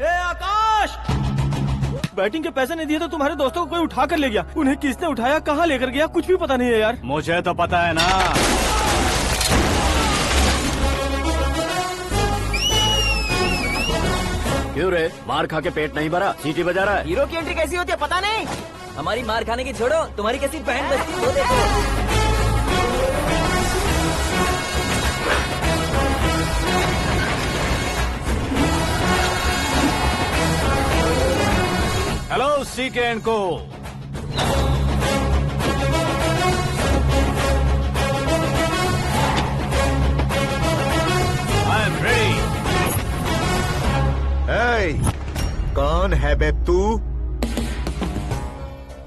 आकाश, batting के पैसे नहीं दिए तो तुम्हारे दोस्तों को कोई उठा कर ले गया। उन्हें किसने उठाया, कहाँ लेकर गया, कुछ भी पता नहीं है यार। मुझे तो पता है ना। क्यों रे, मार खा के पेट नहीं भरा, सीटी बजा रहा है? हीरो की एंट्री कैसी होती है पता नहीं। हमारी मार खाने की छोड़ो, तुम्हारी कैसी बहन बजती है वो देखो। हेलो सीके एंड को। I am ready. कौन है बे तू?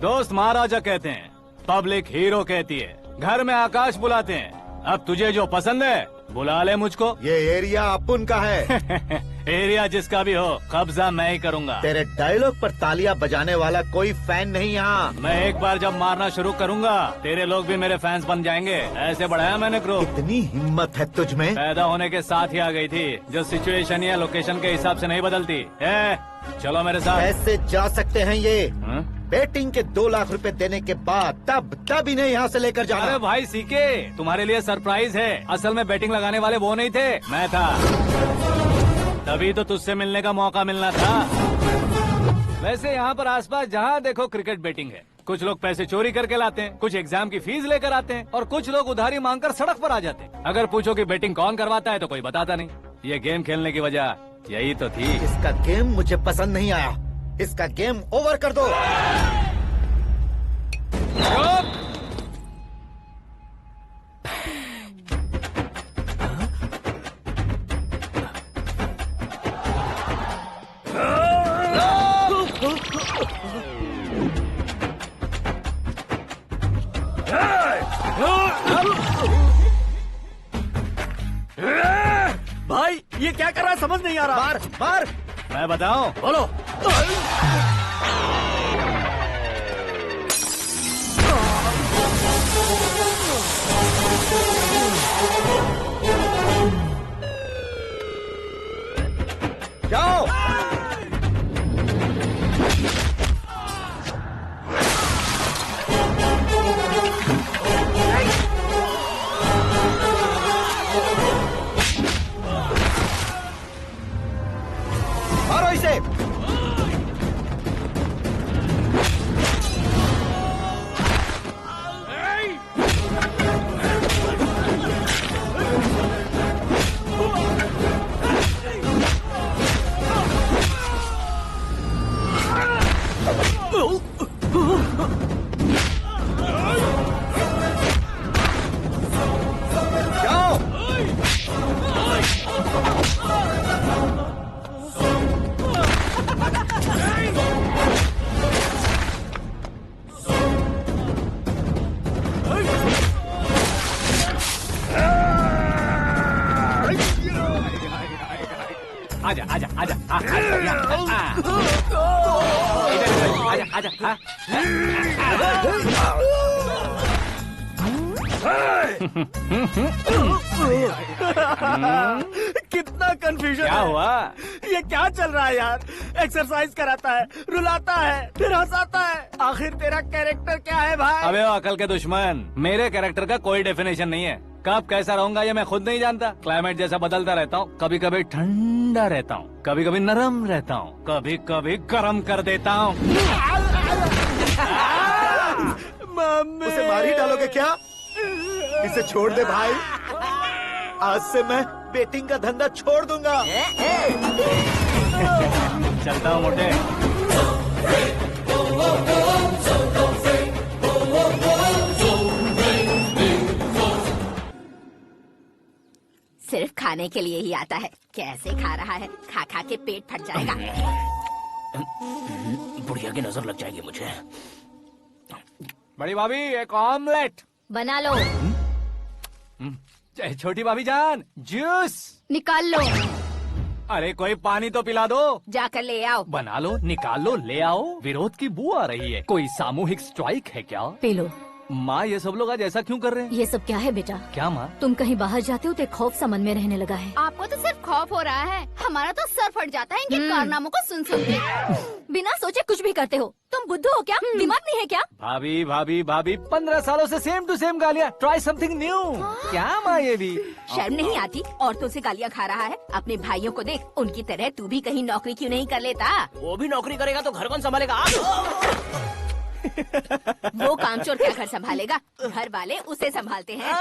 दोस्त महाराजा कहते हैं, पब्लिक हीरो कहती है, घर में आकाश बुलाते हैं। अब तुझे जो पसंद है बुला ले मुझको। ये एरिया अपुन का है। एरिया जिसका भी हो, कब्जा मैं ही करूंगा। तेरे डायलॉग पर तालियां बजाने वाला कोई फैन नहीं यहाँ। मैं एक बार जब मारना शुरू करूंगा, तेरे लोग भी मेरे फैंस बन जाएंगे। ऐसे बढ़ाया मैंने ग्रुप। इतनी हिम्मत है तुझ में? पैदा होने के साथ ही आ गई थी, जो सिचुएशन या लोकेशन के हिसाब से नहीं बदलती है। चलो मेरे साथ। कैसे जा सकते हैं ये? हाँ? बेटिंग के 2 लाख रुपए देने के बाद तब इन्हें यहाँ से लेकर जाना। अरे भाई सीके, तुम्हारे लिए सरप्राइज है। असल में बैटिंग लगाने वाले वो नहीं थे, मैं था। तभी तो तुझसे मिलने का मौका मिलना था। वैसे यहाँ पर आसपास जहाँ देखो क्रिकेट बैटिंग है। कुछ लोग पैसे चोरी करके लाते हैं, कुछ एग्जाम की फीस लेकर आते हैं, और कुछ लोग उधारी मांगकर सड़क पर आ जाते हैं। अगर पूछो कि बैटिंग कौन करवाता है तो कोई बताता नहीं। ये गेम खेलने की वजह यही तो थी। इसका गेम मुझे पसंद नहीं आया। इसका गेम ओवर कर दो। भाई ये क्या कर रहा है, समझ नहीं आ रहा। मार मार। मैं बताऊं? बोलो। जाओ। मारो इसे। जाओ। आजा आजा आजा आजा आजा आजा। कितना कंफ्यूजन क्या है। हुआ? ये क्या चल रहा है यार? एक्सरसाइज कराता है, रुलाता है, फिर हंसाता है। आखिर तेरा कैरेक्टर क्या है भाई? अबे ओ अकल के दुश्मन, मेरे कैरेक्टर का कोई डेफिनेशन नहीं है। कब कैसा रहूंगा ये मैं खुद नहीं जानता। क्लाइमेट जैसा बदलता रहता हूँ। कभी कभी ठंडा रहता हूँ, कभी कभी नरम रहता हूँ, कभी कभी गर्म कर देता हूँ। मम्मी, उसे मार ही डालोगे क्या? इसे छोड़ दे भाई। आज से मैं बेटिंग का धंधा छोड़ दूंगा। चलता हूँ मोटे। सिर्फ खाने के लिए ही आता है। कैसे खा रहा है, खा खा के पेट फट जाएगा। बुढ़िया की नजर लग जाएगी मुझे। बड़ी भाभी एक ऑमलेट बना लो। छोटी भाभी जान जूस निकाल लो। अरे कोई पानी तो पिला दो। जाकर ले आओ। बना लो, निकाल लो, ले आओ। विरोध की बू आ रही है। कोई सामूहिक स्ट्राइक है क्या? P low. माँ ये सब लोग आज ऐसा क्यों कर रहे हैं? ये सब क्या है बेटा? क्या माँ? तुम कहीं बाहर जाते हो तो एक खौफ सा मन में रहने लगा है। आपको तो सिर्फ खौफ हो रहा है, हमारा तो सर फट जाता है इनके कारनामों को सुन सुन के। बिना सोचे कुछ भी करते हो। तुम बुद्धू हो क्या? दिमाग नहीं है क्या? भाभी भाभी भाभी 15 सालों से सेम टू सेम गालियाँ। Try something new. क्या माँ ये भी? शर्म नहीं आती? औरतों से गालियाँ खा रहा है। अपने भाइयों को देख, उनकी तरह तू भी कहीं नौकरी क्यों नहीं कर लेता? वो भी नौकरी करेगा तो घर कौन संभालेगा? आप वो कामचोर क्या घर संभालेगा? घर वाले उसे संभालते हैं।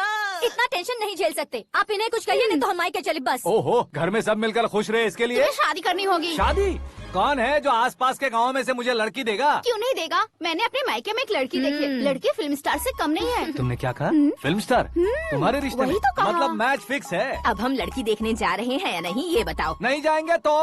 इतना टेंशन नहीं झेल सकते। आप इन्हें कुछ कहिए नहीं तो हम मायके चले बस। ओहो, घर में सब मिलकर खुश रहे इसके लिए। तुम्हें शादी करनी होगी। शादी? कौन है जो आसपास के गांव में से मुझे लड़की देगा? क्यों नहीं देगा? मैंने अपने मायके में एक लड़की देखी है। लड़की फिल्म स्टार से कम नहीं है। तुमने क्या कहा? Film star? तुम्हारे रिश्ते में? वही तो कहा। मतलब मैच फिक्स है। अब हम लड़की देखने जा रहे हैं या नहीं, ये बताओ। नहीं जाएंगे तो?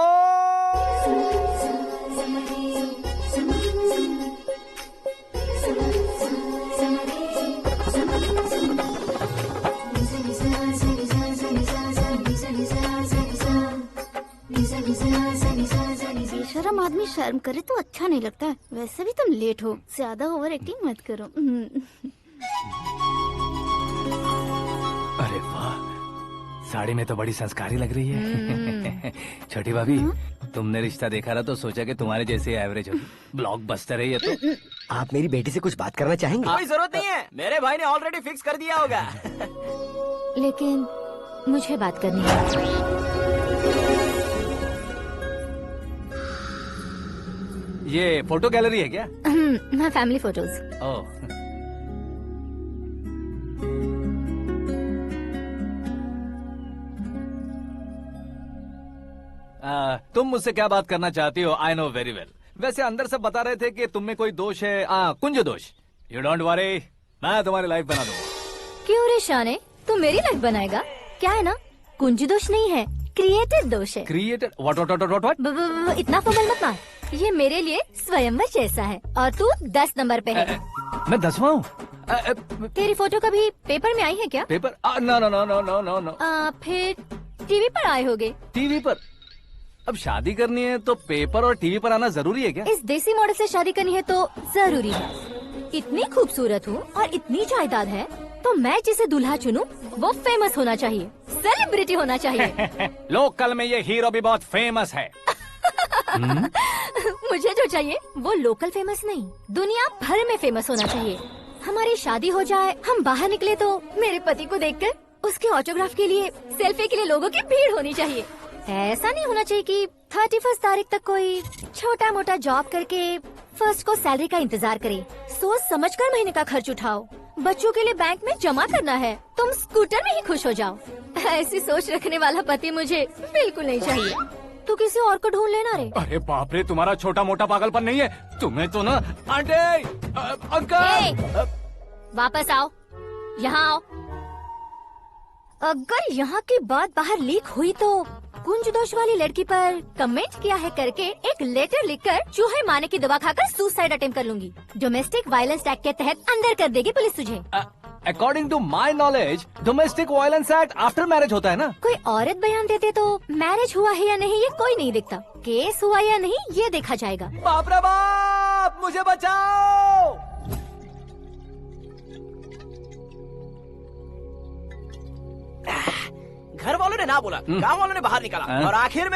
बेशरम आदमी शर्म करे तो अच्छा नहीं लगता है। वैसे भी तुम लेट हो, ज्यादा ओवर एक्टिंग मत करो। अरे वाह, साड़ी में तो बड़ी संस्कारी लग रही है। छोटी भाभी, तुमने रिश्ता देखा ना तो सोचा कि तुम्हारे जैसे एवरेज होगी। ब्लॉकबस्टर है ये तो। आप मेरी बेटी से कुछ बात करना चाहेंगे? कोई जरूरत नहीं है, मेरे भाई ने ऑलरेडी फिक्स कर दिया होगा। लेकिन मुझे बात करनी है। ये फोटो गैलरी है क्या? मैं फैमिली फोटोज। ओह, तुम मुझसे क्या बात करना चाहती हो? I know very well. वैसे अंदर से बता रहे थे कि तुम में कोई दोष है। कुंज दोष। यू डोंट वरी, मैं तुम्हारी लाइफ बना दूंगा। क्यों रे शाने, तू मेरी लाइफ बनाएगा? क्या है ना, कुंज दोष नहीं है, क्रिएटेड दोष है। क्रिएटेड? व्हाट? इतना फॉर्मल मत मार। ये मेरे लिए स्वयंवर जैसा है और तू 10 नंबर पे है। मैं 10वां हूँ? तेरी फोटो कभी पेपर में आई है क्या? Paper? No no no no no no no. फिर टीवी पर आए होगे। टीवी पर? अब शादी करनी है तो पेपर और टीवी पर आना जरूरी है क्या? इस देसी मॉडल से शादी करनी है तो जरूरी है। इतनी खूबसूरत हूँ और इतनी जायदाद है तो मैं जिसे दूल्हा चुनूं वो फेमस होना चाहिए, सेलिब्रिटी होना चाहिए। लोकल में ये हीरो भी बहुत फेमस है। मुझे जो चाहिए वो लोकल फेमस नहीं, दुनिया भर में फेमस होना चाहिए। हमारी शादी हो जाए, हम बाहर निकले तो मेरे पति को देखकर उसके ऑटोग्राफ के लिए, सेल्फी के लिए लोगों की भीड़ होनी चाहिए। ऐसा नहीं होना चाहिए कि 31 तारीख तक कोई छोटा मोटा जॉब करके फर्स्ट को सैलरी का इंतजार करे। सोच समझकर महीने का खर्च उठाओ। बच्चों के लिए बैंक में जमा करना है, तुम स्कूटर में ही खुश हो जाओ। ऐसी सोच रखने वाला पति मुझे बिल्कुल नहीं चाहिए। तू किसी और को ढूंढ लेना रे। अरे बाप रे, तुम्हारा छोटा मोटा पागलपन नहीं है। तुम्हें तो ना आंटी, अंकल। वापस आओ, यहाँ आओ। अगर यहाँ की बात बाहर लीक हुई तो कुंज दोष वाली लड़की पर कमेंट किया है करके एक लेटर लिखकर चूहे मारने की दवा खाकर सुसाइड अटेम्प्ट कर लूंगी। डोमेस्टिक वायलेंस एक्ट के तहत अंदर कर देगी पुलिस तुझे। According to my knowledge domestic violence act after marriage होता है ना? कोई औरत बयान देते तो मैरिज हुआ है या नहीं ये कोई नहीं देखता, केस हुआ या नहीं ये देखा जाएगा। बाप रे बाप, मुझे बचाओ। घर वालों ने ना बोला, गांव वालों ने बाहर निकाला और आखिर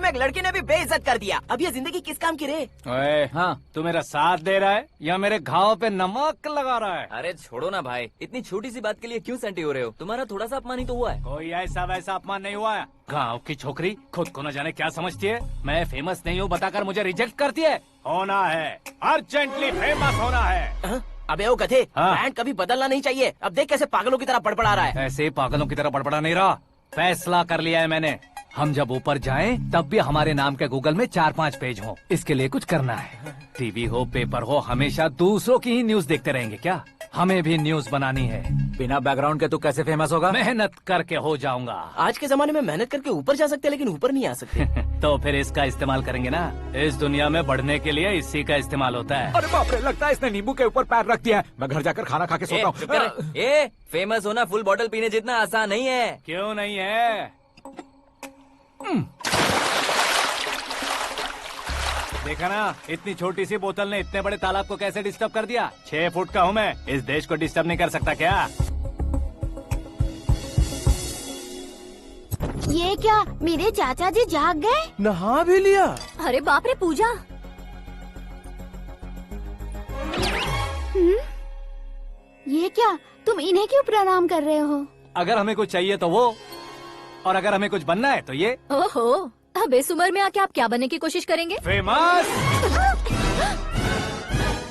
में एक लड़की ने भी बेइज्जत कर दिया। अब ये जिंदगी किस काम की रे? ओए, हाँ, तू मेरा साथ दे रहा है या मेरे घाव पे नमक लगा रहा है? अरे छोड़ो ना भाई, इतनी छोटी सी बात के लिए क्यों सैंटी हो रहे हो? तुम्हारा थोड़ा सा अपमान ही तो हुआ है। कोई ऐसा वैसा अपमान नहीं हुआ है। गाँव की छोकरी खुद को न जाने क्या समझती है। मैं फेमस नहीं हूँ बताकर मुझे रिजेक्ट करती है। होना है, अर्जेंटली फेमस होना है। अबे ओ गधे, हाँ। ब्रांड कभी बदलना नहीं चाहिए। अब देख कैसे पागलों की तरह बड़बड़ा रहा है। ऐसे पागलों की तरह बड़बड़ा नहीं रहा, फैसला कर लिया है मैंने। हम जब ऊपर जाएं तब भी हमारे नाम के गूगल में 4-5 पेज हो। इसके लिए कुछ करना है। टीवी हो, पेपर हो, हमेशा दूसरों की ही न्यूज देखते रहेंगे क्या? हमें भी न्यूज बनानी है। बिना बैकग्राउंड के तू कैसे फेमस होगा? मेहनत करके हो जाऊंगा। आज के जमाने में मेहनत करके ऊपर जा सकते हैं लेकिन ऊपर नहीं आ सकते। तो फिर इसका इस्तेमाल करेंगे ना। इस दुनिया में बढ़ने के लिए इसी का इस्तेमाल होता है। अरे बाप रे, लगता है इसने नींबू के ऊपर पैर रख दिया है। मैं घर जाकर खाना खा के सोता चुप कर। हूँ। फेमस होना फुल बॉटल पीने जितना आसान नहीं है। क्यों नहीं है? देखा ना, इतनी छोटी सी बोतल ने इतने बड़े तालाब को कैसे डिस्टर्ब कर दिया। 6 फुट का हूँ मैं, इस देश को डिस्टर्ब नहीं कर सकता क्या? ये क्या, मेरे चाचा जी जाग गए? नहा भी लिया। अरे बाप रे पूजा। ये क्या, तुम इन्हें क्यों प्रणाम कर रहे हो? अगर हमें कुछ चाहिए तो वो, और अगर हमें कुछ बनना है तो ये। ओहो, अब इस उम्र में आके आप क्या बनने की कोशिश करेंगे? फेमस।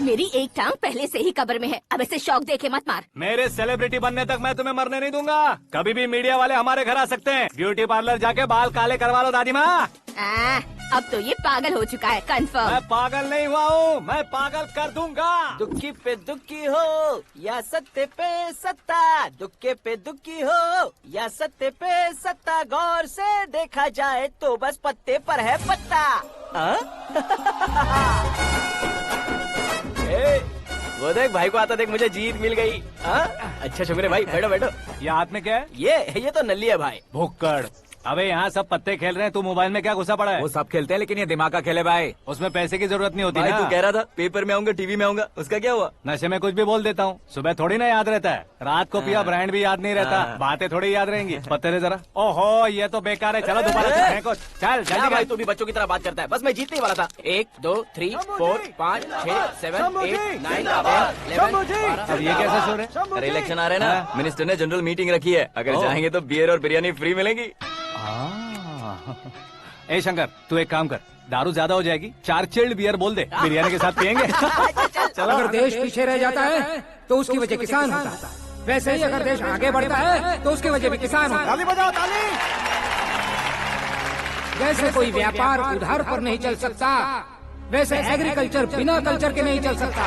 मेरी एक टांग पहले से ही कब्र में है, अब इसे शौक देके मत मार। मेरे सेलिब्रिटी बनने तक मैं तुम्हें मरने नहीं दूंगा। कभी भी मीडिया वाले हमारे घर आ सकते हैं। ब्यूटी पार्लर जाके बाल काले करवा लो दादी माँ। अब तो ये पागल हो चुका है, कंफर्म। मैं पागल नहीं हुआ हूँ, मैं पागल कर दूंगा। दुखी पे दुखी हो या सत्य पे सत्ता, दुखे पे दुखी हो या सत्य पे सत्ता, गौर से देखा जाए तो बस पत्ते पर है पत्ता। वो देख भाई को आता देख, मुझे जीत मिल गई। अच्छा शुक्र है भाई, बैठो बैठो। ये हाथ में क्या है? ये तो नल्ली है भाई। भुक्कड़। अबे यहाँ सब पत्ते खेल रहे हैं, तू मोबाइल में क्या घुसा पड़ा है? वो सब खेलते हैं लेकिन ये दिमाग का खेल है भाई। उसमें पैसे की जरूरत नहीं होती भाई ना। तू कह रहा था पेपर में आऊंगा, टीवी में आऊंगा, उसका क्या हुआ? नशे में कुछ भी बोल देता हूँ, सुबह थोड़ी ना याद रहता है। रात को पिया ब्रांड भी याद नहीं रहता, बातें थोड़ी याद रहेंगी। पत्ते दे जरा। ओहो ये तो बेकार है, चलो दोबारा से फेंको। चल क्या जल्दी भाई, कर। तू भी बच्चों की तरह बात करता है। बस मैं जीतने ही वाला था। 1 2 3 4 5 6 7 8 9 10 11 अब ये कैसे सो रहे? अरे इलेक्शन आ रहे हैं ना, मिनिस्टर ने जनरल मीटिंग रखी है, अगर जाएंगे तो बियर और बिरयानी फ्री मिलेगी। ए शंकर, तू एक काम कर, दारू ज्यादा हो जाएगी, 4 चिल्ड बियर बोल दे, बिरयानी के साथ पियेंगे। चलो। अगर देश पीछे रह जाता है तो उसकी वजह किसान होता है, वैसे ही अगर देश आगे बढ़ता है तो उसकी वजह भी किसान होता है। ताली बजाओ, ताली। जैसे कोई व्यापार उधार पर नहीं चल सकता, वैसे एग्रीकल्चर बिना कल्चर के नहीं चल सकता।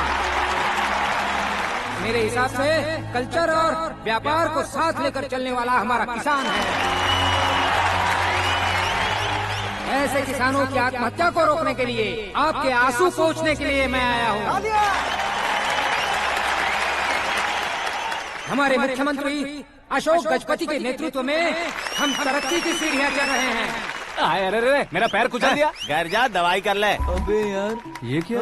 मेरे हिसाब से कल्चर और व्यापार को साथ लेकर चलने वाला हमारा किसान है। ऐसे किसानों की आत्महत्या को रोकने के लिए, आपके आंसू पोंछने के लिए मैं आया हूँ। हमारे मुख्यमंत्री अशोक गजपति के नेतृत्व में हम तरक्की की सीढ़ियाँ चढ़ रहे हैं। अरे मेरा पैर कुचल दिया। घर जा, दवाई कर ले। अबे यार ये क्या?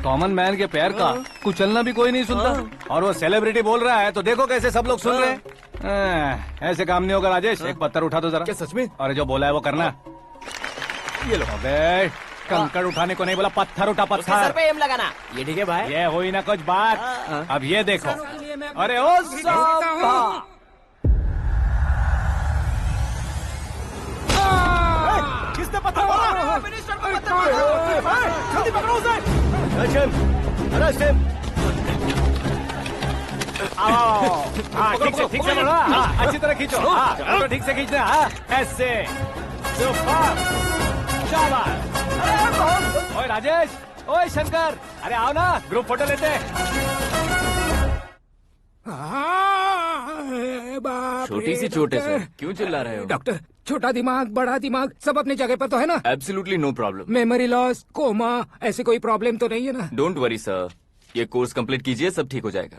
कॉमन मैन के पैर का कुचलना भी कोई नहीं सुनता, और वो सेलिब्रिटी बोल रहा है तो देखो कैसे सब लोग सुन रहे हैं। ऐसे काम नहीं होगा राजेश, एक पत्थर उठा दो जरा। क्या सच में? और जो बोला है वो करना। ये लो। अबे कंकड़ उठाने को नहीं बोला, पत्थर उठा, उसके सर पत्थर। पे एम लगाना। ये ठीक है भाई। ये हुई ना कुछ बात। अब ये देखो। अरे ओ साहब, किसने पत्थर मारा? जल्दी पकड़ो उसे। हाँ ठीक से बढ़ो, हाँ अच्छी तरह खींचो, हाँ तो ठीक से खींचना, हाँ ऐसे। सुपर, शाबाश। ओए राजेश, ओए शंकर, अरे आओ ना, ग्रुप फोटो लेते हैं। छोटी सी चोट है सर, क्यों चिल्ला रहे हो? डॉक्टर, छोटा दिमाग बड़ा दिमाग सब अपनी जगह पर तो है ना? Absolutely no problem. Memory loss, coma, ऐसी कोई प्रॉब्लम तो नहीं है ना? डोंट वरी सर, ये कोर्स कंप्लीट कीजिए, सब ठीक हो जाएगा।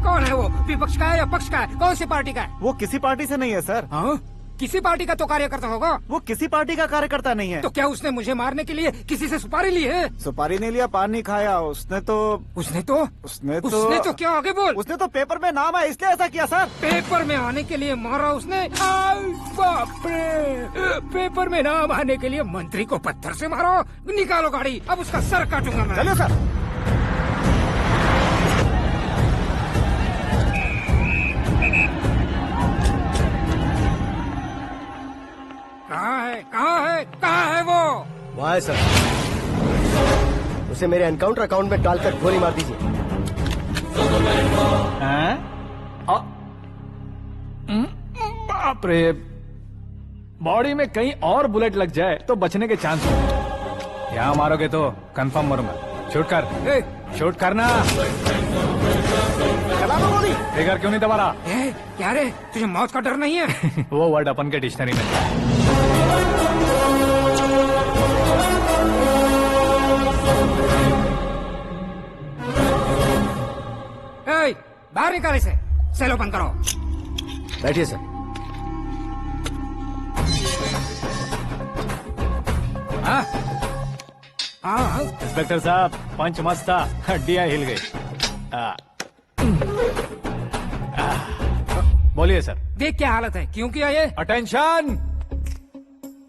कौन है वो? विपक्ष का है या पक्ष का है? कौन सी पार्टी का है? वो किसी पार्टी से नहीं है सर। हाँ? किसी पार्टी का तो कार्यकर्ता होगा। वो किसी पार्टी का कार्यकर्ता नहीं है। तो क्या उसने मुझे मारने के लिए किसी से सुपारी ली है? सुपारी नहीं लिया, पान नहीं खाया। उसने तो क्या आगे बोल? उसने तो पेपर में नाम है इसलिए ऐसा किया सर। पेपर में आने के लिए मारा उसने? बाप रे! पेपर में नाम आने के लिए मंत्री को पत्थर से मारो? निकालो गाड़ी, अब उसका सर काटूंगा मैं। चलो सर। कहाँ है वो? वहाँ है सर, उसे मेरे एनकाउंटर अकाउंट में डालकर गोली मार दीजिए। बाप रे, बॉडी में कहीं और बुलेट लग जाए तो बचने के चांस हो। यहाँ मारोगे तो कंफर्म मरूंगा। शूट कर, शूट करना। फिगर क्यों नहीं दबा रहा? क्या रे, तुझे मौत का डर नहीं है? वो वर्ड अपन के डिक्शनरी में है। बाहर निकाले से, सेलो बंद करो। बैठिए सर। हाँ हाँ इंस्पेक्टर साहब पंच मस्त था, हड्डियां हिल गई। बोलिए सर। देख क्या हालत है, क्यों किया ये? अटेंशन,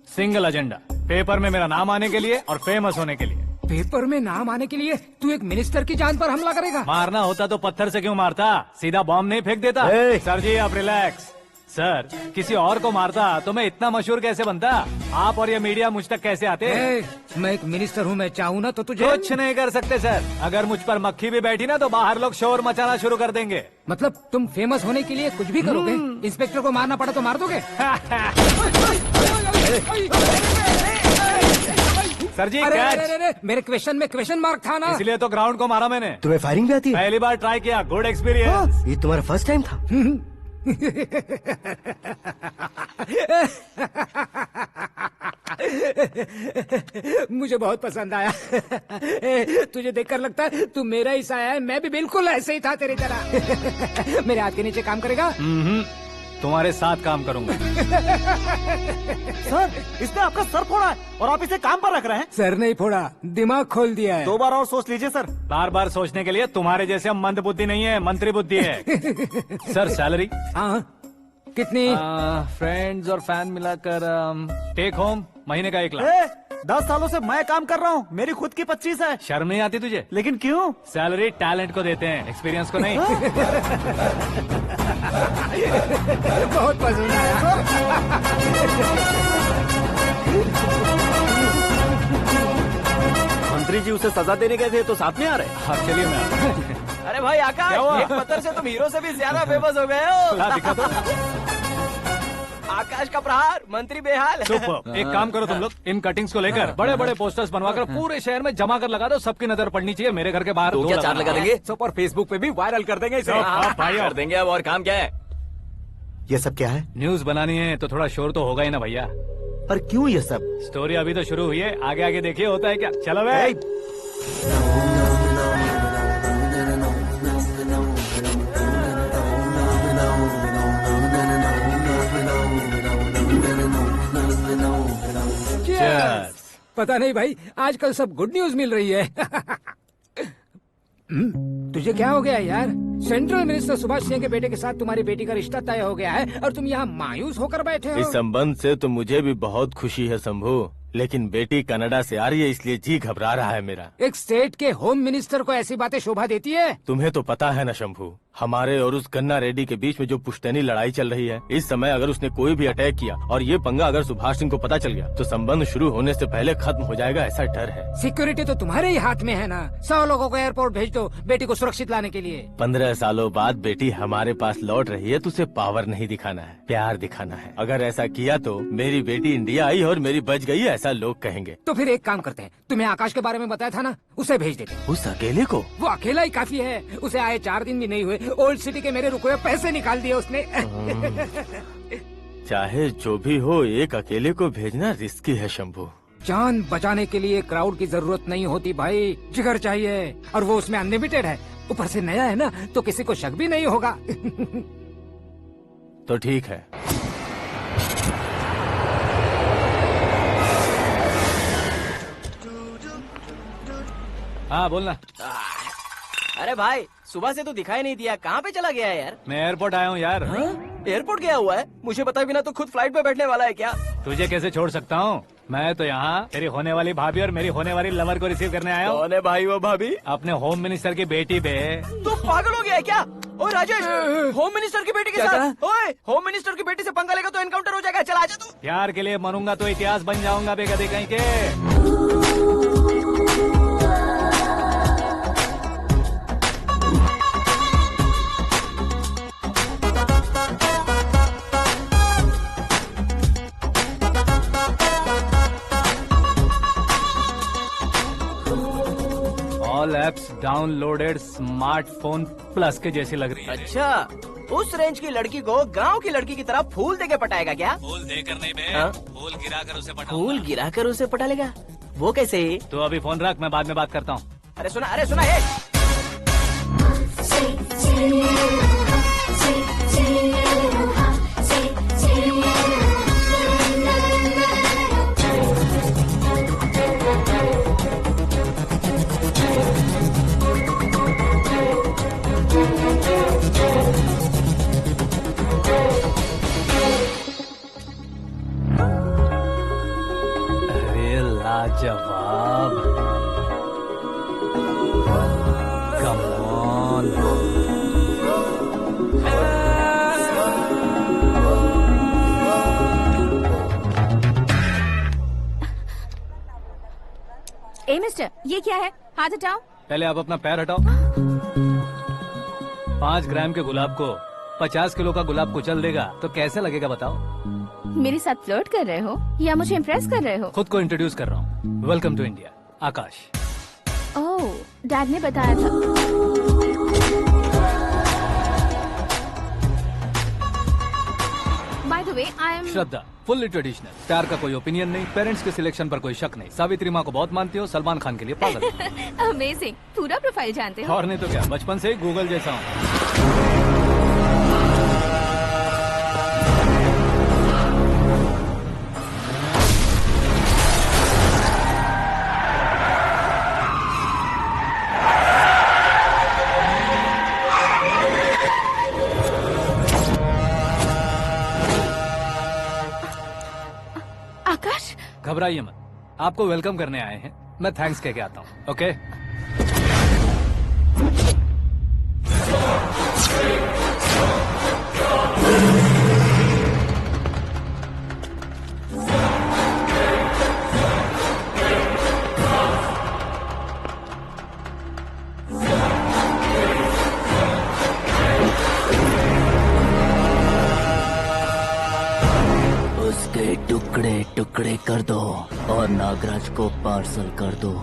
सिंगल एजेंडा, पेपर में मेरा नाम आने के लिए और फेमस होने के लिए। पेपर में नाम आने के लिए तू एक मिनिस्टर की जान पर हमला करेगा? मारना होता तो पत्थर से क्यों मारता, सीधा बॉम्ब नहीं फेंक देता। ए! सर जी आप रिलैक्स। सर किसी और को मारता तो मैं इतना मशहूर कैसे बनता, आप और ये मीडिया मुझ तक कैसे आते? मैं एक मिनिस्टर हूँ, मैं चाहूँ ना तो तुझे कुछ नहीं कर सकते सर, अगर मुझ पर मक्खी भी बैठी ना तो बाहर लोग शोर मचाना शुरू कर देंगे। मतलब तुम फेमस होने के लिए कुछ भी करोगे? इंस्पेक्टर को मारना पड़ा तो मार दोगे? सर जी अरे, कैच। अरे, अरे, मेरे क्वेश्चन में क्वेश्चन मार्क था ना। इसलिए तो ग्राउंड को मारा मैंने। तुम्हें फायरिंग भी आती है? पहली बार ट्राई किया, गुड एक्सपीरियंस। ये तुम्हारा फर्स्ट टाइम था? मुझे बहुत पसंद आया। तुझे देखकर लगता है तू मेरा ही साया है, मैं भी बिल्कुल ऐसे ही था तेरी तरह। मेरे हाथ के नीचे काम करेगा? तुम्हारे साथ काम करूंगा। सर इसने आपका सर फोड़ा है और आप इसे काम पर रख रहे हैं। सर नहीं फोड़ा, दिमाग खोल दिया है। 2 बार और सोच लीजिए सर। बार बार सोचने के लिए तुम्हारे जैसे मंद बुद्धि नहीं है, मंत्री बुद्धि है। Sir salary? हाँ कितनी? फ्रेंड्स और फैन मिलाकर टेक होम महीने का 1 लाख। 10 सालों से मैं काम कर रहा हूँ, मेरी खुद की 25 है। शर्म नहीं आती तुझे? लेकिन क्यों? सैलरी टैलेंट को देते हैं, एक्सपीरियंस को नहीं। बहुत पसंद आया। मंत्री जी उसे सजा देने गए थे तो साथ में आ रहे। हाँ चलिए मैं आता हूँ। अरे भाई आकाश, क्या हुआ? एक पत्थर से तुम हीरो से भी ज्यादा फेमस हो गए हो। ला, दिखा दो। आकाश का प्रहार, मंत्री बेहाल। सुपर। एक काम करो तुम लोग, इन कटिंग्स को लेकर बड़े बड़े पोस्टर्स बनवाकर पूरे शहर में जमा कर लगा दो, सबकी नजर पड़नी चाहिए। मेरे घर के बाहर तो 2 क्या 4 लगा देंगे? और फेसबुक पे भी वायरल कर देंगे इसे। भाई कर देंगे अब, और काम क्या है? ये सब क्या है? न्यूज बनानी है तो थोड़ा शोर तो होगा ही ना भैया। पर क्यों ये सब? स्टोरी अभी तो शुरू हुई है, आगे आगे देखिए होता है क्या। चलो भाई। Cheers. पता नहीं भाई, आजकल सब गुड न्यूज मिल रही है। तुझे क्या हो गया यार? सेंट्रल मिनिस्टर सुभाष सिंह के बेटे के साथ तुम्हारी बेटी का रिश्ता तय हो गया है और तुम यहाँ मायूस होकर बैठे हो। इस संबंध से तो मुझे भी बहुत खुशी है शंभू, लेकिन बेटी कनाडा से आ रही है इसलिए जी घबरा रहा है मेरा। एक स्टेट के होम मिनिस्टर को ऐसी बातें शोभा देती है? तुम्हें तो पता है ना शंभू, हमारे और उस गन्ना रेड्डी के बीच में जो पुश्तैनी लड़ाई चल रही है, इस समय अगर उसने कोई भी अटैक किया और ये पंगा अगर सुभाष सिंह को पता चल गया तो संबंध शुरू होने से पहले खत्म हो जाएगा, ऐसा डर है। सिक्योरिटी तो तुम्हारे ही हाथ में है ना। 100 लोगों को एयरपोर्ट भेज दो बेटी को सुरक्षित लाने के लिए। 15 सालों बाद बेटी हमारे पास लौट रही है तो उसे पावर नहीं दिखाना है, प्यार दिखाना है। अगर ऐसा किया तो मेरी बेटी इंडिया आई और मेरी बच गई, ऐसा लोग कहेंगे। तो फिर एक काम करते हैं, तुम्हें आकाश के बारे में बताया था ना, उसे भेज देते हैं। उस अकेले को? वो अकेला ही काफी है, उसे आए 4 दिन भी नहीं हुए, ओल्ड सिटी के मेरे रुके हुए पैसे निकाल दिए उसने। चाहे जो भी हो, एक अकेले को भेजना रिस्की है शंभू। जान बचाने के लिए क्राउड की जरूरत नहीं होती भाई, जिगर चाहिए, और वो उसमें अनलिमिटेड है। ऊपर से नया है ना तो किसी को शक भी नहीं होगा। तो ठीक है। हाँ बोलना। अरे भाई सुबह से तो दिखाई नहीं दिया, कहाँ पे चला गया है यार? मैं एयरपोर्ट आया हूँ यार। एयरपोर्ट गया हुआ है? मुझे बताए बिना तो खुद फ्लाइट पे बैठने वाला है क्या? तुझे कैसे छोड़ सकता हूँ? मैं तो यहाँ तेरी होने वाली भाभी और मेरी होने वाली लवर को रिसीव करने आया हूँ। कौन है भाई वो भाभी? अपने होम मिनिस्टर की बेटी पे। तू पागल हो गया है क्या? ओए राजेश, होम मिनिस्टर की बेटी के साथ? ओए होम मिनिस्टर की बेटी से पंगा लेगा तो एनकाउंटर हो जाएगा। चल आजा तू। प्यार के लिए मरूंगा तो इतिहास बन जाऊंगा बेगदे कहीं के। All apps downloaded smartphone plus के जैसी लग रही है। अच्छा, उस रेंज की लड़की को गांव की लड़की की तरह फूल देके पटाएगा क्या? फूल देकर नहीं बे, हाँ? फूल गिराकर उसे पटा। फूल गिराकर उसे पटा लेगा? वो कैसे? तो अभी फोन रख, मैं बाद में बात करता हूँ। अरे सुना ये। जवाब। Come on. ए मिस्टर, ये क्या है? हाथ हटाओ। पहले आप अपना पैर हटाओ। 5 ग्राम के गुलाब को 50 किलो का गुलाब कुचल देगा तो कैसे लगेगा बताओ? मेरे साथ फ्लर्ट कर रहे हो या मुझे इम्प्रेस कर रहे हो? खुद को इंट्रोड्यूस कर रहा हूँ। Welcome to India, Akash. Oh, dad ने बताया था। By the way, I am Shraddha, fully traditional. प्यार का कोई ओपिनियन नहीं, पेरेंट्स के सिलेक्शन पर कोई शक नहीं। सावित्री माँ को बहुत मानती हो, सलमान खान के लिए पागल हो। अमेजिंग, पूरा प्रोफाइल जानते हो। और नहीं तो क्या, बचपन से ही गूगल जैसा हूँ। आकाश, घबराइए मत, आपको वेलकम करने आए हैं। मैं थैंक्स कह के आता हूँ। ओके? उसके टुकड़े टुकड़े कर दो और नागराज को पार्सल कर दो।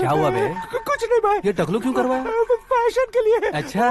क्या हुआ बे? कुछ नहीं भाई। ये टकलू क्यों करवाया? फैशन के लिए। अच्छा।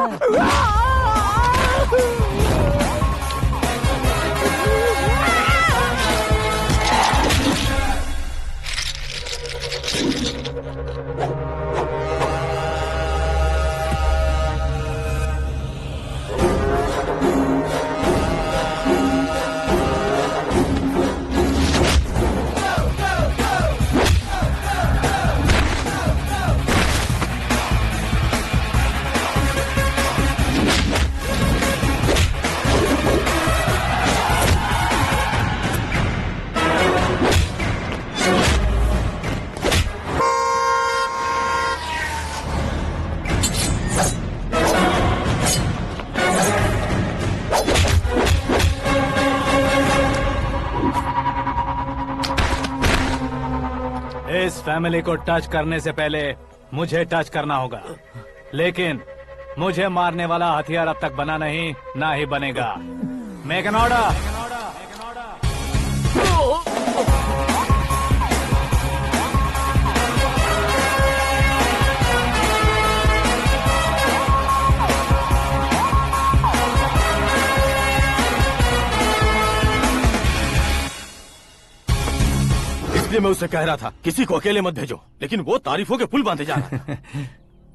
इस फैमिली को टच करने से पहले मुझे टच करना होगा, लेकिन मुझे मारने वाला हथियार अब तक बना नहीं, ना ही बनेगा। Make an order. इसलिए मैं उससे कह रहा था किसी को अकेले मत भेजो, लेकिन वो तारीफों के पुल बांधे जा रहा था।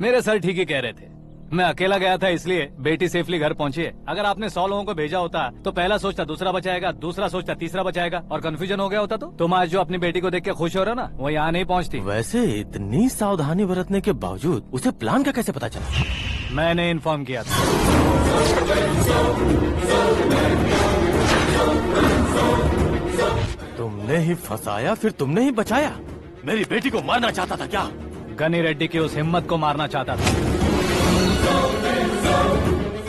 मेरे सर ठीक ही कह रहे थे। मैं अकेला गया था इसलिए बेटी सेफली घर पहुंची है। अगर आपने 100 लोगों को भेजा होता तो पहला सोचता दूसरा बचाएगा, दूसरा सोचता तीसरा बचाएगा, और कंफ्यूजन हो गया होता तो तुम आज जो अपनी बेटी को देख के खुश हो रहे हो ना, वो यहाँ नहीं पहुँचती। वैसे इतनी सावधानी बरतने के बावजूद उसे प्लान का कैसे पता चला? मैंने इन्फॉर्म किया था। तुमने ही फंसाया, फिर तुमने ही बचाया। मेरी बेटी को मारना चाहता था क्या? गनी रेड्डी की उस हिम्मत को मारना चाहता था।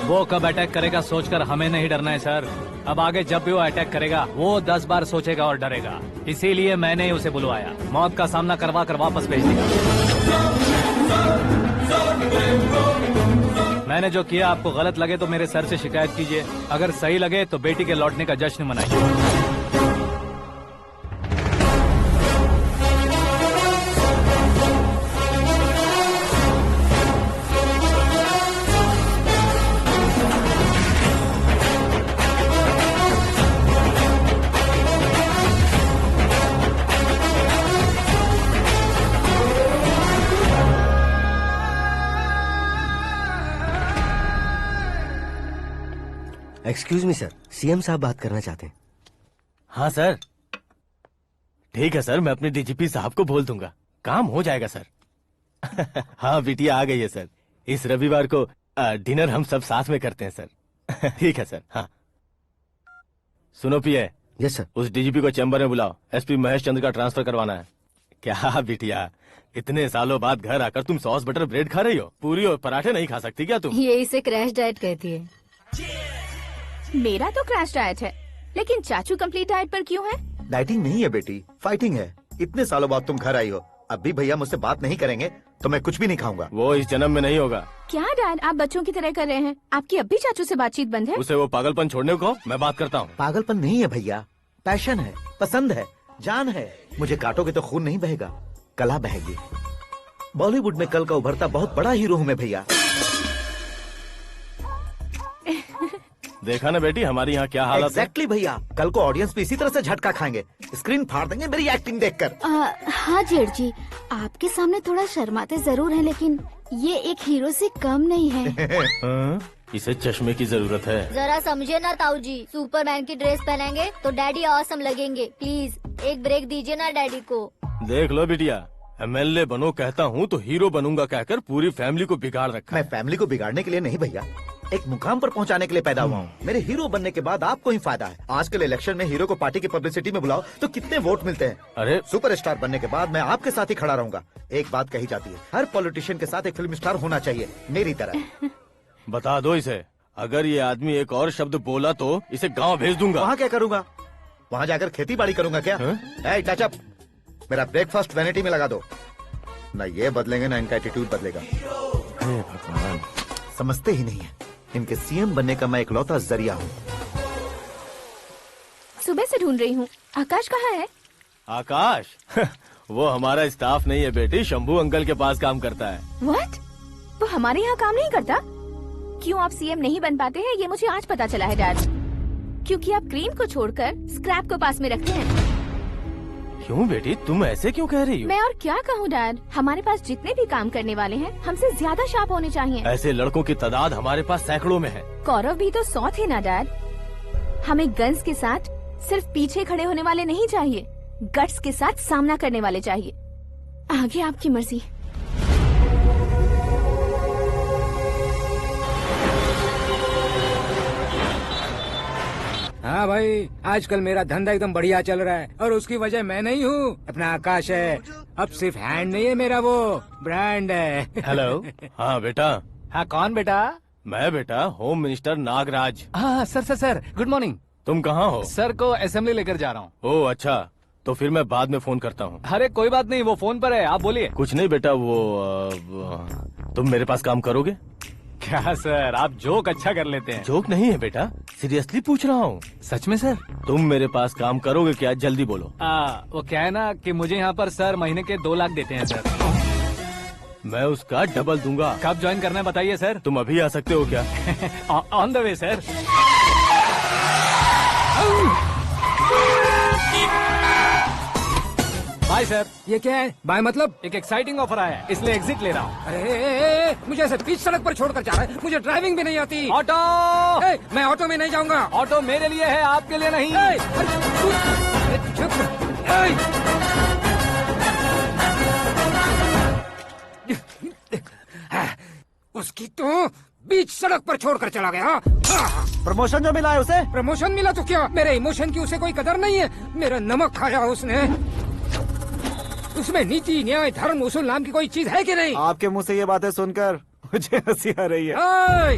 वो कब अटैक करेगा सोचकर हमें नहीं डरना है सर। अब आगे जब भी वो अटैक करेगा वो 10 बार सोचेगा और डरेगा। इसीलिए मैंने ही उसे बुलवाया। मौत का सामना करवा कर वापस भेज दिया। मैंने जो किया आपको गलत लगे तो मेरे सर से शिकायत कीजिए, अगर सही लगे तो बेटी के लौटने का जश्न मनाइए। एक्सक्यूज मी सर, सीएम साहब बात करना चाहते हैं। हाँ सर, ठीक है सर, मैं अपने डीजीपी साहब को बोल दूंगा, काम हो जाएगा सर। हाँ बिटिया आ गई है सर। इस रविवार को डिनर हम सब साथ में करते हैं सर। ठीक है सर। हाँ सुनो पिए। Yes sir. उस डीजीपी को चैम्बर में बुलाओ, एसपी महेश चंद्र का ट्रांसफर करवाना है। क्या बिटिया, इतने सालों बाद घर आकर तुम सॉस बटर ब्रेड खा रही हो? पूरी और पराठे नहीं खा सकती क्या तुम? ये इसे क्रैश डाइट कहती है। मेरा तो क्रैश डाइट है, लेकिन चाचू कंप्लीट डाइट पर क्यों है? डाइटिंग नहीं है बेटी, फाइटिंग है। इतने सालों बाद तुम घर आई हो, अब भी भैया मुझसे बात नहीं करेंगे तो मैं कुछ भी नहीं खाऊंगा। वो इस जन्म में नहीं होगा। क्या डैड, आप बच्चों की तरह कर रहे हैं? आपकी अब भी चाचू से बातचीत बंद है? उसे वो पागलपन छोड़ने को मैं बात करता हूँ। पागलपन नहीं है भैया, पैशन है, पसंद है, जान है। मुझे काटोगे तो खून नहीं बहेगा, कला बहेगी। बॉलीवुड में कल का उभरता बहुत बड़ा हीरो हूँ मैं भैया। देखा ना बेटी हमारी यहाँ क्या हालत है। एग्जैक्टली भैया, कल को ऑडियंस भी इसी तरह से झटका खाएंगे, स्क्रीन फाड़ देंगे मेरी एक्टिंग देखकर। हाँ जेठ जी, आपके सामने थोड़ा शर्माते जरूर हैं, लेकिन ये एक हीरो से कम नहीं है। इसे चश्मे की जरूरत है। जरा समझे ना ताऊ जी, सुपरमैन की ड्रेस पहनेंगे तो डैडी ऑसम लगेंगे। प्लीज एक ब्रेक दीजिए ना डैडी को। देख लो बिटिया, एमएलए बनो कहता हूँ तो हीरो बनूंगा कहकर पूरी फैमिली को बिगाड़ रखा। मैं फैमिली को बिगाड़ने के लिए नहीं भैया, एक मुकाम पर पहुंचाने के लिए पैदा हुआ हूँ। मेरे हीरो बनने के बाद आपको ही फायदा है। आजकल इलेक्शन में हीरो को पार्टी की पब्लिसिटी में बुलाओ तो कितने वोट मिलते हैं। अरे सुपरस्टार बनने के बाद मैं आपके साथ ही खड़ा रहूंगा। एक बात कही जाती है, हर पॉलिटिशियन के साथ एक फिल्म स्टार होना चाहिए, मेरी तरह। बता दो इसे, अगर ये आदमी एक और शब्द बोला तो इसे गाँव भेज दूंगा। वहाँ क्या करूँगा? वहाँ जाकर खेती बाड़ी करूँगा क्या? टच अप, मेरा ब्रेकफास्ट वैनिटी में लगा दो। न ये बदलेंगे ना इनका एटीट्यूड बदलेगा। भगवान, समझते ही नहीं है, इनके सीएम बनने का मैं इकलौता जरिया हूँ। सुबह से ढूंढ रही हूँ, आकाश कहाँ है? आकाश? वो हमारा स्टाफ नहीं है बेटी, शंभू अंकल के पास काम करता है। व्हाट? वो हमारे यहाँ काम नहीं करता? क्यों आप सीएम नहीं बन पाते हैं ये मुझे आज पता चला है डैड। क्योंकि आप क्रीम को छोड़कर स्क्रैप को पास में रखते हैं। क्यों बेटी, तुम ऐसे क्यों कह रही हो? मैं और क्या कहूँ डैड, हमारे पास जितने भी काम करने वाले हैं हमसे ज्यादा शार्प होने चाहिए। ऐसे लड़कों की तादाद हमारे पास सैकड़ों में है। कौरव भी तो 100 थे ना डैड। हमें गन्स के साथ सिर्फ पीछे खड़े होने वाले नहीं चाहिए, गट्स के साथ सामना करने वाले चाहिए। आगे आपकी मर्जी। हाँ भाई, आजकल मेरा धंधा एकदम बढ़िया चल रहा है और उसकी वजह मैं नहीं हूँ, अपना आकाश है। अब सिर्फ हैंड नहीं है मेरा, वो ब्रांड है। हेलो। हाँ बेटा। हाँ कौन बेटा? मैं बेटा होम मिनिस्टर नागराज। हाँ sir sir sir, good morning. तुम कहाँ हो? सर को असेंबली लेकर जा रहा हूँ। ओह अच्छा, तो फिर मैं बाद में फोन करता हूँ। अरे कोई बात नहीं, वो फोन पर है, आप बोलिए। कुछ नहीं बेटा, तुम मेरे पास काम करोगे? क्या सर, आप जोक अच्छा कर लेते हैं। जोक नहीं है बेटा, सीरियसली पूछ रहा हूँ। सच में सर? तुम मेरे पास काम करोगे क्या? जल्दी बोलो। वो क्या है ना कि मुझे यहाँ पर सर महीने के 2 लाख देते हैं सर। मैं उसका डबल दूंगा। कब ज्वाइन करना है बताइए सर। तुम अभी आ सकते हो क्या? On the way sir. Bye sir. ये क्या है? बाय मतलब? एक एक्साइटिंग ऑफर आया है, इसलिए एग्जिट ले रहा हूँ। अरे मुझे ऐसे बीच सड़क पर छोड़कर जा रहा है, मुझे ड्राइविंग भी नहीं आती। ऑटो! मैं ऑटो में नहीं जाऊंगा। ऑटो मेरे लिए है, आपके लिए नहीं। उसकी तो बीच सड़क पर छोड़कर चला गया। प्रमोशन जो मिला है उसे। प्रमोशन मिला तो क्या, मेरे इमोशन की उसे कोई कदर नहीं है। मेरा नमक खाया उसने। उसमें नीति न्याय धर्म उसूल नाम की कोई चीज है कि नहीं? आपके मुंह से ये बातें सुनकर मुझे हंसी आ रही है। ओए!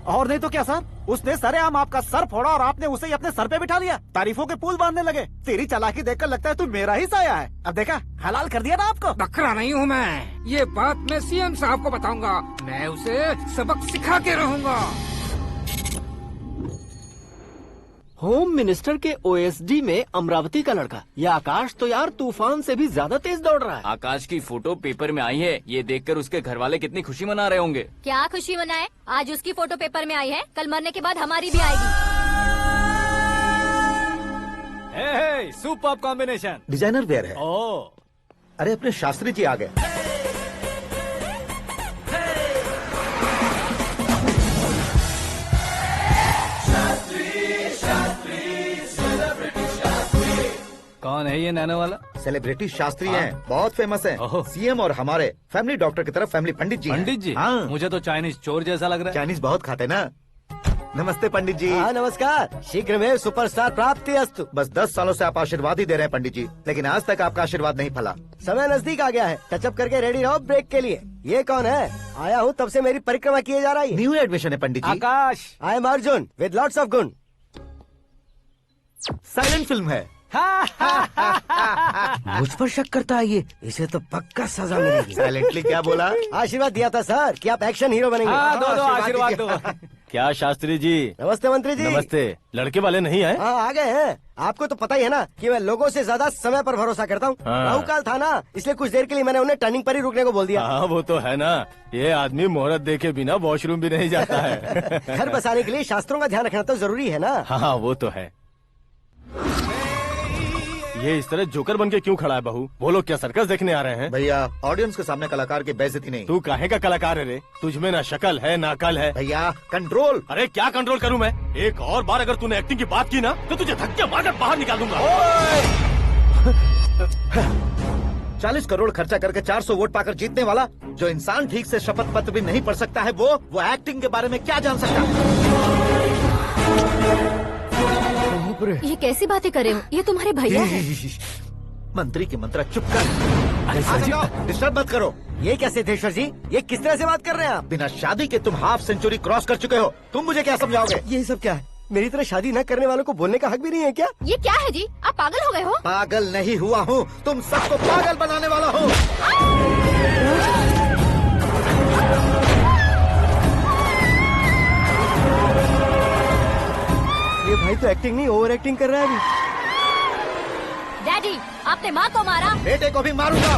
और नहीं तो क्या सर, उसने सरेआम आपका सर फोड़ा और आपने उसे ही अपने सर पे बिठा लिया। तारीफों के पुल बांधने लगे। तेरी चालाकी देखकर लगता है तू मेरा ही साया है। अब देखा, हलाल कर दिया ना आपको। बकरा नहीं हूँ मैं। ये बात मैं सीएम साहब को बताऊंगा। मैं उसे सबक सिखा के रहूंगा। होम मिनिस्टर के ओएसडी में अमरावती का लड़का। ये आकाश तो यार तूफान से भी ज्यादा तेज दौड़ रहा है। आकाश की फोटो पेपर में आई है, ये देखकर उसके घर वाले कितनी खुशी मना रहे होंगे। क्या खुशी मनाए? आज उसकी फोटो पेपर में आई है, कल मरने के बाद हमारी भी आएगी। Superb combination. डिजाइनर वेयर है। ओह, अरे अपने शास्त्री जी आ गए। कौन है ये नैनो वाला? सेलिब्रिटी शास्त्री हैं, बहुत फेमस हैं। ओहो। सीएम और हमारे फैमिली डॉक्टर की तरफ फैमिली पंडित जी हैं। पंडित जी? हाँ। मुझे तो चाइनीज चोर जैसा लग रहा है। चाइनीज बहुत खाते ना। नमस्ते पंडित जी। हाँ नमस्कार। शीघ्र में सुपरस्टार प्राप्ति अस्तु। बस 10 सालों से आप आशीर्वाद ही दे रहे हैं पंडित जी, लेकिन आज तक आपका आशीर्वाद नहीं फला। समय नजदीक आ गया है, टचअप करके रेडी रहो ब्रेक के लिए। ये कौन है? आया हूँ तब से मेरी परिक्रमा किए जा रही है। न्यू एडमिशन है Pandit ji. Akash. I am Arjun with lots of गुण। साइलेंट फिल्म है। मुझ पर शक करता है ये, इसे तो पक्का सजा मिलेगी। साइलेंटली क्या बोला? आशीर्वाद दिया था सर कि आप एक्शन हीरो बनेंगे। हाँ, दो आशीर्वाद दो। क्या शास्त्री जी? नमस्ते मंत्री जी। नमस्ते। लड़के वाले नहीं आए? हाँ आ गए हैं। आपको तो पता ही है ना कि मैं लोगों से ज्यादा समय पर भरोसा करता हूँ। हाँ। राहु काल था ना, इसलिए कुछ देर के लिए मैंने उन्हें टर्निंग पर ही रुकने को बोल दिया। हाँ वो तो है ना, ये आदमी मुहूर्त देखे बिना वॉशरूम भी नहीं जाता है। घर बसाने के लिए शास्त्रों का ध्यान रखना तो जरूरी है ना। हाँ वो तो है। ये इस तरह जोकर बन के क्यों खड़ा है बहू? वो लोग क्या सर्कस देखने आ रहे हैं? भैया ऑडियंस के सामने कलाकार की बेइज्जती नहीं। तू काहे का कलाकार है रे? तुझमें ना शक्ल है ना अकल है। भैया कंट्रोल। अरे क्या कंट्रोल करूं मैं? एक और बार अगर तूने एक्टिंग की बात की ना तो तुझे धक्के मारकर बाहर निकाल दूंगा। 40 करोड़ खर्चा करके 400 वोट पाकर जीतने वाला जो इंसान ठीक से शपथ पत्र भी नहीं पढ़ सकता है, वो एक्टिंग के बारे में क्या जान सकता है? ये कैसी बातें कर रहे हो? ये तुम्हारे भैया हैं। मंत्री की मंत्रा चुप कर। डिस्टर्ब मत करो। ये क्या सिद्धेश्वर जी, ये किस तरह से बात कर रहे हैं आप? बिना शादी के तुम हाफ सेंचुरी क्रॉस कर चुके हो, तुम मुझे क्या समझाओगे? ये सब क्या है? मेरी तरह शादी न करने वालों को बोलने का हक भी नहीं है क्या? ये क्या है जी? आप पागल हो गए हो? पागल नहीं हुआ हूँ, तुम सबको पागल बनाने वाला हूँ। ये भाई तो एक्टिंग नहीं ओवर एक्टिंग कर रहा है अभी। डैडी, आपने माँ को मारा। बेटे को भी मारूंगा।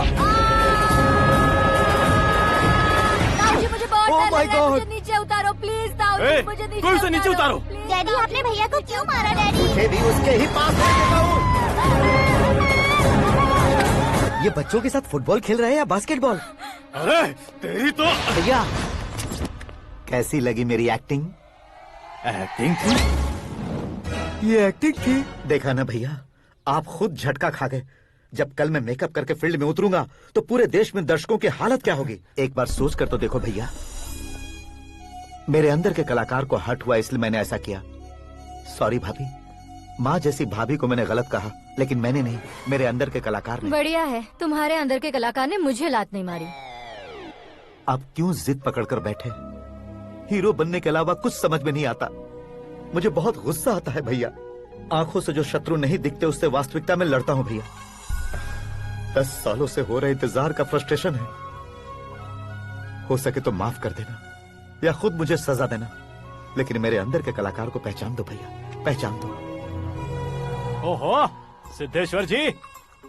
ताऊजी मुझे बहुत Oh डर my लग रहा है, God! मुझे नीचे उतारो प्लीज। ताऊजी ए, मुझे कोई उसे नीचे उतारो। डैडी आपने भैया को क्यों मारा? डैडी मुझे भी उसके ही पास ले देता हूँ। ये बच्चों के साथ फुटबॉल खेल रहे हैं या बास्केटबॉल? अरे तेरी तो भैया कैसी लगी मेरी एक्टिंग? एक्टिंग थी। ये एक्टिंग थी। देखा ना भैया, आप खुद झटका खा गए। जब कल मैं मेकअप करके फील्ड में उतरूंगा तो पूरे देश में दर्शकों की हालत क्या होगी? एक बार सोच कर तो देखो भैया। मेरे अंदर के कलाकार को हर्ट हुआ इसलिए मैंने ऐसा किया। सॉरी भाभी। माँ जैसी भाभी को मैंने गलत कहा, लेकिन मैंने नहीं, मेरे अंदर के कलाकार ने। बढ़िया है, तुम्हारे अंदर के कलाकार ने मुझे लात नहीं मारी। आप क्यों जिद पकड़कर बैठे? हीरो बनने के अलावा कुछ समझ में नहीं आता। मुझे बहुत गुस्सा आता है भैया। आंखों से जो शत्रु नहीं दिखते उससे वास्तविकता में लड़ता हूं भैया। 10 सालों से हो रहे इंतजार का फ्रस्ट्रेशन है। हो सके तो माफ कर देना या खुद मुझे सजा देना, लेकिन मेरे अंदर के कलाकार को पहचान दो भैया, पहचान दो। ओहो सिद्धेश्वर जी,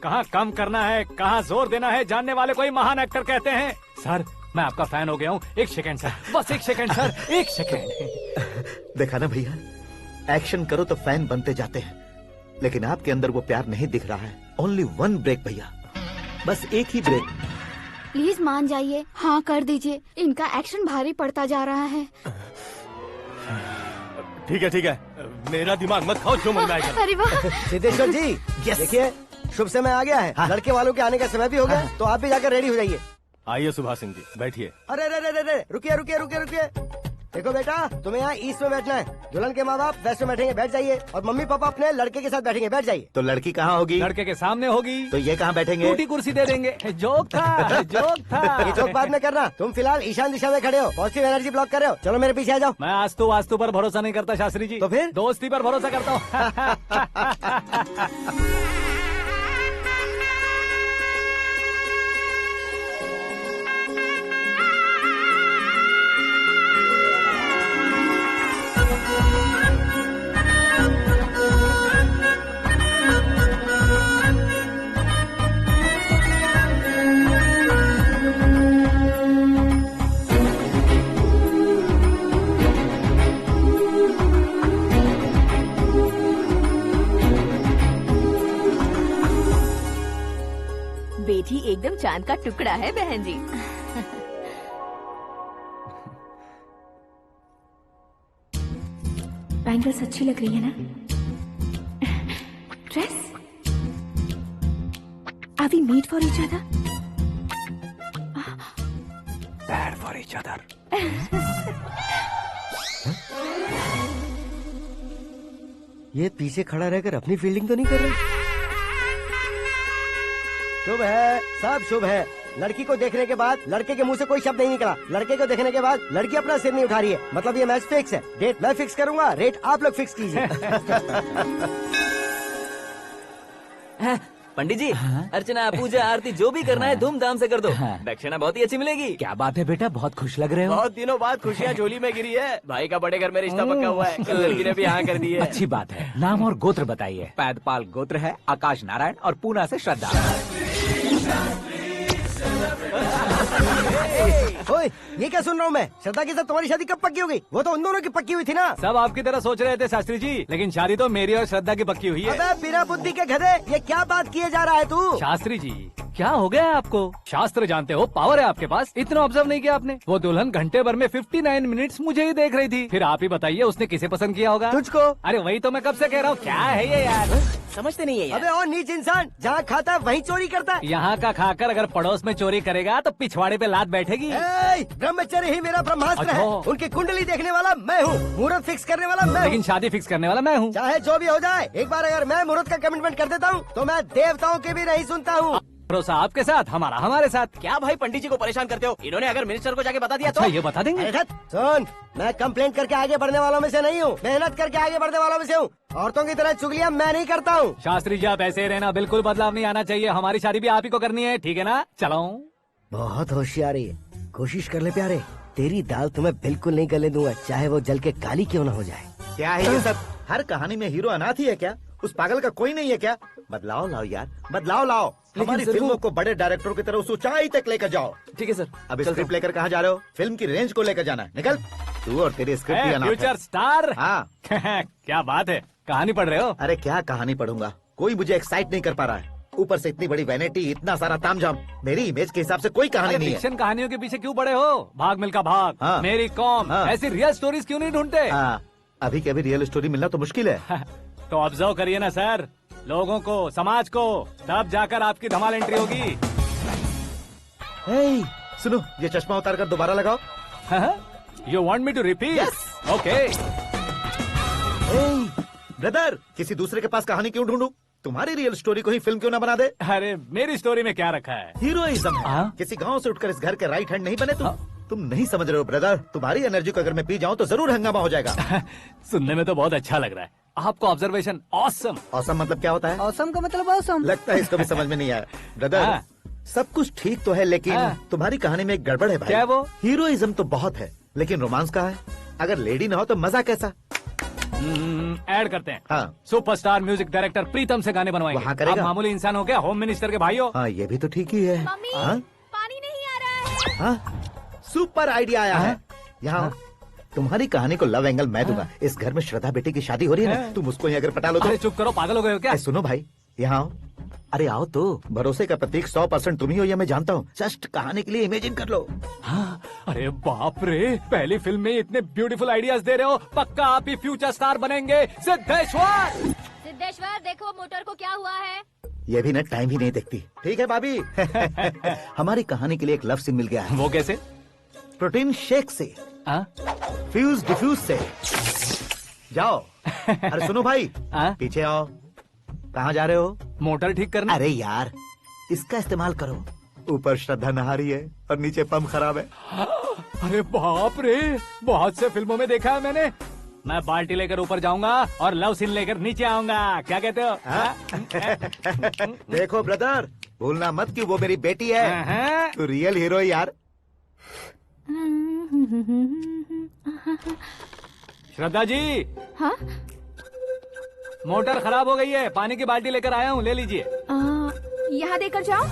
कहाँ कम करना है कहाँ जोर देना है जानने वाले को ही महान एक्टर कहते हैं। सर मैं आपका फैन हो गया हूँ। एक सेकंड सर, बस एक सेकंड सर, एक सेकंड। देखा ना भैया, एक्शन करो तो फैन बनते जाते हैं, लेकिन आपके अंदर वो प्यार नहीं दिख रहा है। ओनली वन ब्रेक भैया, बस एक ही ब्रेक। प्लीज मान जाइए, हाँ कर दीजिए। इनका एक्शन भारी पड़ता जा रहा है। ठीक है, मेरा दिमाग मत खाओ, जो मन में आएगा। अरे वाह। सिद्धेश्वर जी देखिए, शुभ समय आ गया है। लड़के वालों के आने का समय भी हो गया, तो आप भी जाकर रेडी हो जाइए। आइए सुभाष सिंह जी, बैठिए। अरे अरे अरे अरे रुकिए रुकिए रुकिए रुकिए। देखो बेटा, तुम्हें यहाँ ईस्ट में बैठना है। दुल्हन के माँ बाप वेस्ट में बैठेंगे, बैठ जाइए। और मम्मी पापा अपने लड़के के साथ बैठेंगे, बैठ जाइए। तो लड़की कहाँ होगी? लड़के के सामने होगी। तो ये कहाँ बैठेंगे? टूटी कुर्सी दे देंगे। जोक था, जोक था। ये जोक बाद में करना। तुम फिलहाल ईशान दिशा में खड़े हो, पॉजिटिव एनर्जी ब्लॉक कर रहे हो। चलो मेरे पीछे आ जाओ। मैं वास्तु पर भरोसा नहीं करता शास्त्री जी। तो फिर? दोस्ती पर भरोसा करता हूँ। बेटी एकदम चांद का टुकड़ा है बहन जी। बैंगल्स अच्छी लग रही है ना? Dress? Are we made for each other? Bad for each other. ये पीछे खड़ा रहकर अपनी फील्डिंग तो नहीं कर रहा? शुभ है, सब शुभ है। लड़की को देखने के बाद लड़के के मुंह से कोई शब्द नहीं निकला। लड़के को देखने के बाद लड़की अपना सिर नहीं उठा रही है। मतलब ये मैच फिक्स है। डेट मैं फिक्स करूंगा, रेट आप लोग फिक्स कीजिए। पंडित जी, अर्चना पूजा आरती जो भी करना है धूमधाम से कर दो। दक्षिणा बहुत ही अच्छी मिलेगी। क्या बात है बेटा, बहुत खुश लग रहे हो। बहुत दिनों बाद खुशियाँ झोली में गिरी है। भाई का बड़े घर में रिश्ता पक्का हुआ है। कल लड़की ने भी हाँ कर दी है। अच्छी बात है। नाम और गोत्र बताइए। पैदपाल गोत्र है, आकाश नारायण, और पूना से श्रद्धा। ओए, ये क्या सुन रहा हूँ मैं? श्रद्धा के साथ तुम्हारी शादी कब पक्की हो गई? वो तो उन दोनों की पक्की हुई थी ना। सब आपकी तरह सोच रहे थे शास्त्री जी, लेकिन शादी तो मेरी और श्रद्धा की पक्की हुई है। अबे बिना बुद्धि के गधे, ये क्या बात किए जा रहा है तू? शास्त्री जी, क्या हो गया है आपको? शास्त्र जानते हो, पावर है आपके पास। इतना ऑब्जर्व नहीं किया आपने? वो दुल्हन घंटे भर में 59 मिनट्स मुझे ही देख रही थी। फिर आप ही बताइए उसने किसे पसंद किया होगा? तुझको। अरे वही तो मैं कब से कह रहा हूँ, क्या है ये यार? समझते नहीं है यार। अबे और नीच इंसान, जहाँ खाता है वहीं चोरी करता है। यहाँ का खाकर अगर पड़ोस में चोरी करेगा तो पिछवाड़े पे लात बैठेगी। ब्रह्मचर्य ही मेरा ब्रह्मास्त्र है। अच्छा। उनकी कुंडली देखने वाला मैं हूँ, मुहूर्त फिक्स करने वाला मैं लेकिन हूँ। शादी फिक्स करने वाला मैं हूँ। चाहे जो भी हो जाए, एक बार अगर मैं मुहूर्त का कमिटमेंट कर देता हूँ तो मैं देवताओं के भी नहीं सुनता हूँ। भरोसा आपके साथ, हमारा हमारे साथ। क्या भाई पंडित जी को परेशान करते हो? इन्होंने अगर मिनिस्टर को जाके बता दिया तो? अच्छा, ये बता देंगे। अरे सुन, मैं कंप्लेंट करके आगे बढ़ने वालों में से नहीं हूँ, मेहनत करके आगे बढ़ने वालों में से हूँ। औरतों की तरह चुगलियाँ मैं नहीं करता हूँ। शास्त्री जी आप ऐसे ही रहना, बिल्कुल बदलाव नहीं आना चाहिए। हमारी शादी भी आप ही को करनी है, ठीक है ना? चलो। बहुत होशियारी है, कोशिश कर ले प्यारे। तेरी दाल तुम्हें बिल्कुल नहीं गले दूंगा, चाहे वो जल के काली क्यों न हो जाए। क्या है ये सब? हर कहानी में हीरो अनाथ ही है क्या? उस पागल का कोई नहीं है क्या? बदलाव लाओ यार, बदलाव लाओ। हमारी फिल्मों को बड़े डायरेक्टरों की तरह उस ऊंचाई तक लेकर जाओ। ठीक है सर। अब स्क्रिप्ट लेकर कहाँ जा रहे हो? फिल्म की रेंज को लेकर जाना है। निकल तू और तेरी स्क्रिप्ट ही अनाथ है। Future star. हाँ। क्या बात है, कहानी पढ़ रहे हो? अरे क्या कहानी पढ़ूंगा, कोई मुझे एक्साइट नहीं कर पा रहा है। ऊपर से इतनी बड़ी वैनिटी, इतना सारा तामझाम। मेरी इमेज के हिसाब से कोई कहानी नहीं है। फिक्शन कहानियों के पीछे क्यों पड़े हो? भाग मिल्खा भाग, हाँ। मेरी कॉम, हाँ। ऐसी रियल स्टोरीज क्यों नहीं ढूंढते? हाँ, अभी के अभी रियल स्टोरी मिलना तो मुश्किल है। तो ऑब्जर्व करिए ना सर, लोगों को, समाज को, तब जाकर आपकी धमाल एंट्री होगी। सुनो, ये चश्मा उतार कर दोबारा लगाओ। You want me to repeat? Okay. Brother, किसी दूसरे के पास कहानी क्यों ढूंढूं? तुम्हारी रियल स्टोरी को ही फिल्म क्यों ना बना दे? अरे मेरी स्टोरी में क्या रखा है? हीरोइज्म है। किसी गांव से उठकर इस घर के राइट हैंड नहीं बने तुम नहीं समझ रहे हो ब्रदर। तुम्हारी एनर्जी को अगर मैं पी जाऊं तो जरूर हंगामा हो जाएगा। सुनने में तो बहुत अच्छा लग रहा है। आपको ऑब्जर्वेशन ऑसम। ऑसम मतलब क्या होता है? ऑसम का मतलब ऑसम। लगता है इसको भी समझ में नहीं आया। ब्रदर, सब कुछ ठीक तो है, लेकिन तुम्हारी कहानी में एक गड़बड़ है भाई। क्या वो? हीरोइज्म तो बहुत है, लेकिन रोमांस कहाँ है? अगर लेडी ना हो तो मजा कैसा? ऐड करते हैं। हाँ। सुपरस्टार म्यूजिक डायरेक्टर प्रीतम से गाने बनवाएंगे। वहाँ करेगा? आप मामूली इंसान हो क्या, होम मिनिस्टर के भाई हो? हाँ, ये भी तो ठीक ही है। मम्मी, हाँ? पानी नहीं आ रहा है। हाँ? सुपर आइडिया आया है। यहाँ तुम्हारी कहानी को लव एंगल मैं दूंगा। इस घर में श्रद्धा बेटी की शादी हो रही है ना, तुम उसको ही अगर पटा लो तो। अरे चुप करो, पागल हो गए हो क्या? सुनो भाई, यहाँ आओ। अरे आओ तो, भरोसे का प्रतीक 100% तुम ही हो, ये मैं जानता हूँ। जस्ट कहानी के लिए इमेजिन कर लो। हाँ, अरे बाप रे, पहली फिल्म में इतने ब्यूटीफुल आइडियाज दे रहे हो। पक्का आप ही फ्यूचर स्टार बनेंगे। सिद्धेश्वर, सिद्धेश्वर देखो मोटर को क्या हुआ है। ये भी ना टाइम ही नहीं देखती। ठीक है भाभी। हमारी कहानी के लिए एक लव सीन मिल गया है। वो कैसे? प्रोटीन शेक से, फ्यूज डिफ्यूज से। जाओ। अरे सुनो भाई, पीछे आओ। कहाँ जा रहे हो? मोटर ठीक करना। अरे यार, इसका इस्तेमाल करो। ऊपर श्रद्धा नहा रही है और नीचे पंप खराब है। अरे बाप रे, बहुत से फिल्मों में देखा है मैंने। मैं बाल्टी लेकर ऊपर जाऊंगा और लव सीन लेकर नीचे आऊंगा। क्या कहते हो? देखो ब्रदर, भूलना मत कि वो मेरी बेटी है। तू रियल हीरो यार। श्रद्धा जी। हाँ? मोटर खराब हो गई है, पानी की बाल्टी लेकर आया हूँ, ले लीजिए। यहाँ देकर जाओ।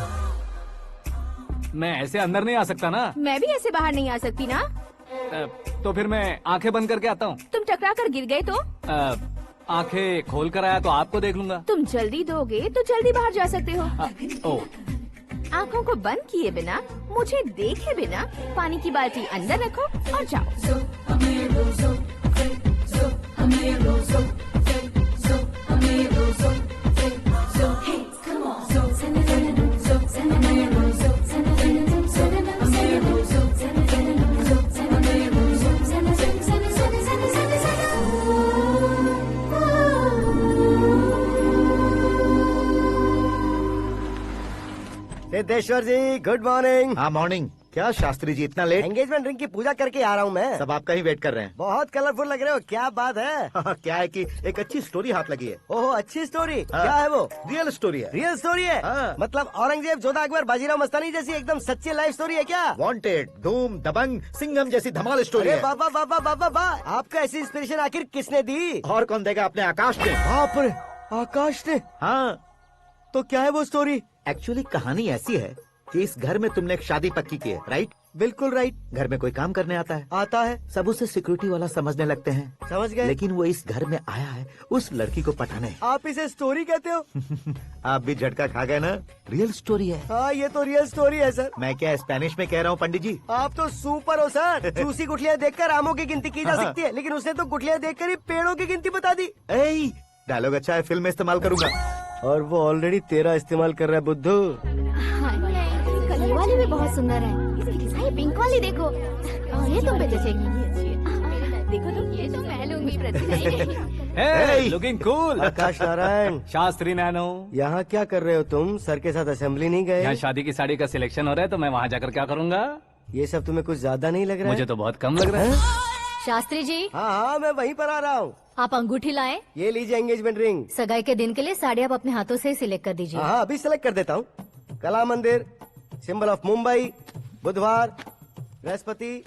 मैं ऐसे अंदर नहीं आ सकता ना। मैं भी ऐसे बाहर नहीं आ सकती ना। तो फिर मैं आंखें बंद करके आता हूँ। तुम टकरा कर गिर गए तो? आंखें खोल कर आया तो आपको देख लूंगा। तुम जल्दी दोगे तो जल्दी बाहर जा सकते हो। आँखों को बंद किए बिना, मुझे देखे बिना पानी की बाल्टी अंदर रखो और जाओ। सिद्धेश्वर जी, गुड मॉर्निंग। हाँ मॉर्निंग। क्या शास्त्री जी इतना लेट? एंगेजमेंट रिंग की पूजा करके आ रहा हूँ मैं। सब आपका ही वेट कर रहे हैं। बहुत कलरफुल लग रहे हो, क्या बात है? क्या है कि एक अच्छी स्टोरी हाथ लगी है। ओहो, अच्छी स्टोरी। क्या है वो? रियल स्टोरी है। रियल स्टोरी है? मतलब औरंगजेब, जोधा अकबर, बाजीराव मस्तानी जैसी एकदम सच्ची लाइफ स्टोरी है क्या? वांटेड, धूम, दबंग, सिंघम जैसी धमाल स्टोरी है। बाबा बाबा बाबा बा, आपका ऐसी इंस्पिरेशन आखिर किसने दी? और कौन देगा? अपने आकाश ने। बाप रे, आकाश ने? हाँ। तो क्या है वो स्टोरी? एक्चुअली कहानी ऐसी है कि इस घर में तुमने एक शादी पक्की की है, राइट? बिल्कुल राइट। घर में कोई काम करने आता है? आता है। सब उसे सिक्योरिटी वाला समझने लगते हैं। समझ गए। लेकिन वो इस घर में आया है उस लड़की को पटाने। आप इसे स्टोरी कहते हो? आप भी झटका खा गए ना। रियल स्टोरी है। हाँ, ये तो रियल स्टोरी है सर। मैं क्या स्पेनिश में कह रहा हूँ पंडित जी? आप तो सुपर हो सर। चूसी गुठलियाँ देखकर आमों की गिनती की जा सकती है, लेकिन उसने तो गुठलियाँ देखकर ही पेड़ों की गिनती बता दी। डायलॉग अच्छा है, फिल्म में इस्तेमाल करूंगा। और वो ऑलरेडी तेरा इस्तेमाल कर रहा है बुद्धू। ये वाली भी बहुत सुंदर है। ये पिंक वाली देखो, ये तुम पे जचेगी। देखो तुम, ये तो मैं लूंगी। Looking cool. Akash Narayan. Shastri nano. यहाँ क्या कर रहे हो तुम? सर के साथ असेंबली नहीं गए? यहाँ शादी की साड़ी का सिलेक्शन हो रहा है, तो मैं वहाँ जाकर क्या करूँगा? ये सब तुम्हें कुछ ज्यादा नहीं लग रहा है? मुझे तो बहुत कम लग रहा है। शास्त्री जी। हाँ हाँ, मैं वहीं पर आ रहा हूँ। आप अंगूठी लाएं। ये लीजिए एंगेजमेंट रिंग। सगाई के दिन के लिए साड़ी आप अपने हाथों से सिलेक्ट कर दीजिए। हाँ, अभी सिलेक्ट कर देता हूँ। कला मंदिर, सिंबल ऑफ मुंबई, बुधवार, बृहस्पति,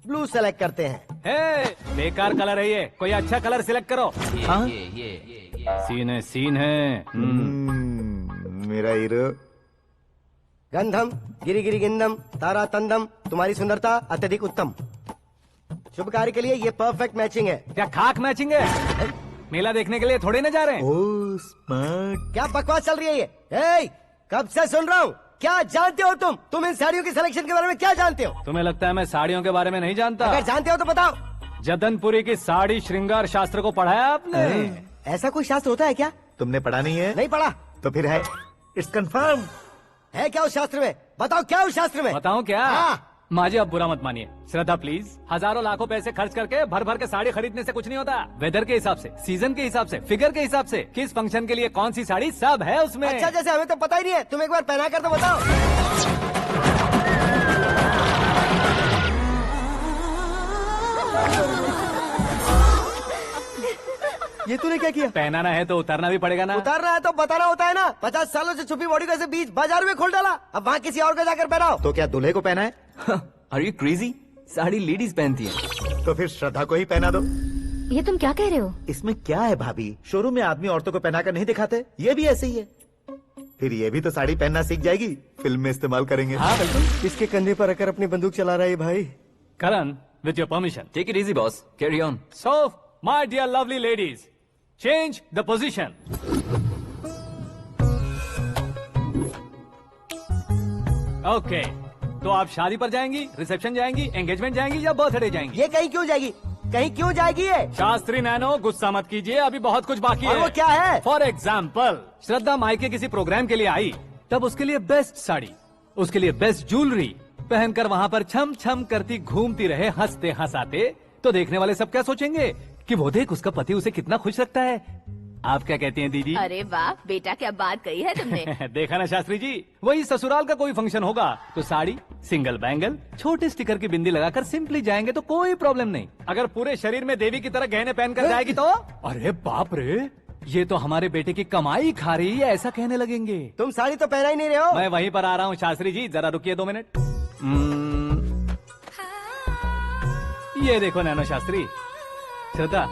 ब्लू सेलेक्ट करते हैं। बेकार कलर है ये, कोई अच्छा कलर सिलेक्ट करो। सीन है। मेरा हीरो। गंधम, गिरी गिरी गिंदम, तारा तंदम, तुम्हारी सुंदरता अत्यधिक उत्तम। शुभ कार्य के लिए ये परफेक्ट मैचिंग है। क्या खाक मैचिंग है? मेला देखने के लिए थोड़े न जा रहे हैं। Oh smart. क्या बकवास चल रही है ये? ए, कब से सुन रहा हूँ। क्या जानते हो तुम? तुम इन साड़ियों के सिलेक्शन के बारे में क्या जानते हो? तुम्हें लगता है मैं साड़ियों के बारे में नहीं जानता? अगर जानते हो तो बताओ। जदनपुरी की साड़ी श्रृंगार शास्त्र को पढ़ा है आपने? ऐसा कोई शास्त्र होता है क्या? तुमने पढ़ा नहीं है? नहीं पढ़ा। तो फिर है, इट्स कंफर्म। है क्या उस शास्त्र में? बताओ क्या उस शास्त्र में? बताऊं क्या? हाँ। माजी अब बुरा मत मानिए। श्रद्धा प्लीज, हजारों लाखों पैसे खर्च करके भर भर के साड़ी खरीदने से कुछ नहीं होता। वेदर के हिसाब से, सीजन के हिसाब से, फिगर के हिसाब से, किस फंक्शन के लिए कौन सी साड़ी, सब है उसमें। अच्छा, जैसे हमें तो पता ही नहीं है। तुम एक बार पहना कर तो बताओ। ये तूने क्या किया? पहनाना है तो उतारना भी पड़ेगा ना। उतारना है तो बताना होता है ना। 50 सालों से छुपी बॉडी को ऐसे बीच बाजार में खोल डाला, अब वहाँ किसी और को जाकर पहनाओ। तो क्या दूल्हे को पहना है? Are you crazy? Sari ladies पहनती है। तो फिर श्रद्धा को ही पहना दो। ये तुम क्या कह रहे हो? इसमें क्या है भाभी? शोरूम में आदमी औरतों को पहनाकर नहीं दिखाते? ये भी ऐसे ही है। फिर ये भी तो साड़ी पहनना सीख जाएगी, फिल्म में इस्तेमाल करेंगे। हाँ बिल्कुल। इसके कंधे पर रखकर अपनी बंदूक चला रहा है भाई। Karan, with your permission. Take it easy boss, carry on. So my dear lovely ladies, change the position. Okay, तो आप शादी पर जाएंगी, रिसेप्शन जाएंगी, एंगेजमेंट जाएंगी या बर्थडे जाएंगी? ये कहीं क्यों जाएगी? कहीं क्यों जाएगी ये? शास्त्री नैनो गुस्सा मत कीजिए, अभी बहुत कुछ बाकी और है। वो क्या है? फॉर एग्जाम्पल, श्रद्धा मायके किसी प्रोग्राम के लिए आई, तब उसके लिए बेस्ट साड़ी, उसके लिए बेस्ट ज्वेलरी पहनकर वहाँ पर छम छम करती घूमती रहे हंसते हंसाते, तो देखने वाले सब क्या सोचेंगे कि वो देख उसका पति उसे कितना खुश रखता है। आप क्या कहती हैं दीदी? अरे वाह बेटा, क्या बात कही है तुमने। देखा ना शास्त्री जी, वही ससुराल का कोई फंक्शन होगा तो साड़ी, सिंगल बैंगल, छोटे स्टिकर की बिंदी लगाकर सिंपली जाएंगे तो कोई प्रॉब्लम नहीं। अगर पूरे शरीर में देवी की तरह गहने पहनकर जाएगी तो अरे बाप रे, ये तो हमारे बेटे की कमाई खा रही है, ऐसा कहने लगेंगे। तुम साड़ी तो पहना ही नहीं रहे हो। मैं वहीं पर आ रहा हूँ शास्त्री जी, जरा रुकिए 2 मिनट। ये देखो नैनो शास्त्री, श्रद्धा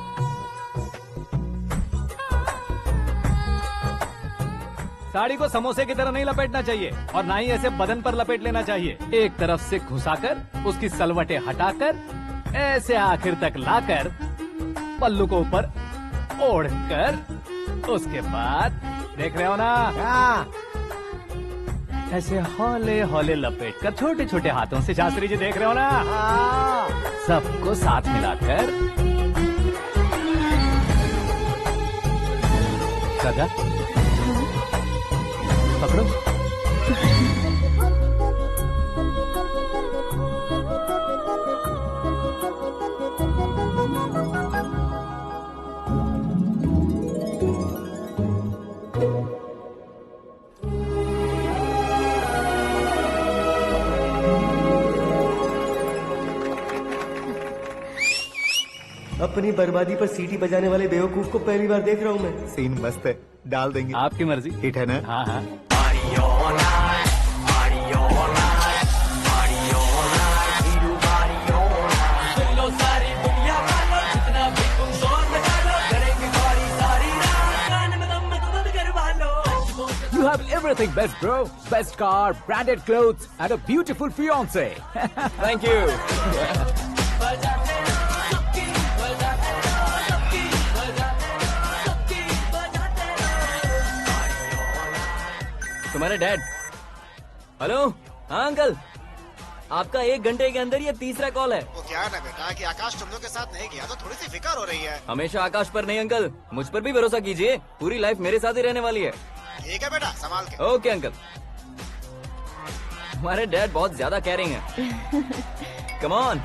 साड़ी को समोसे की तरह नहीं लपेटना चाहिए और ना ही ऐसे बदन पर लपेट लेना चाहिए। एक तरफ से घुसाकर उसकी सलवटें हटाकर ऐसे आखिर तक लाकर पल्लू को ऊपर ओढ़कर उसके बाद देख रहे हो ना, ऐसे हौले हौले लपेट कर छोटे छोटे हाथों से, शास्त्री जी देख रहे हो ना, सबको साथ मिलाकर सदा पकड़ो। अपनी बर्बादी पर सीटी बजाने वाले बेवकूफ को पहली बार देख रहा हूँ मैं। सीन मस्त है, डाल देंगे। आपकी मर्जी। हिट है ना? हाँ हाँ। You have everything best, bro. Best car, branded clothes, and a beautiful fiance. Thank you. तुम्हारे डैड। हेलो, हाँ अंकल, आपका 1 घंटे के अंदर ये 3रा कॉल है। वो क्या है ना बेटा कि आकाश तुम लोग के साथ नहीं गया तो थोड़ी सी फिक्र हो रही है। हमेशा आकाश पर नहीं अंकल, मुझ पर भी भरोसा कीजिए, पूरी लाइफ मेरे साथ ही रहने वाली है। ठीक है बेटा, संभाल के। Okay uncle. हमारे डैड बहुत ज्यादा केयरिंग है। Come on.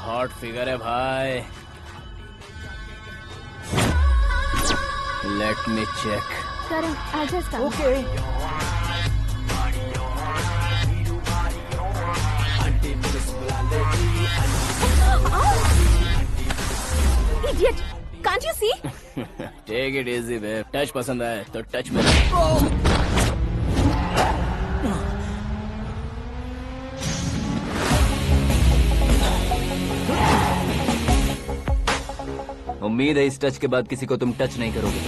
हॉट फिगर है भाई। Let me check. Karan, I'll just come. Okay. Idiot! Can't you see? Take it easy babe. Touch पसंद आए तो टच में। उम्मीद है इस टच के बाद किसी को तुम टच नहीं करोगे।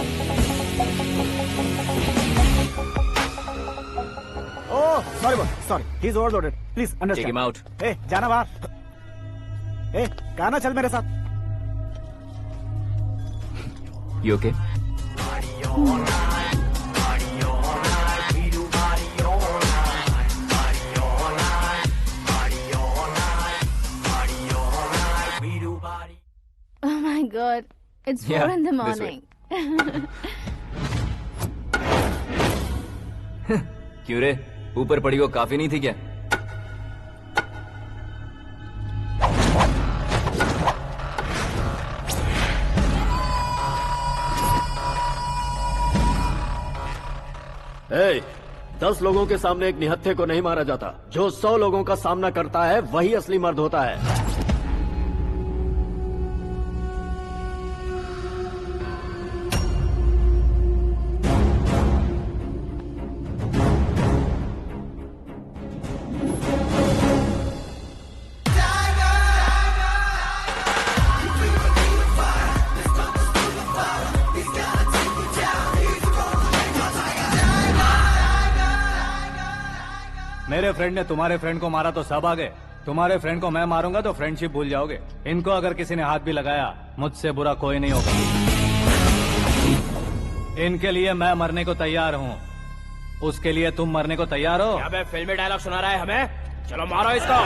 Oh, sorry, he is overloaded. Please take understand. Him out. ए, जाना बाहर। ए, गाना चल मेरे साथ। You okay? Oh my God, it's 4 in the this way. morning. क्यों रे, ऊपर पड़ी वो काफी नहीं थी क्या? ए, 10 लोगों के सामने एक निहत्थे को नहीं मारा जाता। जो 100 लोगों का सामना करता है वही असली मर्द होता है। मेरे फ्रेंड ने तुम्हारे फ्रेंड को मारा तो सब आ गए, तुम्हारे फ्रेंड को मैं मारूंगा तो फ्रेंडशिप भूल जाओगे। इनको अगर किसी ने हाथ भी लगाया, मुझसे बुरा कोई नहीं होगा। इनके लिए मैं मरने को तैयार हूँ, उसके लिए तुम मरने को तैयार हो? अबे फिल्मी डायलॉग सुना रहा है हमें, चलो मारो इसको।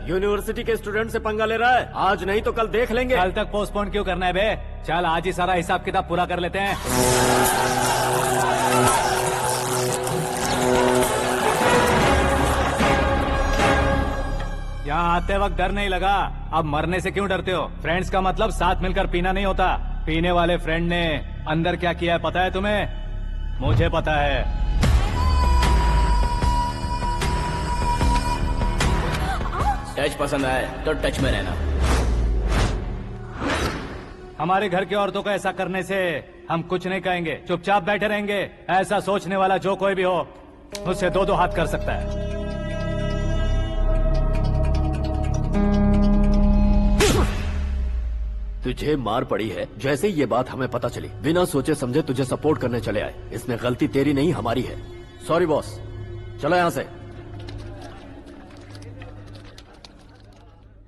यूनिवर्सिटी के स्टूडेंट से पंगा ले रहा है, आज नहीं तो कल देख लेंगे। कल तक पोस्टपोन क्यों करना है बे? चल आज ही सारा हिसाब किताब पूरा कर लेते हैं। यहाँ आते वक्त डर नहीं लगा, अब मरने से क्यों डरते हो? फ्रेंड्स का मतलब साथ मिलकर पीना नहीं होता। पीने वाले फ्रेंड ने अंदर क्या किया है पता है तुम्हें? मुझे पता है। टच पसंद आए तो टच में रहना। हमारे घर की औरतों को ऐसा करने से हम कुछ नहीं कहेंगे, चुपचाप बैठे रहेंगे। ऐसा सोचने वाला जो कोई भी हो, उससे दो हाथ कर सकता है। तुझे मार पड़ी है, जैसे ये बात हमें पता चली बिना सोचे समझे तुझे सपोर्ट करने चले आए। इसमें गलती तेरी नहीं हमारी है। सॉरी बॉस, चलो यहाँ से।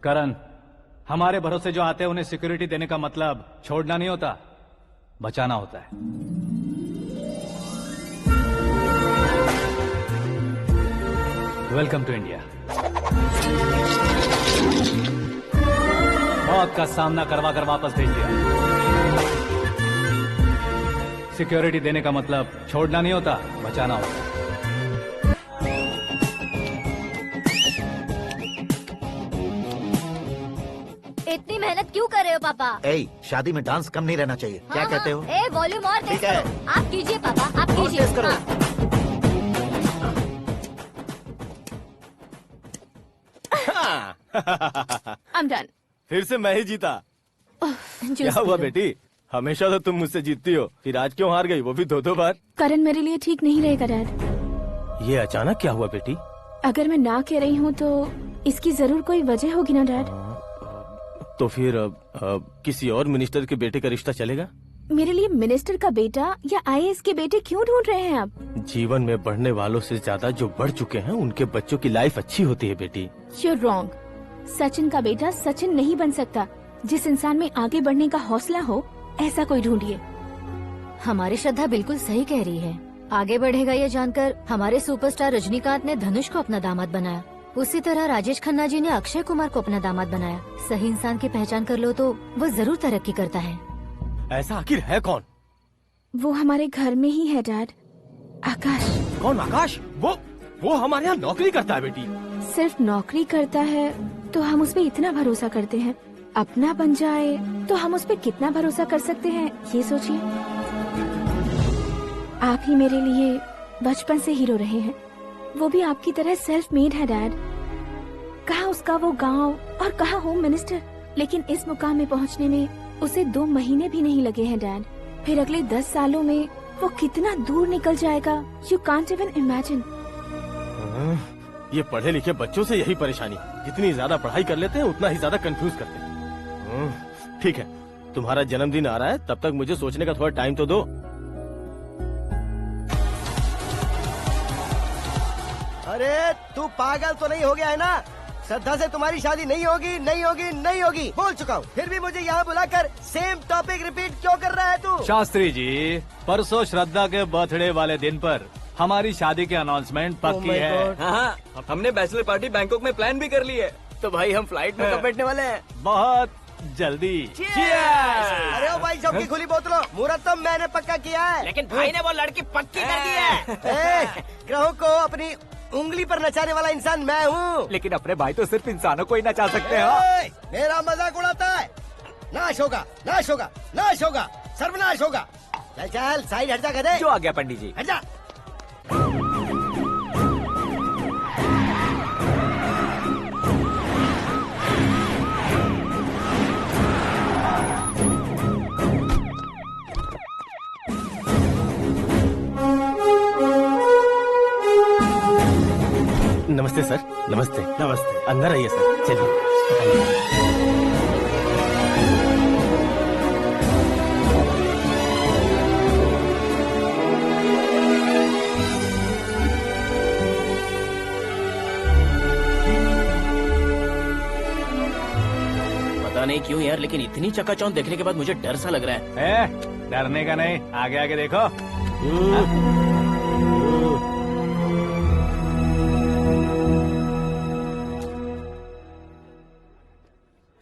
करण, हमारे भरोसे जो आते हैं उन्हें सिक्योरिटी देने का मतलब छोड़ना नहीं होता, बचाना होता है। Welcome to India. मौत का सामना करवा कर वापस भेज दिया। सिक्योरिटी देने का मतलब छोड़ना नहीं होता, बचाना होता है। इतनी मेहनत क्यों कर रहे हो पापा? शादी में डांस कम नहीं रहना चाहिए। क्या कहते हो? वॉल्यूम और तेज करो। आप कीजिए पापा, आप कीजिए। तेज करो। I'm done. फिर से मैं ही जीता। क्या हुआ बेटी? हमेशा तो तुम मुझसे जीतती हो, फिर आज क्यों हार गई, वो भी दो बार? करण मेरे लिए ठीक नहीं रहेगा डैड। ये अचानक क्या हुआ बेटी? अगर मैं ना कह रही हूँ तो इसकी जरूर कोई वजह होगी ना डैड। तो फिर किसी और मिनिस्टर के बेटे का रिश्ता चलेगा? मेरे लिए मिनिस्टर का बेटा या IAS के बेटे क्यों ढूंढ रहे हैं आप? जीवन में बढ़ने वालों से ज्यादा जो बढ़ चुके हैं उनके बच्चों की लाइफ अच्छी होती है बेटी। You're wrong. सचिन का बेटा सचिन नहीं बन सकता। जिस इंसान में आगे बढ़ने का हौसला हो, ऐसा कोई ढूंढिए। हमारी श्रद्धा बिल्कुल सही कह रही है। आगे बढ़ेगा ये जानकर हमारे सुपरस्टार रजनीकांत ने धनुष को अपना दामाद बनाया। उसी तरह राजेश खन्ना जी ने अक्षय कुमार को अपना दामाद बनाया। सही इंसान की पहचान कर लो तो वो जरूर तरक्की करता है। ऐसा आखिर है कौन? वो हमारे घर में ही है डैड, आकाश। कौन आकाश? वो हमारे यहाँ नौकरी करता है बेटी। सिर्फ नौकरी करता है तो हम उस पे इतना भरोसा करते हैं, अपना बन जाए तो हम उस पे कितना भरोसा कर सकते हैं, ये सोचिए। आप ही मेरे लिए बचपन से हीरो रहे हैं, वो भी आपकी तरह सेल्फ मेड है डैड। कहाँ उसका वो गांव और कहाँ होम मिनिस्टर, लेकिन इस मुकाम में पहुँचने में उसे 2 महीने भी नहीं लगे हैं डैड। फिर अगले 10 सालों में वो कितना दूर निकल जाएगा, यू कांट इवन इमेजिन। ये पढ़े लिखे बच्चों से यही परेशानी, जितनी ज्यादा पढ़ाई कर लेते हैं उतना ही ज्यादा कंफ्यूज करते हैं। ठीक है, तुम्हारा जन्मदिन आ रहा है, तब तक मुझे सोचने का थोड़ा टाइम तो दो। अरे तू पागल तो नहीं हो गया है ना? श्रद्धा से तुम्हारी शादी नहीं होगी, नहीं होगी, नहीं होगी, बोल चुका हूँ। फिर भी मुझे यहाँ बुलाकर सेम टॉपिक रिपीट क्यों कर रहा है तू? शास्त्री जी, परसों श्रद्धा के बर्थडे वाले दिन पर हमारी शादी की अनाउंसमेंट पक्की है। हाँ, हमने बैचलर पार्टी बैंकॉक में प्लान भी कर ली है। तो भाई हम फ्लाइट में कब बैठने वाले हैं? बहुत जल्दी। अरे ओ भाई, सबकी खुली बोतलों, मुहूर्त तो मैंने पक्का किया है। लेकिन भाई ने वो लड़की पक्की कर दी है। ग्रहों को अपनी उंगली पर नचाने वाला इंसान मैं हूँ। लेकिन अपने भाई तो सिर्फ इंसानों को ही नचा सकते हैं। मेरा मजाक उड़ाता है? नाश होगा, नाश होगा, नाश होगा, सर्वनाश होगा। चल चल साइड हट जा गधे। जो आ गया पंडित जी। हट जा। नमस्ते सर। नमस्ते। नमस्ते। अंदर आइए सर, चलिए। पता नहीं क्यों यार, लेकिन इतनी चकाचौंध देखने के बाद मुझे डर सा लग रहा है। डरने का नहीं, आगे आगे देखो।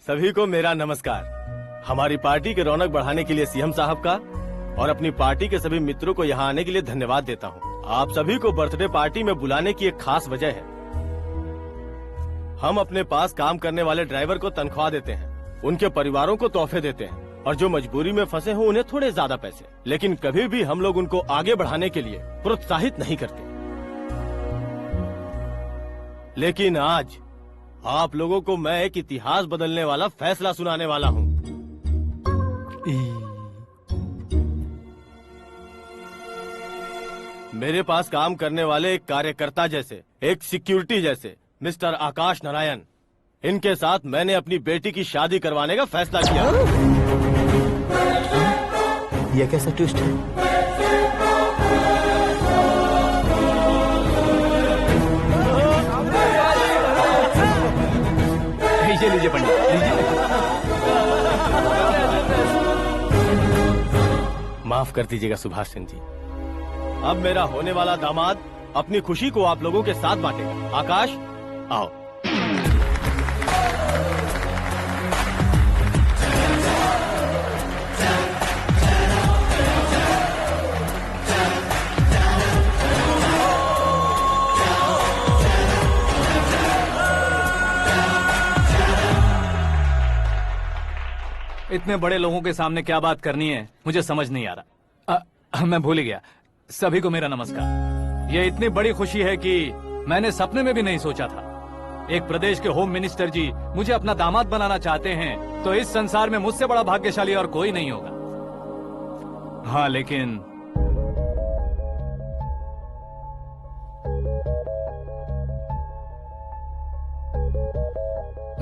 सभी को मेरा नमस्कार। हमारी पार्टी के रौनक बढ़ाने के लिए सीएम साहब का और अपनी पार्टी के सभी मित्रों को यहाँ आने के लिए धन्यवाद देता हूँ। आप सभी को बर्थडे पार्टी में बुलाने की एक खास वजह है। हम अपने पास काम करने वाले ड्राइवर को तनख्वाह देते हैं, उनके परिवारों को तोहफे देते हैं और जो मजबूरी में फंसे हो उन्हें थोड़े ज्यादा पैसे। लेकिन कभी भी हम लोग उनको आगे बढ़ाने के लिए प्रोत्साहित नहीं करते। लेकिन आज आप लोगों को मैं एक इतिहास बदलने वाला फैसला सुनाने वाला हूँ। मेरे पास काम करने वाले एक कार्यकर्ता जैसे, एक सिक्योरिटी जैसे मिस्टर आकाश नारायण, इनके साथ मैंने अपनी बेटी की शादी करवाने का फैसला किया। यह कैसा ट्विस्ट है? लीजिए लीजिए पंडित, लीजिए। माफ कर दीजिएगा सुभाष सिंह जी। अब मेरा होने वाला दामाद अपनी खुशी को आप लोगों के साथ बांटेगा। आकाश, आओ। इतने बड़े लोगों के सामने क्या बात करनी है मुझे समझ नहीं आ रहा। मैं भूल ही गया। सभी को मेरा नमस्कार। ये इतनी बड़ी खुशी है कि मैंने सपने में भी नहीं सोचा था। एक प्रदेश के होम मिनिस्टर जी मुझे अपना दामाद बनाना चाहते हैं तो इस संसार में मुझसे बड़ा भाग्यशाली और कोई नहीं होगा। हाँ, लेकिन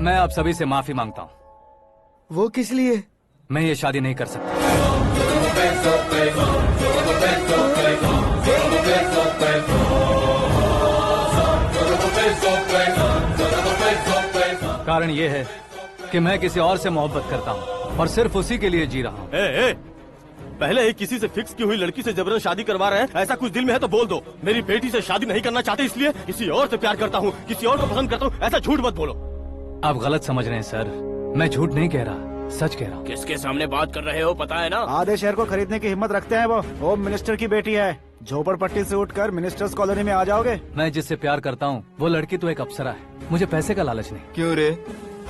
मैं आप सभी से माफी मांगता हूँ। वो किस लिए? मैं ये शादी नहीं कर सकता। कारण ये है कि मैं किसी और से मोहब्बत करता हूँ और सिर्फ उसी के लिए जी रहा हूँ। पहले ही किसी से फिक्स की हुई लड़की से जबरन शादी करवा रहे हैं। ऐसा कुछ दिल में है तो बोल दो। मेरी बेटी से शादी नहीं करना चाहते इसलिए किसी और से प्यार करता हूँ, किसी और को पसंद करता हूँ, ऐसा झूठ मत बोलो। आप गलत समझ रहे हैं सर, मैं झूठ नहीं कह रहा, सच कह रहा हूँ। किसके सामने बात कर रहे हो पता है ना? आधे शहर को खरीदने की हिम्मत रखते हैं वो। होम मिनिस्टर की बेटी है। झोपड़पट्टी से उठकर मिनिस्टर्स कॉलोनी में आ जाओगे। मैं जिससे प्यार करता हूँ वो लड़की तो एक अप्सरा है। मुझे पैसे का लालच नहीं। क्यों रे,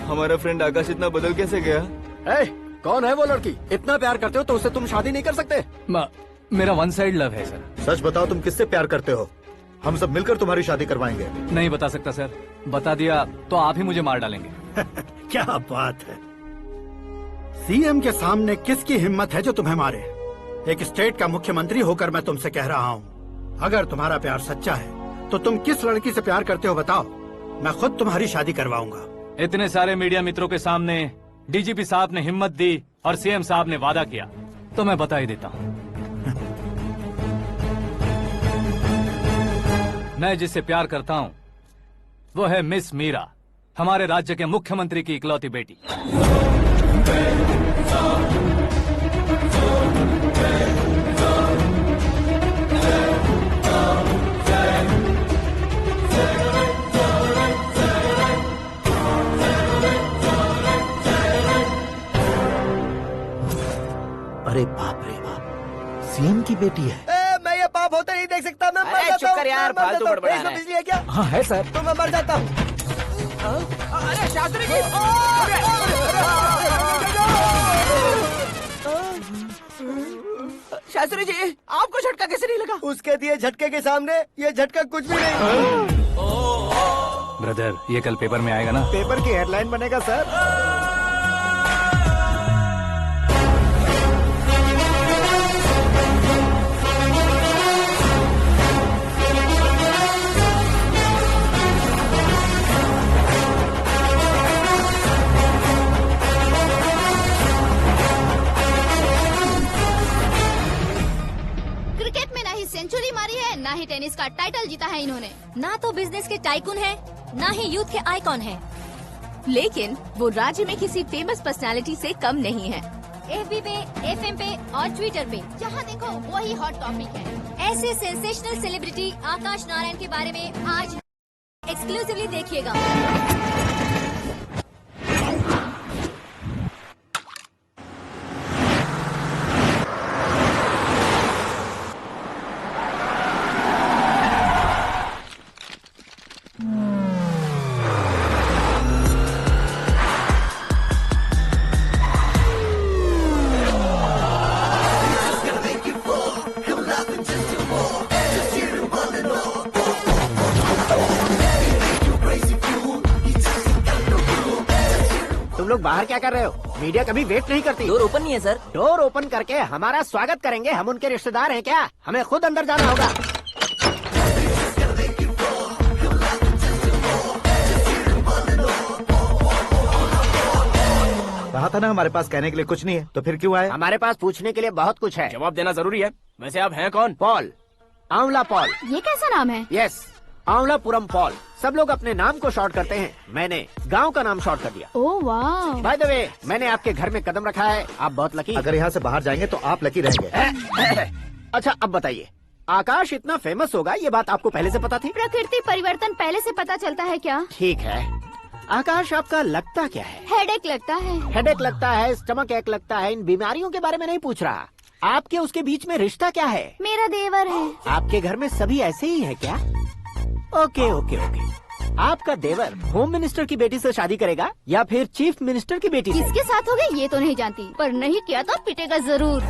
हमारा फ्रेंड आकाश इतना बदल कैसे गया? कौन है वो लड़की? इतना प्यार करते हो तो उससे तुम शादी नहीं कर सकते? मेरा वन साइड लव है सर। सच बताओ, तुम किससे प्यार करते हो? हम सब मिलकर तुम्हारी शादी करवाएंगे। नहीं बता सकता सर, बता दिया तो आप ही मुझे मार डालेंगे। क्या बात है, सीएम के सामने किसकी हिम्मत है जो तुम्हें मारे? एक स्टेट का मुख्यमंत्री होकर मैं तुमसे कह रहा हूँ, अगर तुम्हारा प्यार सच्चा है तो तुम किस लड़की से प्यार करते हो बताओ, मैं खुद तुम्हारी शादी करवाऊंगा। इतने सारे मीडिया मित्रों के सामने डीजीपी साहब ने हिम्मत दी और सीएम साहब ने वादा किया तो मैं बता ही देता हूँ। मैं जिससे प्यार करता हूँ वो है मिस मीरा, हमारे राज्य के मुख्यमंत्री की इकलौती बेटी। अरे बाप रे बाप, सीएम की बेटी है। मैं ये पाप होते नहीं देख सकता। मैं मर जाता हूँ। यार, फालतू बड़बड़ा रहा है। बिजली है क्या? हाँ है सर। तो मैं मर जाता हूँ। अरे शास्त्री जी, शास्त्री जी, आपको झटका कैसे नहीं लगा? उसके दिए झटके के सामने ये झटका कुछ भी नहीं। ब्रदर, ये कल पेपर में आएगा ना? पेपर की हेडलाइन बनेगा सर। सेंचुरी मारी है, ना ही टेनिस का टाइटल जीता है इन्होंने। ना तो बिजनेस के टाइकून है, ना ही यूथ के आइकॉन है। लेकिन वो राज्य में किसी फेमस पर्सनालिटी से कम नहीं है। FB पे, FM पे और ट्विटर पे जहाँ देखो वही हॉट टॉपिक है। ऐसे सेंसेशनल सेलिब्रिटी आकाश नारायण के बारे में आज एक्सक्लूसिवली देखिएगा। तुम लोग बाहर क्या कर रहे हो? मीडिया कभी वेट नहीं करती। डोर ओपन नहीं है सर। डोर ओपन करके हमारा स्वागत करेंगे? हम उनके रिश्तेदार हैं क्या? हमें खुद अंदर जाना होगा। कहा था ना हमारे पास कहने के लिए कुछ नहीं है, तो फिर क्यों आए? हमारे पास पूछने के लिए बहुत कुछ है। जवाब देना जरूरी है। वैसे आप हैं कौन? पॉल, आंवला पॉल। ये कैसा नाम है? Yes, Anwalapuram Paul. सब लोग अपने नाम को शॉर्ट करते हैं, मैंने गांव का नाम शॉर्ट कर दिया। ओह वाह। बाय द वे, मैंने आपके घर में कदम रखा है, आप बहुत लकी। अगर यहाँ से बाहर जाएंगे तो आप लकी रहेंगे। अच्छा अब बताइए, आकाश इतना फेमस होगा ये बात आपको पहले से पता थी? प्रकृति परिवर्तन पहले से पता चलता है क्या? ठीक है, आकाश आपका लगता क्या है? हेडेक लगता है। हेडेक लगता है, स्टमक एक लगता है, इन बीमारियों के बारे में नहीं पूछ रहा। आपके उसके बीच में रिश्ता क्या है? मेरा देवर है। आपके घर में सभी ऐसे ही है क्या? Okay okay okay. आपका देवर होम मिनिस्टर की बेटी से शादी करेगा या फिर चीफ मिनिस्टर की बेटी से? किसके साथ होगा ये तो नहीं जानती, पर नहीं किया तो पिटेगा जरूर।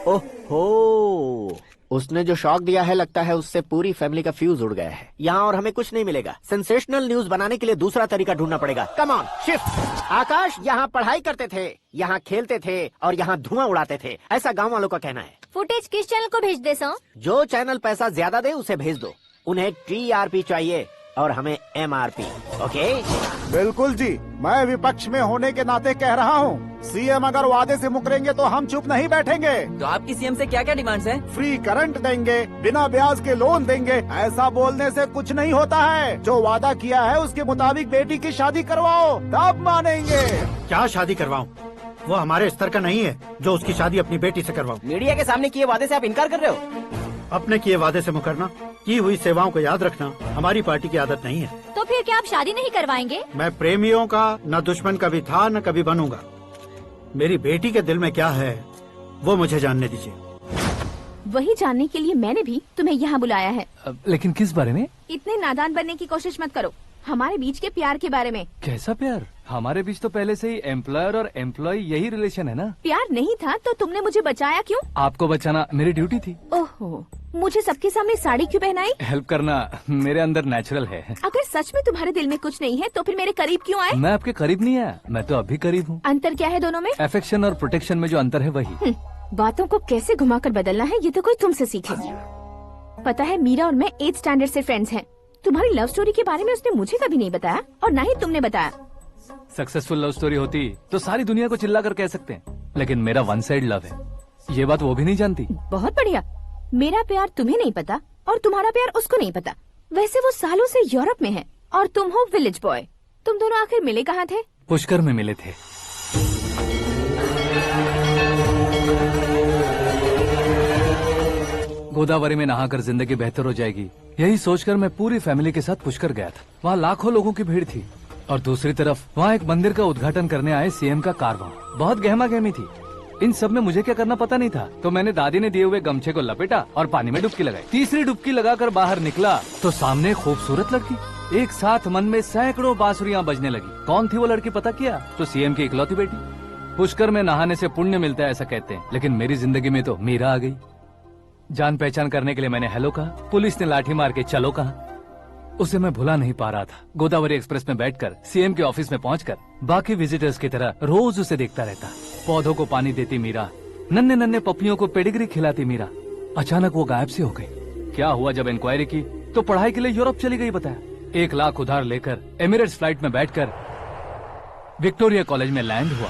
ओहो, उसने जो शॉक दिया है लगता है उससे पूरी फैमिली का फ्यूज उड़ गया है। यहाँ और हमें कुछ नहीं मिलेगा। सेंसेशनल न्यूज बनाने के लिए दूसरा तरीका ढूंढना पड़ेगा। Come on, shift. आकाश यहाँ पढ़ाई करते थे, यहाँ खेलते थे और यहाँ धुआं उड़ाते थे, ऐसा गाँव वालों का कहना है। फुटेज किस चैनल को भेज दे सो? जो चैनल पैसा ज्यादा दे उसे भेज दो। उन्हें TRP चाहिए और हमें MRP। ओके? बिल्कुल जी, मैं विपक्ष में होने के नाते कह रहा हूँ, सीएम अगर वादे से मुकरेंगे तो हम चुप नहीं बैठेंगे। तो आपकी सीएम से क्या क्या डिमांड्स हैं? फ्री करंट देंगे, बिना ब्याज के लोन देंगे। ऐसा बोलने से कुछ नहीं होता है। जो वादा किया है उसके मुताबिक बेटी की शादी करवाओ, तब मानेंगे। क्या शादी करवाऊं? वो हमारे स्तर का नहीं है जो उसकी शादी अपनी बेटी से करवाऊं। मीडिया के सामने किए वादे से आप इनकार कर रहे हो? अपने किए वादे से मुकरना, की हुई सेवाओं को याद रखना हमारी पार्टी की आदत नहीं है। तो फिर क्या आप शादी नहीं करवाएंगे? मैं प्रेमियों का न दुश्मन कभी था न कभी बनूंगा। मेरी बेटी के दिल में क्या है वो मुझे जानने दीजिए। वही जानने के लिए मैंने भी तुम्हें यहाँ बुलाया है। लेकिन किस बारे में? इतने नादान बनने की कोशिश मत करो। हमारे बीच के प्यार के बारे में। कैसा प्यार? हमारे बीच तो पहले से ही एम्प्लॉयर और एम्प्लॉय यही रिलेशन है ना। प्यार नहीं था तो तुमने मुझे बचाया क्यों? आपको बचाना मेरी ड्यूटी थी। ओहो, मुझे सबके सामने साड़ी क्यों पहनाई? हेल्प करना मेरे अंदर नेचुरल है। अगर सच में तुम्हारे दिल में कुछ नहीं है तो फिर मेरे करीब क्यों आए? मैं आपके करीब नहीं आया, मैं तो अभी करीब हूँ। अंतर क्या है दोनों में? अफेक्शन और प्रोटेक्शन में जो अंतर है वही। बातों को कैसे घुमाकर बदलना है ये तो कोई तुमसे सीखे। पता है, मीरा और मैं 8th स्टैंडर्ड से फ्रेंड्स हैं। तुम्हारी लव स्टोरी के बारे में उसने मुझे कभी नहीं बताया और ना ही तुमने बताया। सक्सेसफुल लव स्टोरी होती तो सारी दुनिया को चिल्ला कर कह सकते हैं, लेकिन मेरा वन साइड लव है, ये बात वो भी नहीं जानती। बहुत बढ़िया। मेरा प्यार तुम्हें नहीं पता और तुम्हारा प्यार उसको नहीं पता। वैसे वो सालों से यूरोप में है और तुम हो विलेज बॉय। तुम दोनों आखिर मिले कहाँ थे? पुष्कर में मिले थे। गोदावरी में नहाकर जिंदगी बेहतर हो जाएगी, यही सोचकर मैं पूरी फैमिली के साथ पुष्कर गया था। वहाँ लाखों लोगों की भीड़ थी और दूसरी तरफ वहाँ एक मंदिर का उद्घाटन करने आए सीएम का कारवां। बहुत गहमा गहमी थी। इन सब में मुझे क्या करना पता नहीं था, तो मैंने दादी ने दिए हुए गमछे को लपेटा और पानी में डुबकी लगाई। तीसरी डुबकी लगाकर बाहर निकला तो सामने खूबसूरत लड़की। एक साथ मन में सैकड़ों बांसुरियां बजने लगी। कौन थी वो लड़की पता किया? तो सीएम की इकलौती बेटी। पुष्कर में नहाने से पुण्य मिलता है ऐसा कहते हैं, लेकिन मेरी जिंदगी में तो मीरा आ गई। जान पहचान करने के लिए मैंने हेलो कहा, पुलिस ने लाठी मार के चलो कहा। उसे मैं भुला नहीं पा रहा था। गोदावरी एक्सप्रेस में बैठकर सीएम के ऑफिस में पहुंचकर बाकी विजिटर्स की तरह रोज उसे देखता रहता। पौधों को पानी देती मीरा, नन्हे नन्हे पपियों को पेडिग्री खिलाती मीरा। अचानक वो गायब सी हो गई। क्या हुआ? जब इंक्वायरी की तो पढ़ाई के लिए यूरोप चली गई बताया। 1 लाख उधार लेकर एमिरेट्स फ्लाइट में बैठकर विक्टोरिया कॉलेज में लैंड हुआ।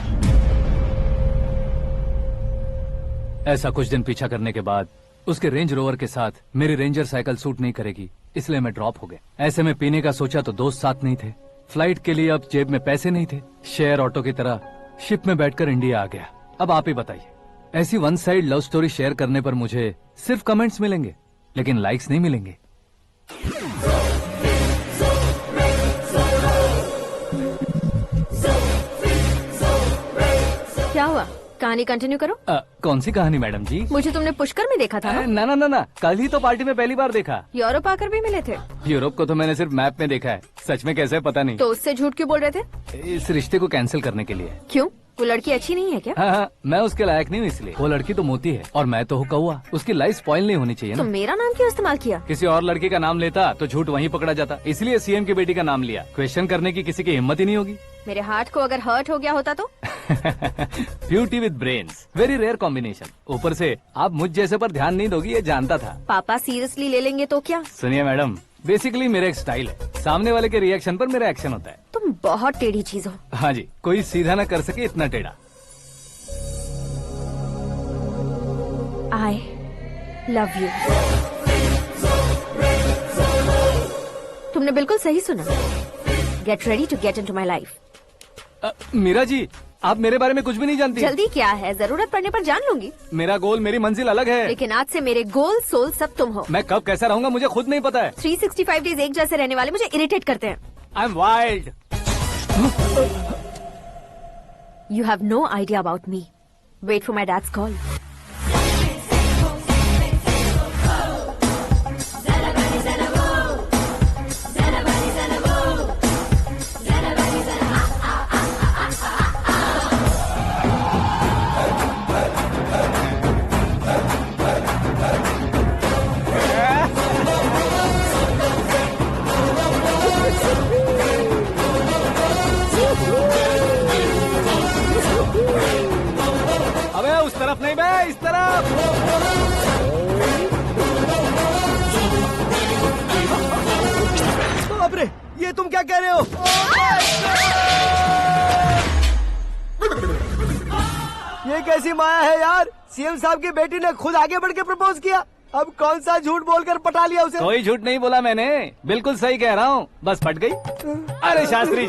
ऐसा कुछ दिन पीछा करने के बाद उसके रेंज रोवर के साथ मेरी रेंजर साइकिल सूट नहीं करेगी, इसलिए मैं ड्रॉप हो गया। ऐसे में पीने का सोचा तो दोस्त साथ नहीं थे। फ्लाइट के लिए अब जेब में पैसे नहीं थे। शेयर ऑटो की तरह शिप में बैठकर इंडिया आ गया। अब आप ही बताइए, ऐसी one side love story share करने पर मुझे सिर्फ कमेंट्स मिलेंगे, लेकिन लाइक्स नहीं मिलेंगे। क्या हुआ? कहानी कंटिन्यू करो। कौन सी कहानी मैडम जी? मुझे तुमने पुष्कर में देखा था ना? ना, कल ही तो पार्टी में पहली बार देखा। यूरोप आकर भी मिले थे? यूरोप को तो मैंने सिर्फ मैप में देखा है, सच में कैसे पता नहीं। तो उससे झूठ क्यों बोल रहे थे? इस रिश्ते को कैंसिल करने के लिए। क्यों? वो लड़की अच्छी नहीं है क्या? हाँ, मैं उसके लायक नहीं हूँ इसलिए। वो लड़की तो मोती है और मैं तो हूँ कौवा। उसकी लाइफ स्पॉइल नहीं होनी चाहिए ना। तो मेरा नाम क्यों इस्तेमाल किया? किसी और लड़की का नाम लेता तो झूठ वहीं पकड़ा जाता, इसलिए सीएम की बेटी का नाम लिया। क्वेश्चन करने की किसी की हिम्मत ही नहीं होगी। मेरे हार्ट को अगर हर्ट हो गया होता तो? Beauty with brains, very rare combination. ऊपर से आप मुझ जैसे पर ध्यान नहीं दोगी ये जानता था। पापा सीरियसली ले लेंगे तो क्या? सुनिए मैडम, बेसिकली मेरा एक स्टाइल है, सामने वाले के रिएक्शन पर मेरा एक्शन होता है। तुम बहुत टेढ़ी चीज हो। हाँ जी, कोई सीधा न कर सके इतना टेढ़ा। I love you। तुमने बिल्कुल सही सुना। Get ready to get into my life। Meera ji, आप मेरे बारे में कुछ भी नहीं जानती। जल्दी क्या है, जरूरत पड़ने पर जान लूंगी। मेरा गोल, मेरी मंजिल अलग है। लेकिन आज से मेरे गोल सोल सब तुम हो। मैं कब कैसा रहूंगा मुझे खुद नहीं पता है। 365 डेज एक जैसे रहने वाले मुझे इरिटेट करते हैं। I am wild. You have no idea about me। Wait for my dad's call। अबे उस तरफ नहीं बे, इस तरफ। बाप रे, ये तुम क्या कह रहे हो? ये कैसी माया है यार? सीएम साहब की बेटी ने खुद आगे बढ़ के प्रपोज किया। अब कौन सा झूठ बोलकर पटा लिया उसे? कोई झूठ नहीं बोला मैंने, बिल्कुल सही कह रहा हूँ, बस पट गई। अरे शास्त्री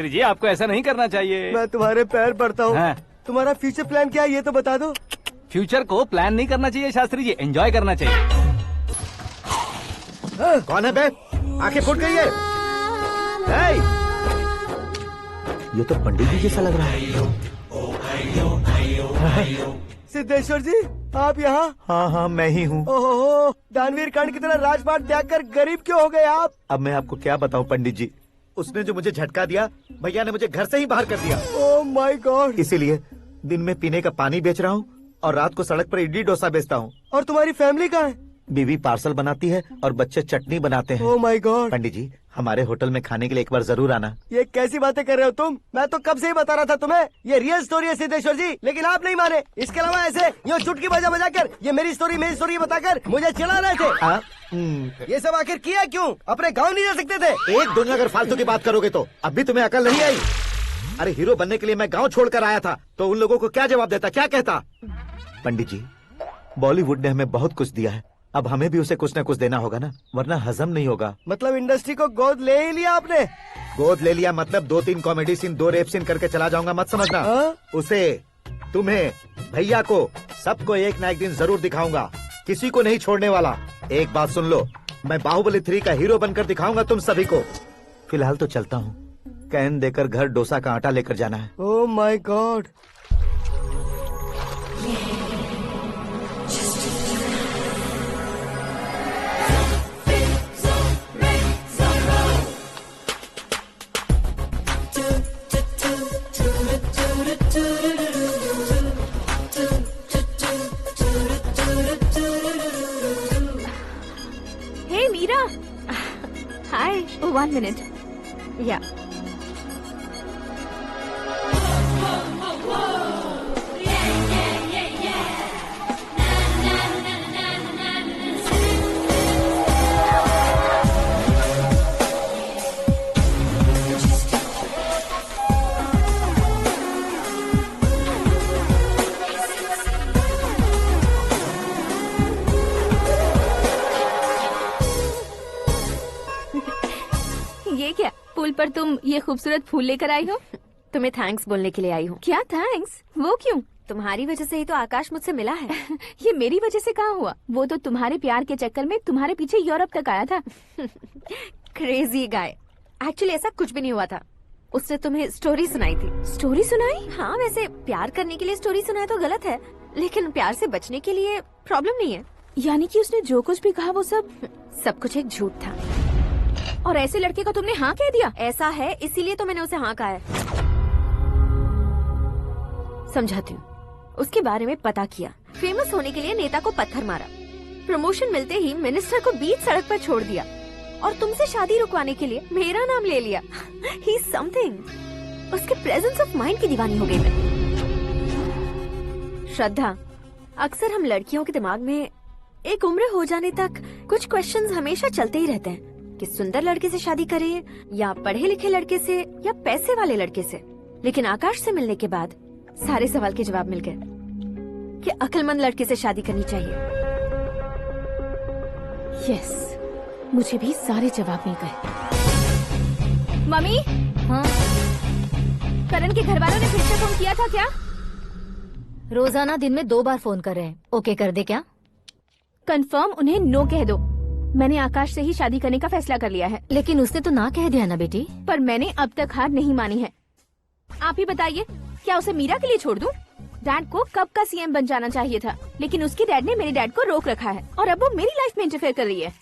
जी आपको ऐसा नहीं करना चाहिए। मैं तुम्हारे पैर पड़ता हूँ। हाँ। तुम्हारा फ्यूचर प्लान क्या है ये तो बता दो। फ्यूचर को प्लान नहीं करना चाहिए शास्त्री जी, एंजॉय करना चाहिए। कौन है बे? आंखें फूट गई है। ये तो पंडित जी जैसा लग रहा है। सिद्धेश्वर जी, आप यहाँ? हाँ, मैं ही हूँ। ओहो, दानवीर कांड की तरह राजपाट त्याग कर गरीब क्यों हो गए आप? अब मैं आपको क्या बताऊँ पंडित जी, उसने जो मुझे झटका दिया, भैया ने मुझे घर से ही बाहर कर दिया। Oh my God. इसीलिए दिन में पीने का पानी बेच रहा हूँ और रात को सड़क पर इडली डोसा बेचता हूँ। और तुम्हारी फैमिली कहाँ है? बीवी पार्सल बनाती है और बच्चे चटनी बनाते हैं। Oh my God. पंडित जी, हमारे होटल में खाने के लिए एक बार जरूर आना। ये कैसी बातें कर रहे हो तुम? मैं तो कब से ही बता रहा था तुम्हें, ये रियल स्टोरी है सिद्धेश्वर जी, लेकिन आप नहीं माने। इसके अलावा ऐसे यूँ चुटकी बजा कर ये मेरी स्टोरी बताकर मुझे चिढ़ा रहे थे। ये सब आखिर किया क्यों? अपने गाँव नहीं जा सकते थे? एक दिन अगर फालतू की बात करोगे तो अब भी तुम्हें अकल नहीं आई। अरे हीरो बनने के लिए मैं गाँव छोड़कर आया था, तो उन लोगों को क्या जवाब देता, क्या कहता? पंडित जी, बॉलीवुड ने हमें बहुत कुछ दिया है, अब हमें भी उसे कुछ न कुछ देना होगा ना, वरना हजम नहीं होगा। मतलब इंडस्ट्री को गोद ले ही लिया आपने? गोद ले लिया मतलब 2-3 कॉमेडी सीन, 2 रेप सीन करके चला जाऊंगा मत समझना। उसे, तुम्हें, भैया को, सबको एक ना एक दिन जरूर दिखाऊंगा, किसी को नहीं छोड़ने वाला। एक बात सुन लो, मैं बाहुबली 3 का हीरो बनकर दिखाऊंगा तुम सभी को। फिलहाल तो चलता हूँ, कैन देकर घर डोसा का आटा लेकर जाना है। Oh my God. Hey Meera. Hi. Oh, 1 minute. Yeah. ये क्या, पुल पर पर तुम ये खूबसूरत फूल लेकर आई हो। तुम्हें थैंक्स बोलने के लिए आई हूँ। क्या थैंक्स? वो क्यों? तुम्हारी वजह से ही तो आकाश मुझसे मिला है। ये मेरी वजह से कहाँ हुआ? वो तो तुम्हारे प्यार के चक्कर में तुम्हारे पीछे यूरोप तक आया था। Crazy guy. एक्चुअली ऐसा कुछ भी नहीं हुआ था। उसने तुम्हें स्टोरी सुनाई थी। स्टोरी सुनाई? हाँ, वैसे प्यार करने के लिए स्टोरी सुनाए तो गलत है, लेकिन प्यार से बचने के लिए प्रॉब्लम नहीं है। यानी कि उसने जो कुछ भी कहा वो सब कुछ एक झूठ था। और ऐसे लड़के को तुमने हाँ कह दिया? ऐसा है, इसीलिए तो मैंने उसे हाँ कहा है। समझाती हूँ। उसके बारे में पता किया, फेमस होने के लिए नेता को पत्थर मारा, प्रमोशन मिलते ही मिनिस्टर को बीच सड़क पर छोड़ दिया और तुमसे शादी रुकवाने के लिए मेरा नाम ले लिया। ही समथिंग। उसके प्रेजेंस ऑफ माइंड की दीवानी हो गई मैं। श्रद्धा, अक्सर हम लड़कियों के दिमाग में एक उम्र हो जाने तक कुछ क्वेश्चंस हमेशा चलते ही रहते हैं कि सुंदर लड़के से शादी करें या पढ़े लिखे लड़के से या पैसे वाले लड़के से। लेकिन आकाश से मिलने के बाद सारे सवाल के जवाब मिल गए कि अक्लमंद लड़के से शादी करनी चाहिए। यस, मुझे भी सारे जवाब मिल गए। मम्मी, हाँ? करण के घर वालों ने फिर से फोन किया था क्या? रोजाना दिन में 2 बार फोन कर रहे हैं। ओके कर दे क्या? कंफर्म उन्हें नो कह दो। मैंने आकाश से ही शादी करने का फैसला कर लिया है। लेकिन उसने तो ना कह दिया ना बेटी। पर मैंने अब तक हार नहीं मानी है। आप ही बताइए, क्या उसे मीरा के लिए छोड़ दूं? डैड को कब का सीएम बन जाना चाहिए था, लेकिन उसके डैड ने मेरे डैड को रोक रखा है और अब वो मेरी लाइफ में इंटरफेयर कर रही है।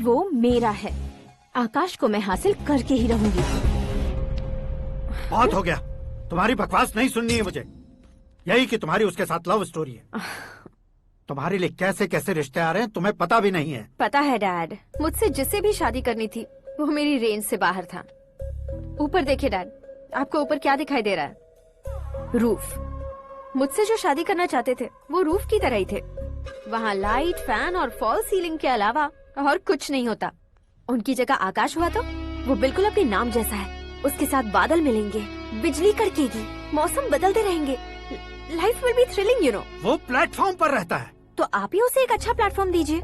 वो मेरा है। आकाश को मैं हासिल करके ही रहूंगी। बहुत हो गया, तुम्हारी बकवास नहीं सुननी है मुझे। यही कि तुम्हारी उसके साथ लव स्टोरी है। तुम्हारे लिए कैसे कैसे रिश्ते आ रहे हैं तुम्हें पता भी नहीं है। पता है डैड, मुझसे जिसे भी शादी करनी थी वो मेरी रेंज से बाहर था। ऊपर देखिए डैड, आपको ऊपर क्या दिखाई दे रहा है? रूफ। मुझसे जो शादी करना चाहते थे वो रूफ की तरह ही थे। वहाँ लाइट, फैन और फॉल सीलिंग के अलावा और कुछ नहीं होता। उनकी जगह आकाश हुआ तो वो बिल्कुल अपने नाम जैसा है। उसके साथ बादल मिलेंगे, बिजली कड़केगी, मौसम बदलते रहेंगे। Life will be thrilling, you know. वो प्लेटफॉर्म पर रहता है तो आप ही उसे एक अच्छा प्लेटफॉर्म दीजिए,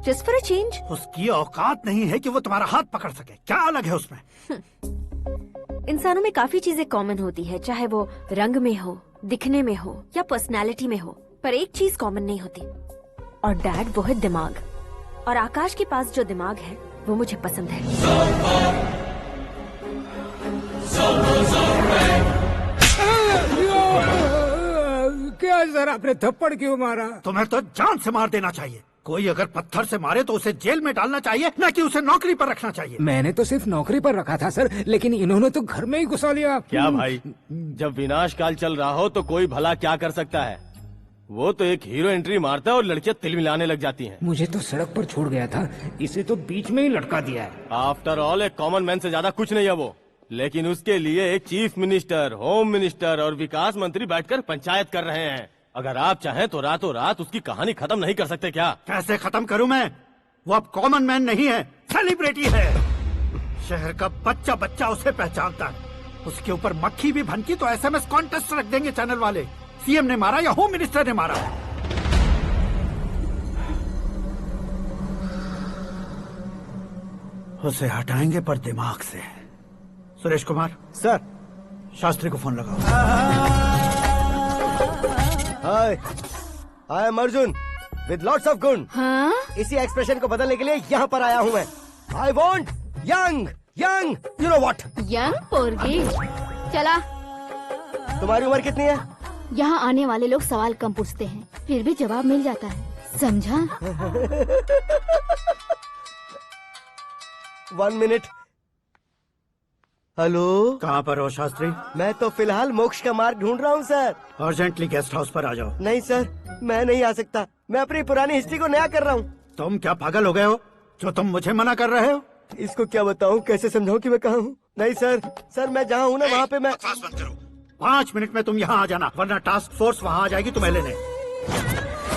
जस्ट फॉर अ चेंज। उसकी औकात नहीं है कि वो तुम्हारा हाथ पकड़ सके। क्या अलग है उसमें? इंसानों में काफी चीजें कॉमन होती है, चाहे वो रंग में हो, दिखने में हो या पर्सनालिटी में हो, पर एक चीज कॉमन नहीं होती, और डैड वो है दिमाग। और आकाश के पास जो दिमाग है वो मुझे पसंद है। क्या सर, आपने थप्पड़ क्यों मारा? तुम्हें तो जान से मार देना चाहिए। कोई अगर पत्थर से मारे तो उसे जेल में डालना चाहिए, न कि उसे नौकरी पर रखना चाहिए। मैंने तो सिर्फ नौकरी पर रखा था सर, लेकिन इन्होंने तो घर में ही घुसा लिया। क्या भाई, जब विनाश काल चल रहा हो तो कोई भला क्या कर सकता है? वो तो एक हीरो एंट्री मारता है और लड़कियां तिल मिलाने लग जाती हैं। मुझे तो सड़क पर छोड़ गया था, इसे तो बीच में ही लटका दिया है। आफ्टर ऑल एक कॉमन मैन से ज्यादा कुछ नहीं है वो, लेकिन उसके लिए एक चीफ मिनिस्टर, होम मिनिस्टर और विकास मंत्री बैठकर पंचायत कर रहे हैं। अगर आप चाहें तो रातों रात उसकी कहानी खत्म नहीं कर सकते क्या? कैसे खत्म करूं मैं? वो अब कॉमन मैन नहीं है, सेलिब्रिटी है। शहर का बच्चा बच्चा उसे पहचानता है। उसके ऊपर मक्खी भी भनकी तो एसएमएस कॉन्टेस्ट रख देंगे चैनल वाले। सीएम ने मारा या होम मिनिस्टर ने मारा। उसे हटाएंगे पर दिमाग से। सुरेश कुमार सर, शास्त्री को फोन लगाओ। Hi, I am Arjun with lots of गुण। हाँ? इसी एक्सप्रेशन को बदलने के लिए यहाँ पर आया हूँ मैं। I want young young, you know what? Young पोरगी। चला। तुम्हारी उम्र कितनी है? यहाँ आने वाले लोग सवाल कम पूछते हैं, फिर भी जवाब मिल जाता है, समझा? 1 मिनट। हेलो, कहाँ पर हो शास्त्री? मैं तो फिलहाल मोक्ष का मार्ग ढूंढ रहा हूँ सर। अर्जेंटली गेस्ट हाउस पर आ जाओ। नहीं सर, मैं नहीं आ सकता। मैं अपनी पुरानी हिस्ट्री को नया कर रहा हूँ। तुम क्या पागल हो गए हो जो तुम मुझे मना कर रहे हो? इसको क्या बताऊँ, कैसे समझाऊँ कि मैं कहाँ हूँ? नहीं सर, सर मैं जहाँ हूँ ना वहाँ पे मैं। 5 मिनट में तुम यहाँ आ जाना, वरना टास्क फोर्स वहाँ आ जाएगी तुम्हें लेने।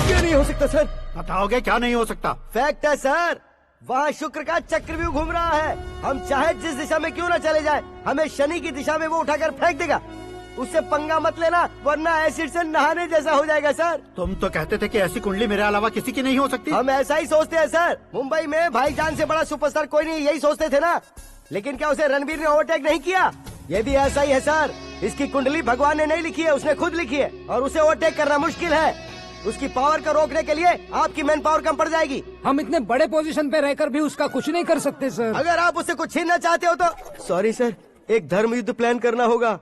क्या नहीं हो सकता सर? बताओगे क्या नहीं हो सकता? फैक्ट है सर, वहाँ शुक्र का चक्रव्यूह घूम रहा है। हम चाहे जिस दिशा में क्यों न चले जाए, हमें शनि की दिशा में वो उठाकर फेंक देगा। उससे पंगा मत लेना, वरना एसिड से नहाने जैसा हो जाएगा सर। तुम तो कहते थे कि ऐसी कुंडली मेरे अलावा किसी की नहीं हो सकती। हम ऐसा ही सोचते हैं सर। मुंबई में भाईजान से बड़ा सुपरस्टार कोई नहीं, यही सोचते थे ना। लेकिन क्या उसे रणवीर ने ओवरटेक नहीं किया? ये भी ऐसा ही है सर। इसकी कुंडली भगवान ने नहीं लिखी है, उसने खुद लिखी है और उसे ओवरटेक करना मुश्किल है। उसकी पावर को रोकने के लिए आपकी मैन पावर कम पड़ जाएगी। हम इतने बड़े पोजीशन पे रहकर भी उसका कुछ नहीं कर सकते सर। अगर आप उससे कुछ छीनना चाहते हो तो सॉरी सर, एक धर्म युद्ध प्लान करना होगा।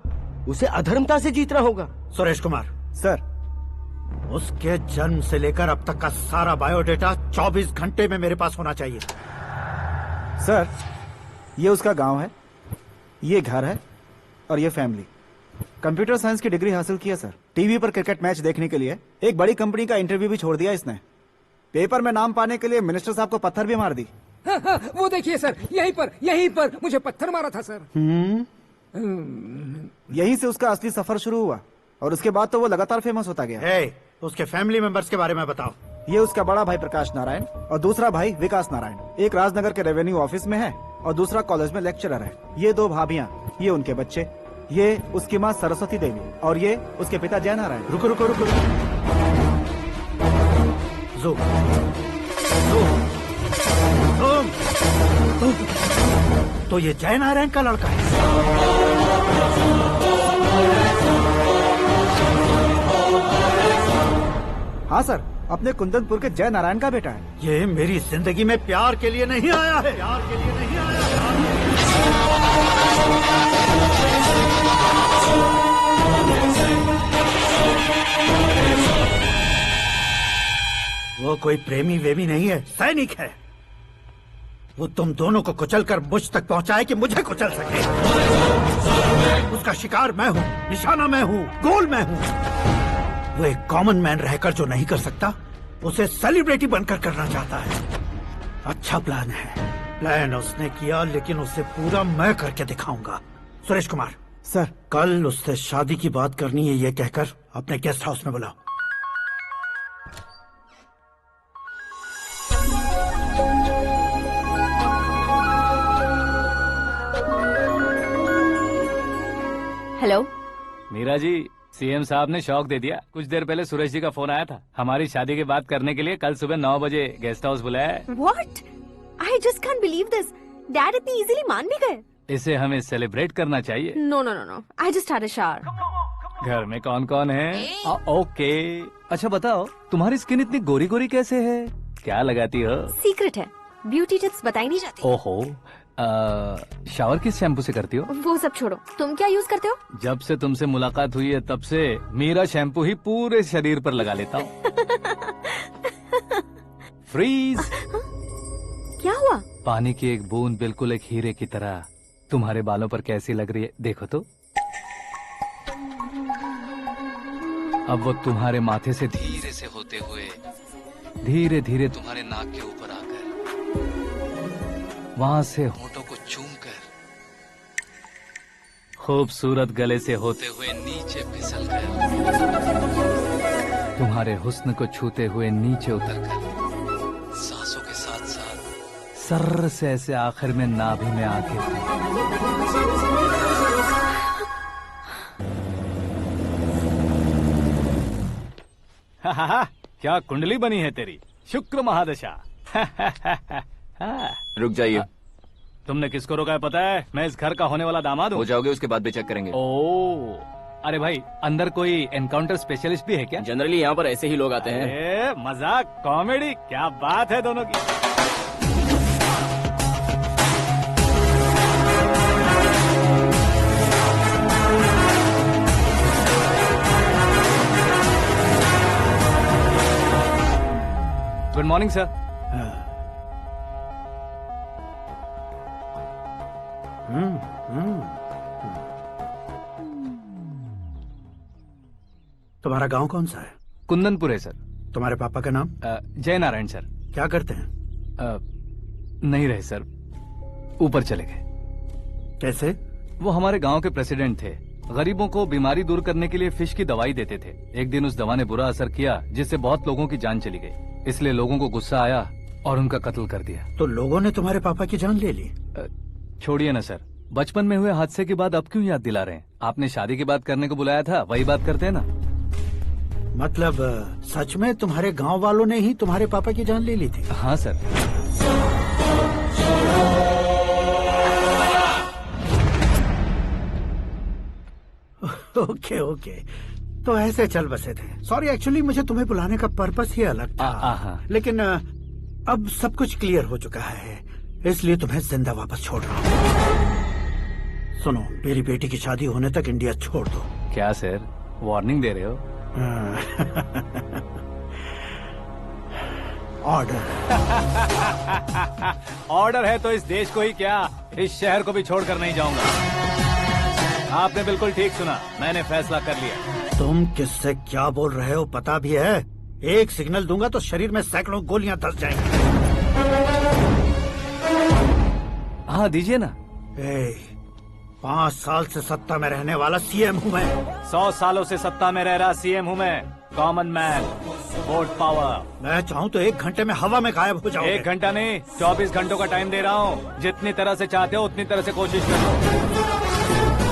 उसे अधर्मता से जीतना होगा। सुरेश कुमार सर, उसके जन्म से लेकर अब तक का सारा बायोडेटा 24 घंटे में मेरे पास होना चाहिए। सर, ये उसका गांव है, ये घर है और ये फैमिली। कंप्यूटर साइंस की डिग्री हासिल की है सर। टीवी पर क्रिकेट मैच देखने के लिए एक बड़ी कंपनी का इंटरव्यू भी छोड़ दिया इसने। पेपर में नाम पाने के लिए मिनिस्टर साहब को पत्थर भी मार दी। हाँ, वो देखिए सर, यहीं पर मुझे पत्थर मारा था सर। यहीं से उसका असली सफर शुरू हुआ और उसके बाद तो वो लगातार फेमस होता गया। उसके फैमिली मेंबर्स के बारे में बताओ। ये उसका बड़ा भाई प्रकाश नारायण और दूसरा भाई विकास नारायण। एक राजनगर के रेवेन्यू ऑफिस में है और दूसरा कॉलेज में लेक्चरर है। ये 2 भाभियां, ये उनके बच्चे, ये उसकी माँ सरस्वती देवी और ये उसके पिता जय नारायण। रुको रुको रुको, तो ये जय नारायण का लड़का है। हाँ सर, अपने कुंदनपुर के जय नारायण का बेटा है। ये मेरी जिंदगी में प्यार के लिए नहीं आया है। प्यार के लिए नहीं आया है। वो कोई प्रेमी वेमी नहीं है, सैनिक है। वो तुम दोनों को कुचलकर मुझ तक पहुंचाए कि मुझे कुचल सके। उसका शिकार मैं हूँ, निशाना मैं हूँ, गोल मैं हूँ। वो एक कॉमन मैन रहकर जो नहीं कर सकता, उसे सेलिब्रिटी बनकर करना चाहता है। अच्छा प्लान है। प्लान उसने किया, लेकिन उसे पूरा मैं करके दिखाऊंगा। सुरेश कुमार सर, कल उससे शादी की बात करनी है, ये कहकर अपने गेस्ट हाउस में बुलाओ। हेलो मीरा जी, सीएम साहब ने शौक दे दिया। कुछ देर पहले सुरेश जी का फोन आया था, हमारी शादी की बात करने के लिए कल सुबह 9 बजे गेस्ट हाउस बुलाया है। What? I just can't believe this. Dad इतनी इजीली मान भी गए। इसे हमें सेलिब्रेट करना चाहिए। No, no, no, no. I just had a shower. घर में कौन कौन है? ओके, अच्छा बताओ, तुम्हारी स्किन इतनी गोरी गोरी कैसे है? क्या लगाती हो? सीक्रेट है, ब्यूटी टिप्स बताई नहीं जाती। ओहो, शावर किस शैम्पू से करती हो? वो सब छोड़ो, तुम क्या यूज करते हो? जब से तुमसे मुलाकात हुई है तब से मेरा शैम्पू ही पूरे शरीर पर लगा लेता हूँ। फ्रीज। क्या हुआ? पानी की एक बूंद बिल्कुल एक हीरे की तरह तुम्हारे बालों पर कैसी लग रही है, देखो तो। अब वो तुम्हारे माथे से धीरे से होते हुए धीरे धीरे तुम्हारे नाक के ऊपर आकर वहां से होठों को चूमकर खूबसूरत गले से होते हुए नीचे फिसलकर तुम्हारे हुस्न को छूते हुए नीचे उतरकर सांसों के साथ साथ सर्र से ऐसे आखिर में नाभि में आके क्या कुंडली बनी है तेरी, शुक्र महादशा। रुक जाइए। तुमने किसको रोका है पता है? मैं इस घर का होने वाला दामाद हूँ। हो जाओगे उसके बाद भी चेक करेंगे। ओ, अरे भाई, अंदर कोई एनकाउंटर स्पेशलिस्ट भी है क्या? जनरली यहाँ पर ऐसे ही लोग आते हैं। मजाक, कॉमेडी, क्या बात है दोनों की। Good morning sir. तुम्हारा गांव कौन सा है? कुंदनपुर है सर। तुम्हारे पापा का नाम? जय नारायण सर। क्या करते हैं? नहीं रहे सर, ऊपर चले गए। कैसे? वो हमारे गांव के प्रेसिडेंट थे। गरीबों को बीमारी दूर करने के लिए फिश की दवाई देते थे। एक दिन उस दवा ने बुरा असर किया जिससे बहुत लोगों की जान चली गई। इसलिए लोगों को गुस्सा आया और उनका कत्ल कर दिया। तो लोगों ने तुम्हारे पापा की जान ले ली? छोड़िए ना सर, बचपन में हुए हादसे के बाद अब क्यों याद दिला रहे हैं? आपने शादी की बात करने को बुलाया था, वही बात करते हैं ना। मतलब सच में तुम्हारे गांव वालों ने ही तुम्हारे पापा की जान ले ली थी? हाँ सर। ओके ओके, तो ऐसे चल बसे थे। सॉरी, एक्चुअली मुझे तुम्हें बुलाने का पर्पस ही अलग था, लेकिन अब सब कुछ क्लियर हो चुका है, इसलिए तुम्हें जिंदा वापस छोड़ रहा हूँ। सुनो, मेरी बेटी की शादी होने तक इंडिया छोड़ दो। क्या सर, वार्निंग दे रहे हो? ऑर्डर। ऑर्डर है तो इस देश को ही क्या, इस शहर को भी छोड़कर नहीं जाऊंगा। आपने बिल्कुल ठीक सुना, मैंने फैसला कर लिया। तुम किससे क्या बोल रहे हो पता भी है? एक सिग्नल दूंगा तो शरीर में सैकड़ों गोलियां धस जाएंगी। हाँ दीजिए ना। 5 साल से सत्ता में रहने वाला सीएम हूँ मैं। 100 सालों से सत्ता में रह रहा सीएम हूँ मैं। Common man, vote power. मैं चाहूँ तो 1 घंटे में हवा में गायब हो जाऊँ। 1 घंटा नहीं, 24 घंटों का टाइम दे रहा हूँ। जितनी तरह से चाहते हो उतनी तरह से कोशिश करो।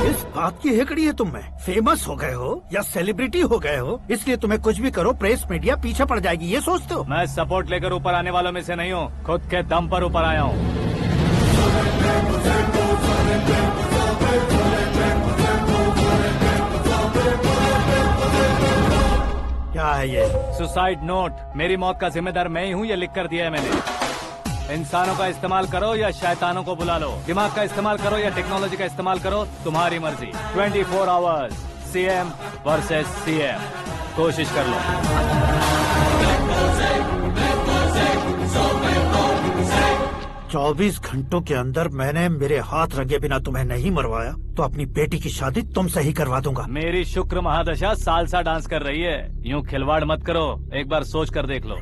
इस बात की हेकड़ी है तुम में। फेमस हो गए हो या सेलिब्रिटी हो गए हो, इसलिए तुम्हें कुछ भी करो प्रेस मीडिया पीछे पड़ जाएगी, ये सोचते हो? मैं सपोर्ट लेकर ऊपर आने वालों में से नहीं हूँ, खुद के दम पर ऊपर आया हूँ। क्या है ये? Suicide note. मेरी मौत का जिम्मेदार मैं ही हूँ, ये लिख कर दिया है मैंने। इंसानों का इस्तेमाल करो या शैतानों को बुला लो, दिमाग का इस्तेमाल करो या टेक्नोलॉजी का इस्तेमाल करो, तुम्हारी मर्जी। 24 आवर्स, सीएम वर्सेस सीएम, कोशिश कर लो। 24 घंटों के अंदर मैंने मेरे हाथ रंगे बिना तुम्हें नहीं मरवाया तो अपनी बेटी की शादी तुमसे ही करवा दूंगा। मेरी शुक्र महादशा सालसा डांस कर रही है, यूँ खिलवाड़ मत करो, एक बार सोच कर देख लो।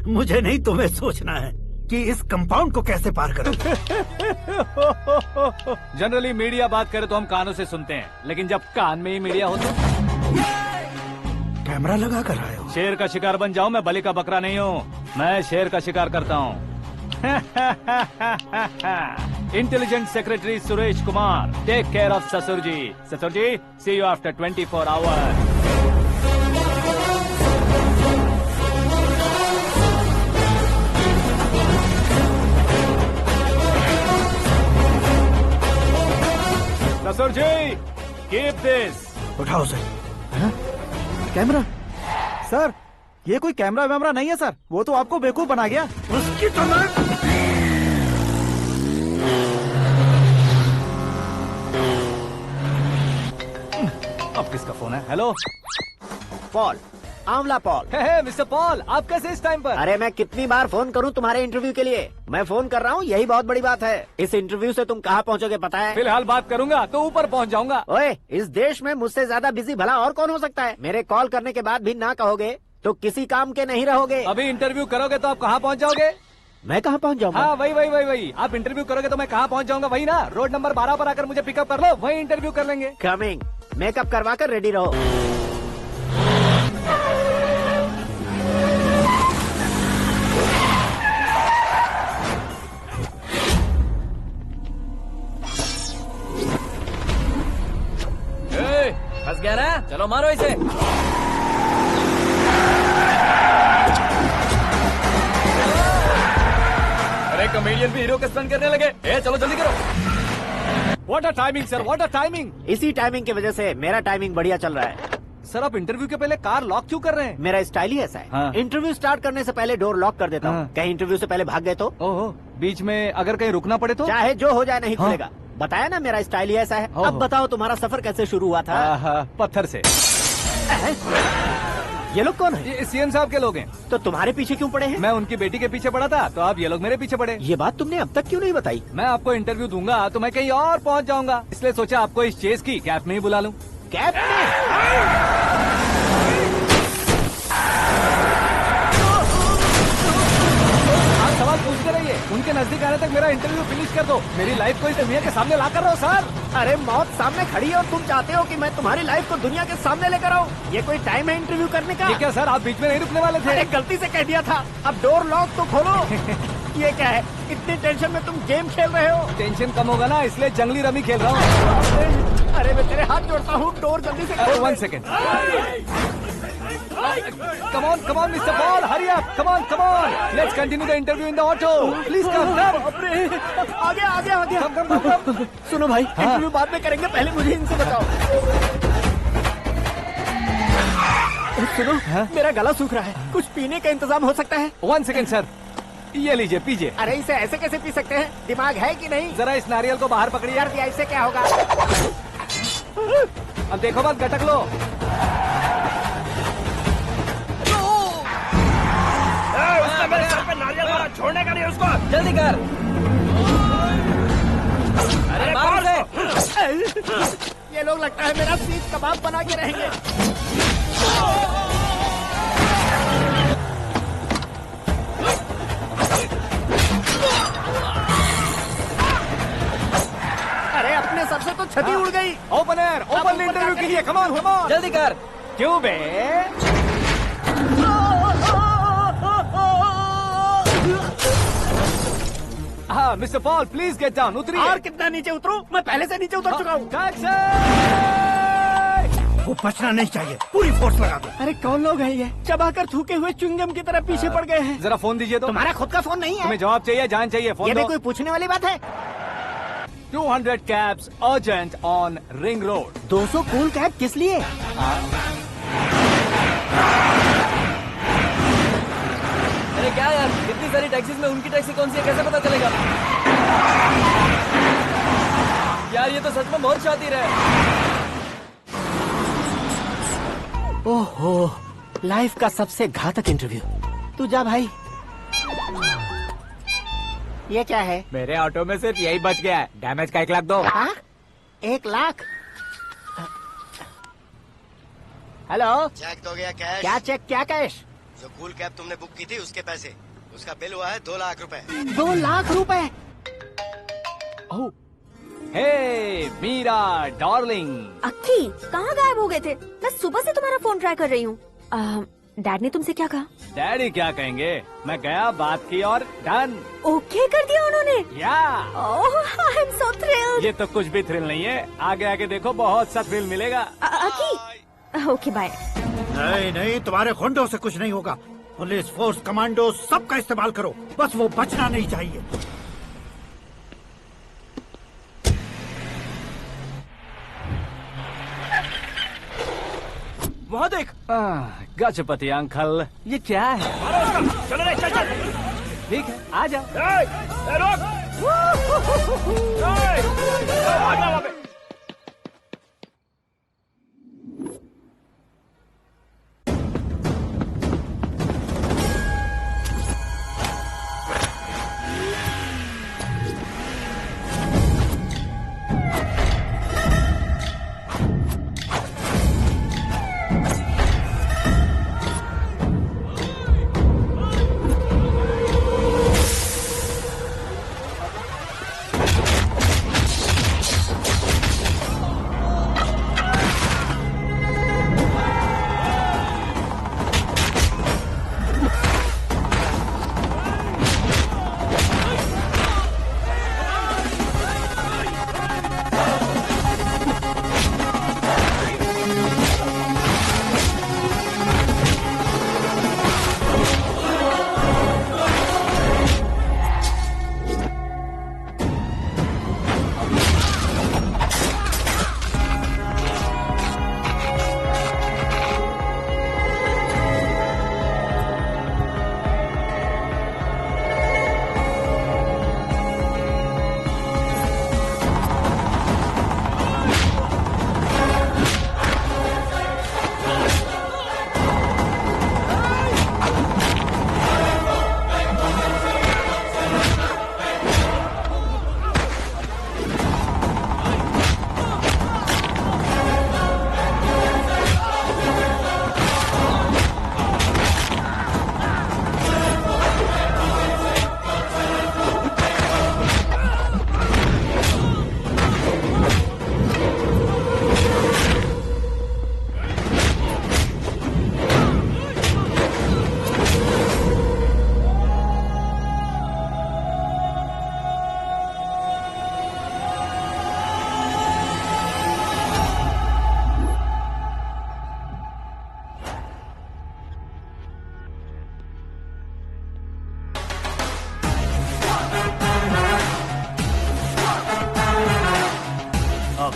मुझे नहीं, तुम्हें सोचना है कि इस कंपाउंड को कैसे पार करूं। जनरली मीडिया बात करे तो हम कानों से सुनते हैं, लेकिन जब कान में ही मीडिया हो तो कैमरा लगा कर आए हो। शेर का शिकार बन जाऊं, मैं बलि का बकरा नहीं हूँ, मैं शेर का शिकार करता हूँ। Intelligent secretary Suresh Kumar, take care of ससुर जी। ससुर जी, सी यू आफ्टर 24 आवर्स। ससुर जी, कीप दिस। उठाओ सर। कैमरा? सर, ये कोई कैमरा वैमरा नहीं है सर, वो तो आपको बेवकूफ बना गया। उसकी तो अब किसका फोन है? हेलो पॉल, आंवला पॉल। मिस्टर पॉल, आप कैसे इस टाइम पर? अरे मैं कितनी बार फोन करूं तुम्हारे इंटरव्यू के लिए? मैं फोन कर रहा हूं, यही बहुत बड़ी बात है। इस इंटरव्यू से तुम कहां पहुंचोगे पता है? फिलहाल बात करूंगा तो ऊपर पहुंच जाऊंगा। ओए, इस देश में मुझसे ज्यादा बिजी भला और कौन हो सकता है? मेरे कॉल करने के बाद भी ना कहोगे तो किसी काम के नहीं रहोगे। अभी इंटरव्यू करोगे तो आप कहाँ पहुँच जाओगे? मैं कहाँ पहुँच जाऊंगा? हाँ, वही। आप इंटरव्यू करोगे तो मैं कहाँ पहुँच जाऊंगा? वही ना, रोड नंबर 12 पर आकर मुझे पिकअप कर लो, वही इंटरव्यू कर लेंगे। कमिंग। मेकअप करवा कर रेडी रहो। फंस गया ना, चलो मारो इसे। अरे कॉमेडियन भी हीरो का स्टंट करने लगे। चलो जल्दी करो। What a timing sir, what a timing. इसी टाइमिंग की वजह से मेरा टाइमिंग बढ़िया चल रहा है। सर, आप इंटरव्यू के पहले कार लॉक क्यों कर रहे हैं? मेरा स्टाइल ही ऐसा है। हाँ। इंटरव्यू स्टार्ट करने से पहले डोर लॉक कर देता हूँ। कहीं इंटरव्यू से पहले भाग गए तो? ओहो, बीच में अगर कहीं रुकना पड़े तो? चाहे जो हो जाए नहीं खुलेगा। बताया ना, मेरा स्टाइल ही ऐसा है। अब बताओ तुम्हारा सफर कैसे शुरू हुआ था? पत्थर से। ये लोग कौन है? ये सीएम साहब के लोग हैं। तो तुम्हारे पीछे क्यों पड़े हैं? मैं उनकी बेटी के पीछे पड़ा था, तो आप ये लोग मेरे पीछे पड़े। ये बात तुमने अब तक क्यों नहीं बताई? मैं आपको इंटरव्यू दूंगा तो मैं कहीं और पहुंच जाऊंगा, इसलिए सोचा आपको इस चेस की कैप में ही बुला लूं। कैप में? सवाल पूछते रहिए, उनके नजदीक आने तक मेरा इंटरव्यू फिनिश कर दो। मेरी लाइफ को इस दुनिया के सामने ला कर रहो सर। अरे मौत सामने खड़ी है और तुम चाहते हो कि मैं तुम्हारी लाइफ को दुनिया के सामने लेकर आऊं? ये कोई टाइम है इंटरव्यू करने का? ठीक है सर, आप बीच में नहीं रुकने वाले थे। अरे गलती से कह दिया था। अब डोर लॉक तो खोलो। ये क्या है? इतनी टेंशन में तुम गेम खेल रहे हो? टेंशन कम होगा ना, इसलिए जंगली रमी खेल रहा हूँ। अरे मैं तेरे हाथ जोड़ता हूँ, डोर जल्दी से खोल। 1 second. Come on, Mr. Paul, hurry up. Come on. Let's continue the interview in the auto. Please come. आ गया। Come. सुनो भाई, इंटरव्यू बाद में करेंगे, पहले मुझे इनसे बताओ। सुनो, मेरा गला सूख रहा है, कुछ पीने का इंतजाम हो सकता है? 1 सेकेंड सर, ये लीजिए पीजिए। अरे इसे ऐसे कैसे पी सकते हैं? दिमाग है कि नहीं? जरा इस नारियल को बाहर पकड़िए। यार दिया, इससे क्या होगा? अब देखो मत, गटक लो। उसने मेरे सर पे नारियल मारा, छोड़ने का नहीं उसको। जल्दी कर। अरे मार उसे। ये लोग लगता है मेरा सीख कबाब बना के रहेंगे। अरे अपने सर से तो छती उड़ गई। ओपन एयर, ओपन इंटरव्यू कीजिए। कम ऑन कम ऑन, जल्दी कर। क्यों बे? हाँ mister Paul, please get down. उतरिए। और कितना नीचे उतरूं? मैं पहले से नीचे उतर चुका हूँ। वो बचना नहीं चाहिए, पूरी फोर्स लगा दो। अरे कौन लोग हैं ये? चबाकर थूके हुए च्युइंगम की तरह पीछे पड़ गए हैं। जरा फोन दीजिए तो। तुम्हारा खुद का फोन नहीं है? तुम्हें जवाब चाहिए, जान चाहिए, फोन ये भी दो। कोई पूछने वाली बात है? 200 cabs urgent on Ring Road। 200 cool cab किस लिए? अरे क्या यार, इतनी सारी टैक्सीज में उनकी टैक्सी कौन सी है, कैसे पता चलेगा? यार ये तो सच में बहुत शातिर है। ओहो, लाइफ का सबसे घातक इंटरव्यू। तू जा भाई। ये क्या है? मेरे ऑटो में सिर्फ यही बच गया है, डैमेज का 1 लाख दो। 1 लाख? हेलो, चेक तो गया कैश। क्या चेक, क्या कैश? जो कूल कैब तुमने बुक की थी उसके पैसे, उसका बिल हुआ है 2 लाख रुपए। 2 लाख रुपए? हे मीरा डार्लिंग। अक्की, कहाँ गायब हो गए थे? मैं सुबह से तुम्हारा फोन ट्राई कर रही हूँ। डैड ने तुमसे क्या कहा? डैडी क्या कहेंगे, मैं गया, बात की और डन। ओके कर दिया उन्होंने? या। ओह, आई एम सो थ्रिल्ड। ये तो कुछ भी थ्रिल नहीं है, आगे आगे देखो बहुत सा थ्रिल मिलेगा। अक्की, ओके बाय। नहीं नहीं, तुम्हारे गुंडों से कुछ नहीं होगा। पुलिस फोर्स, कमांडो, सबका इस्तेमाल करो, बस वो बचना नहीं चाहिए। वहाँ देख। गजपति अंकल, ये क्या है? चलो रे, चल चल। ठीक है, आ जा।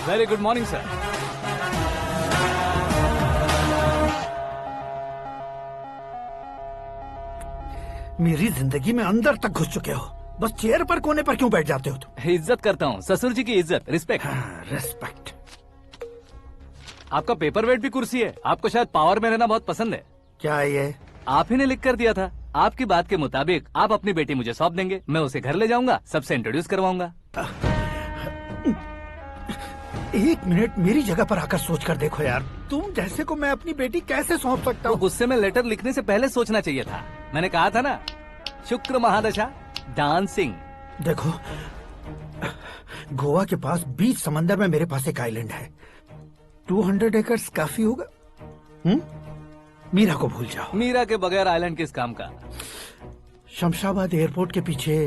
Very good morning sir. मेरी जिंदगी में अंदर तक घुस चुके हो, बस चेयर पर कोने पर क्यों बैठ जाते हो तुम? इज्जत करता हूँ, ससुर जी की इज्जत, रिस्पेक्ट। रिस्पेक्ट। आपका पेपर वेट भी कुर्सी है। आपको शायद पावर में रहना बहुत पसंद है। क्या ये? आप ही ने लिख कर दिया था। आपकी बात के मुताबिक आप अपनी बेटी मुझे सौंप देंगे, मैं उसे घर ले जाऊंगा, सबसे इंट्रोड्यूस करवाऊंगा। 1 मिनट मेरी जगह पर आकर सोच कर देखो यार, तुम जैसे को मैं अपनी बेटी कैसे सौंप सकता हूँ? गुस्से में लेटर लिखने से पहले सोचना चाहिए था। मैंने कहा था ना, शुक्र महादशा डांसिंग। देखो, गोवा के पास बीच समंदर में मेरे पास एक आइलैंड है, 200 एकर्स काफी होगा। मीरा को भूल जाओ। मीरा के बगैर आइलैंड किस काम का? शमशाबाद एयरपोर्ट के पीछे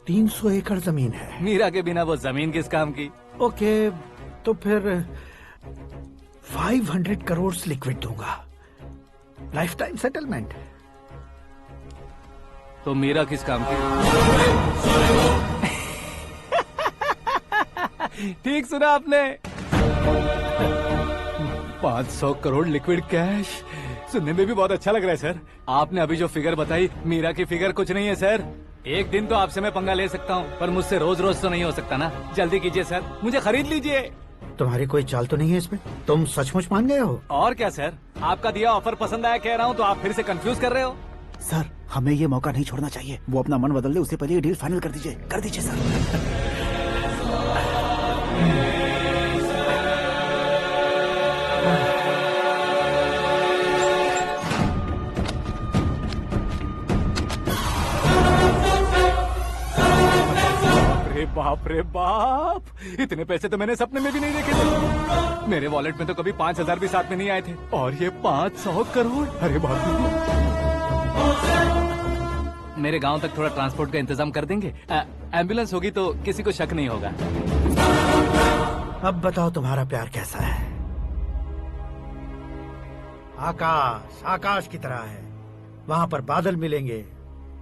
300 एकड़ जमीन है। मीरा के बिना वो जमीन किस काम की? ओके, तो फिर 500 करोड़ लिक्विड दूंगा, लाइफ टाइम सेटलमेंट। तो मीरा किस काम की? ठीक सुना आपने, 500 करोड़ लिक्विड कैश। सुनने में भी बहुत अच्छा लग रहा है सर। आपने अभी जो फिगर बताई, मीरा की फिगर कुछ नहीं है सर। एक दिन तो आपसे मैं पंगा ले सकता हूँ, पर मुझसे रोज रोज तो नहीं हो सकता ना। जल्दी कीजिए सर, मुझे खरीद लीजिए। तुम्हारी कोई चाल तो नहीं है इसमें? तुम सचमुच मान गए हो? और क्या सर, आपका दिया ऑफर पसंद आया कह रहा हूँ, तो आप फिर से कंफ्यूज कर रहे हो। सर, हमें ये मौका नहीं छोड़ना चाहिए। वो अपना मन बदल दे, उससे पहले ये डील फाइनल कर दीजिए। कर दीजिए सर। बाप रे बाप, इतने पैसे तो मैंने सपने में भी नहीं देखे थे। मेरे वॉलेट में तो कभी 5,000 भी साथ में नहीं आए थे, और ये 500 करोड़। अरे बाप रे। मेरे गांव तक थोड़ा ट्रांसपोर्ट का इंतजाम कर देंगे? एम्बुलेंस होगी तो किसी को शक नहीं होगा। अब बताओ तुम्हारा प्यार कैसा है? आकाश आकाश की तरह है, वहाँ पर बादल मिलेंगे,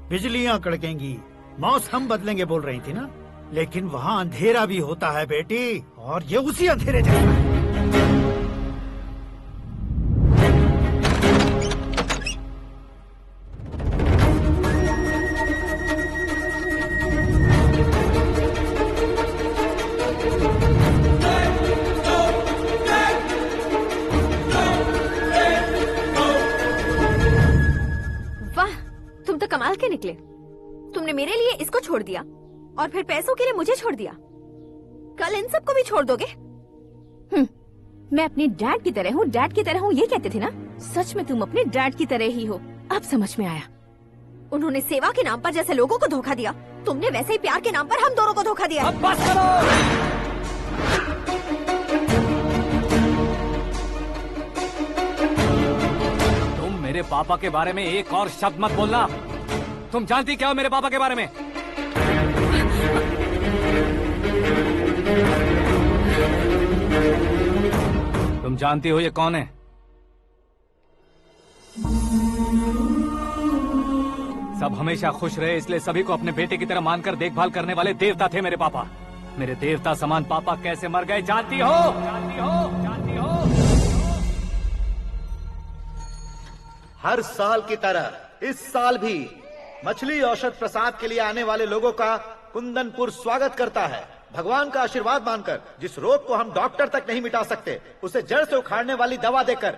बिजलियां कड़केंगी, मौसम बदलेंगे बोल रही थी ना, लेकिन वहाँ अंधेरा भी होता है बेटी, और ये उसी अंधेरे जैसा है। वाह, तुम तो कमाल के निकले। तुमने मेरे लिए इसको छोड़ दिया और फिर पैसों के लिए मुझे छोड़ दिया। कल इन सबको भी छोड़ दोगे? मैं अपने डैड की तरह हूँ, डैड की तरह हूँ, ये कहते थे ना। सच में तुम अपने डैड की तरह ही हो, अब समझ में आया। उन्होंने सेवा के नाम पर जैसे लोगों को धोखा दिया, तुमने वैसे ही प्यार के नाम पर हम दोनों को धोखा दिया। अब बस करो। तुम मेरे पापा के बारे में एक और शब्द मत बोलना। तुम जानती क्या हो मेरे पापा के बारे में? तुम जानती हो ये कौन है? सब हमेशा खुश रहे इसलिए सभी को अपने बेटे की तरह मानकर देखभाल करने वाले देवता थे मेरे पापा। मेरे देवता समान पापा कैसे मर गए जानती हो? जानती हो? जानती हो? हर साल की तरह इस साल भी मछली औषध प्रसाद के लिए आने वाले लोगों का कुंदनपुर स्वागत करता है। भगवान का आशीर्वाद मानकर जिस रोग को हम डॉक्टर तक नहीं मिटा सकते, उसे जड़ से उखाड़ने वाली दवा देकर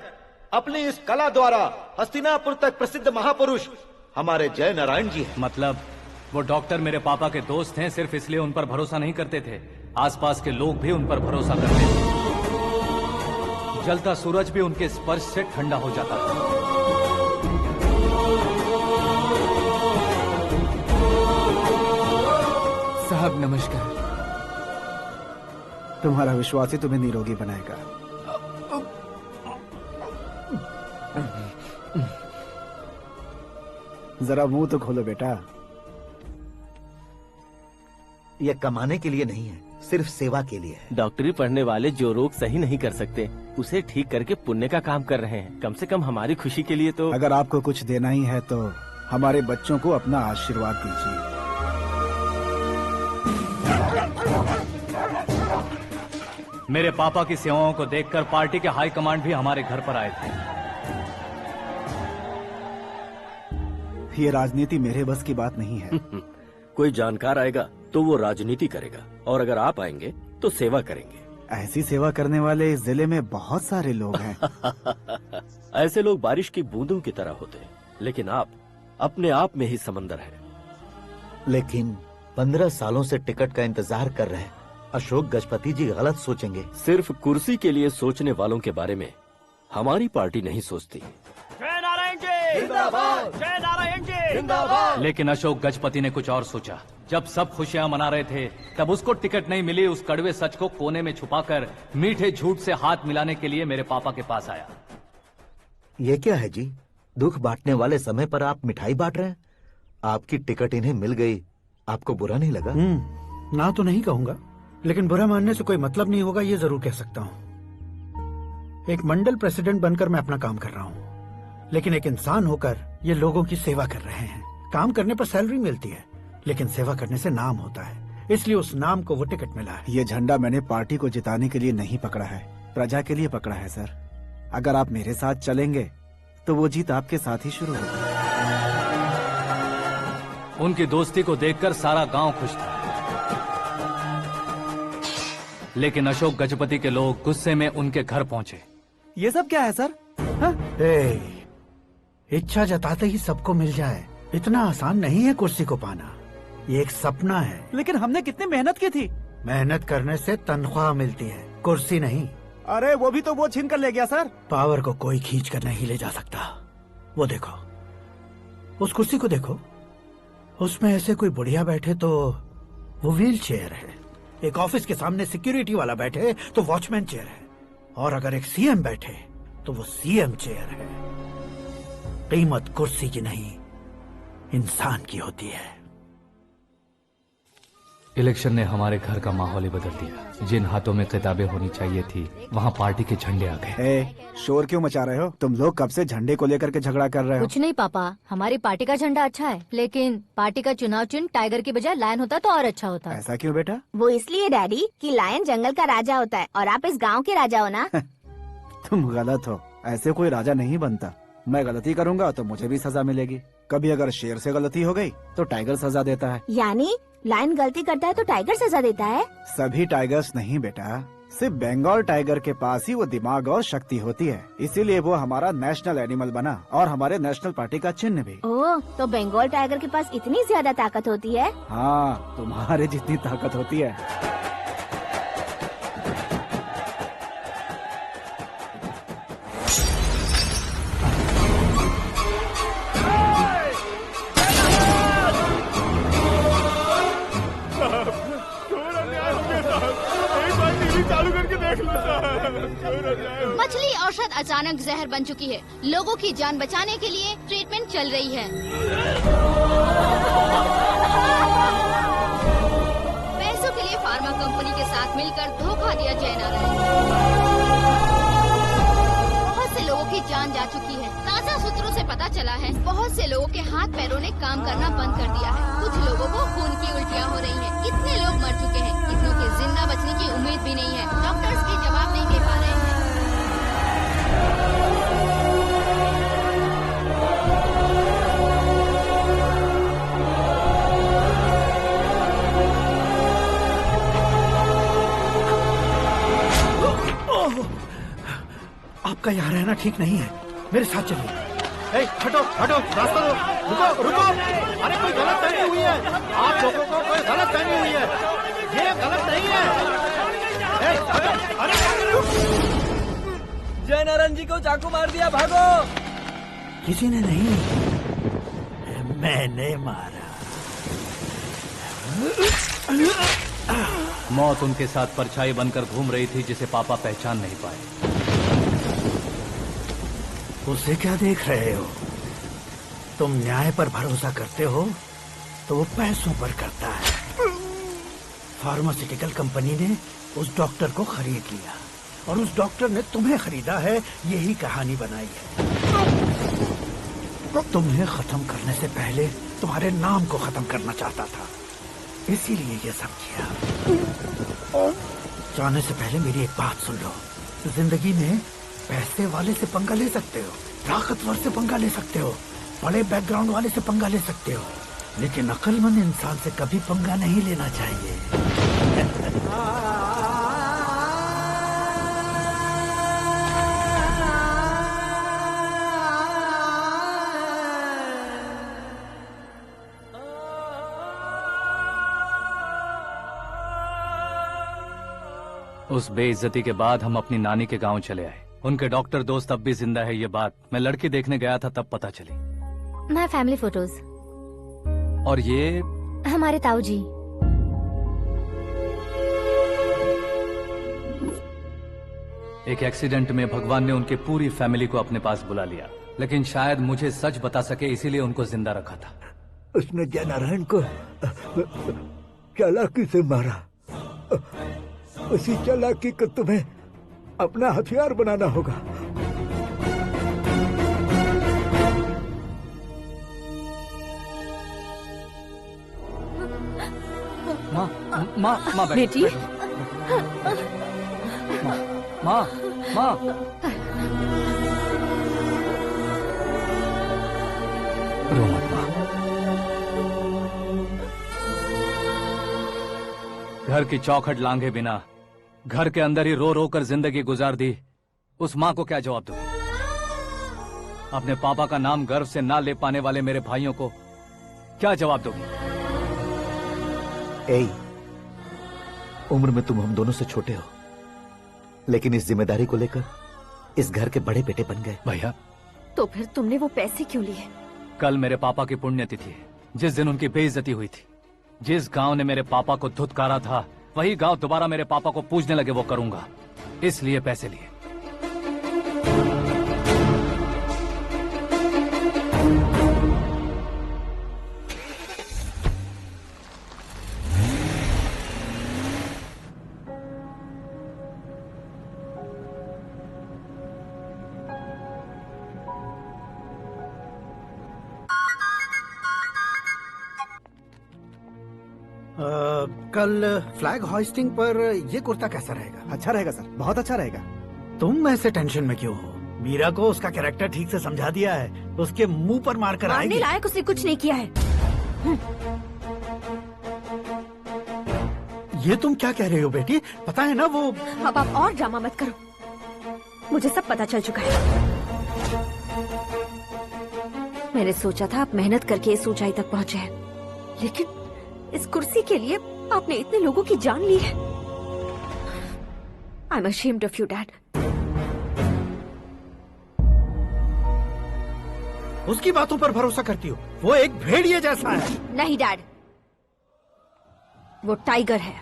अपनी इस कला द्वारा हस्तिनापुर तक प्रसिद्ध महापुरुष हमारे जय नारायण जी हैं। मतलब वो डॉक्टर मेरे पापा के दोस्त हैं, सिर्फ इसलिए उन पर भरोसा नहीं करते थे, आसपास के लोग भी उन पर भरोसा करते थे। जलता सूरज भी उनके स्पर्श से ठंडा हो जाता था। साहब नमस्कार। तुम्हारा विश्वास ही तुम्हें निरोगी बनाएगा। जरा मुंह तो खोलो बेटा। यह कमाने के लिए नहीं है, सिर्फ सेवा के लिए है। डॉक्टरी पढ़ने वाले जो रोग सही नहीं कर सकते, उसे ठीक करके पुण्य का काम कर रहे हैं। कम से कम हमारी खुशी के लिए तो। अगर आपको कुछ देना ही है तो हमारे बच्चों को अपना आशीर्वाद दीजिए। मेरे पापा की सेवाओं को देखकर पार्टी के हाई कमांड भी हमारे घर पर आए थे। ये राजनीति मेरे बस की बात नहीं है। कोई जानकार आएगा तो वो राजनीति करेगा, और अगर आप आएंगे तो सेवा करेंगे। ऐसी सेवा करने वाले इस जिले में बहुत सारे लोग हैं। ऐसे लोग बारिश की बूंदों की तरह होते हैं, लेकिन आप अपने आप में ही समंदर हैं। लेकिन 15 सालों से टिकट का इंतजार कर रहे हैं। अशोक गजपति जी गलत सोचेंगे। सिर्फ कुर्सी के लिए सोचने वालों के बारे में हमारी पार्टी नहीं सोचती। जय नारायण जी जिंदाबाद, जय नारायण जी जिंदाबाद। लेकिन अशोक गजपति ने कुछ और सोचा। जब सब खुशियां मना रहे थे तब उसको टिकट नहीं मिली। उस कड़वे सच को कोने में छुपाकर मीठे झूठ से हाथ मिलाने के लिए मेरे पापा के पास आया। ये क्या है जी? दुख बांटने वाले समय पर आप मिठाई बांट रहे हैं। आपकी टिकट इन्हें मिल गई, आपको बुरा नहीं लगा? ना तो नहीं कहूंगा, लेकिन बुरा मानने से कोई मतलब नहीं होगा, ये जरूर कह सकता हूँ। एक मंडल प्रेसिडेंट बनकर मैं अपना काम कर रहा हूँ, लेकिन एक इंसान होकर ये लोगों की सेवा कर रहे हैं। काम करने पर सैलरी मिलती है, लेकिन सेवा करने से नाम होता है, इसलिए उस नाम को वो टिकट मिला है। ये झंडा मैंने पार्टी को जिताने के लिए नहीं पकड़ा है, प्रजा के लिए पकड़ा है सर। अगर आप मेरे साथ चलेंगे तो वो जीत आपके साथ ही शुरू होगी। उनकी दोस्ती को देखकर सारा गांव खुश था, लेकिन अशोक गजपति के लोग गुस्से में उनके घर पहुंचे। ये सब क्या है सर? इच्छा जताते ही सबको मिल जाए, इतना आसान नहीं है कुर्सी को पाना। ये एक सपना है। लेकिन हमने कितनी मेहनत की थी। मेहनत करने से तनख्वाह मिलती है, कुर्सी नहीं। अरे वो भी तो वो छीन कर ले गया सर। पावर को कोई खींच कर नहीं ले जा सकता। वो देखो, उस कुर्सी को देखो, उसमें ऐसे कोई बुढ़िया बैठे तो वो व्हील चेयर है। एक ऑफिस के सामने सिक्योरिटी वाला बैठे तो वॉचमैन चेयर है, और अगर एक सीएम बैठे तो वो सीएम चेयर है। कीमत कुर्सी की नहीं, इंसान की होती है। इलेक्शन ने हमारे घर का माहौल ही बदल दिया। जिन हाथों में किताबें होनी चाहिए थी, वहाँ पार्टी के झंडे आ गए। शोर क्यों मचा रहे हो? तुम लोग कब से झंडे को लेकर के झगड़ा कर रहे हो? कुछ नहीं पापा, हमारी पार्टी का झंडा अच्छा है, लेकिन पार्टी का चुनाव चिन्ह टाइगर की बजाय लायन होता तो और अच्छा होता। ऐसा क्यों बेटा? वो इसलिए डैडी कि लायन जंगल का राजा होता है और आप इस गांव के राजा हो ना। तुम गलत हो, ऐसे कोई राजा नहीं बनता। मैं गलती करूंगा तो मुझे भी सजा मिलेगी। कभी अगर शेर से गलती हो गई तो टाइगर सजा देता है। यानी लायन गलती करता है तो टाइगर सजा देता है? सभी टाइगर्स नहीं बेटा, सिर्फ बंगाल टाइगर के पास ही वो दिमाग और शक्ति होती है, इसीलिए वो हमारा नेशनल एनिमल बना और हमारे नेशनल पार्टी का चिन्ह भी। ओह, तो बंगाल टाइगर के पास इतनी ज्यादा ताकत होती है? हाँ, तुम्हारे जितनी ताकत होती है। मछली औषध अचानक जहर बन चुकी है। लोगों की जान बचाने के लिए ट्रीटमेंट चल रही है। पैसों के लिए फार्मा कंपनी के साथ मिलकर धोखा दिया जय नारायण। बहुत से लोगों की जान जा चुकी है। ताजा सूत्रों से पता चला है बहुत से लोगों के हाथ पैरों ने काम करना बंद कर दिया है। कुछ लोगों को खून की उल्टियाँ हो रही हैं। कितने लोग मर चुके हैं, कितनों के जिंदा बचने की उम्मीद भी नहीं है। डॉक्टर्स भी जवाब नहीं दे पा रहे हैं। आपका यहाँ रहना ठीक नहीं है, मेरे साथ चलिए। हटो हटो, रास्ता दो। रुको रुको, अरे कोई गलत फहमी हुई है। आप लोगों को कोई गलत फहमी हुई है, ये गलत नहीं है। जय नारायण जी को चाकू मार दिया, भागो। किसी ने नहीं, मैंने मारा। मौत उनके साथ परछाई बनकर घूम रही थी, जिसे पापा पहचान नहीं पाए। उसे क्या देख रहे हो? तुम न्याय पर भरोसा करते हो तो वो पैसों पर करता है। फार्मास्यूटिकल कंपनी ने उस डॉक्टर को खरीद लिया और उस डॉक्टर ने तुम्हें खरीदा है, यही कहानी बनाई है। तुम्हें खत्म करने से पहले तुम्हारे नाम को खत्म करना चाहता था, इसीलिए ये सब किया। जाने से पहले मेरी एक बात सुन लो। जिंदगी में पैसे वाले से पंगा ले सकते हो, ताकतवर से पंगा ले सकते हो, बड़े बैकग्राउंड वाले से पंगा ले सकते हो, लेकिन अक्लमंद इंसान से कभी पंगा नहीं लेना चाहिए। उस बेइज्जती के बाद हम अपनी नानी के गांव चले आए। उनके डॉक्टर दोस्त अब भी जिंदा है, ये बात मैं लड़की देखने गया था तब पता चली। My family photos. और ये हमारे ताऊ जी। एक एक्सीडेंट में भगवान ने उनकी पूरी फैमिली को अपने पास बुला लिया, लेकिन शायद मुझे सच बता सके इसीलिए उनको जिंदा रखा था। उसने जयनारायण को चालाकी से मारा। उसी चालाकी को तुम्हें अपना हथियार बनाना होगा। माँ, माँ, माँ बेटी। माँ, माँ, माँ। रो मत माँ। घर की चौखट लांघे बिना घर के अंदर ही रो रो कर जिंदगी गुजार दी उस माँ को क्या जवाब दूं? अपने पापा का नाम गर्व से ना ले पाने वाले मेरे भाइयों को क्या जवाब दोगी? उम्र में तुम हम दोनों से छोटे हो, लेकिन इस जिम्मेदारी को लेकर इस घर के बड़े बेटे बन गए। भैया, तो फिर तुमने वो पैसे क्यों लिए? कल मेरे पापा की पुण्यतिथि है, जिस दिन उनकी बेइज्जती हुई थी। जिस गांव ने मेरे पापा को धुतकारा था, वही गांव दोबारा मेरे पापा को पूजने लगे वो करूंगा, इसलिए पैसे लिए। कल फ्लैग होइस्टिंग पर ये कुर्ता कैसा रहेगा? अच्छा रहेगा सर, बहुत अच्छा रहेगा। तुम ऐसे टेंशन में क्यों हो? मीरा को उसका कैरेक्टर ठीक से समझा दिया है, उसके मुंह पर मारकर आएगी। मारने लायक उसने कुछ नहीं किया है। ये तुम क्या कह रहे हो बेटी? पता है ना वो। अब आप और ड्रामा मत करो, मुझे सब पता चल चुका है। मैंने सोचा था आप मेहनत करके इस ऊंचाई तक पहुंचे हैं, लेकिन इस कुर्सी के लिए आपने इतने लोगों की जान ली है। I am ashamed of you, Dad. उसकी बातों पर भरोसा करती हो? वो एक भेड़िए जैसा है। नहीं डैड, वो टाइगर है,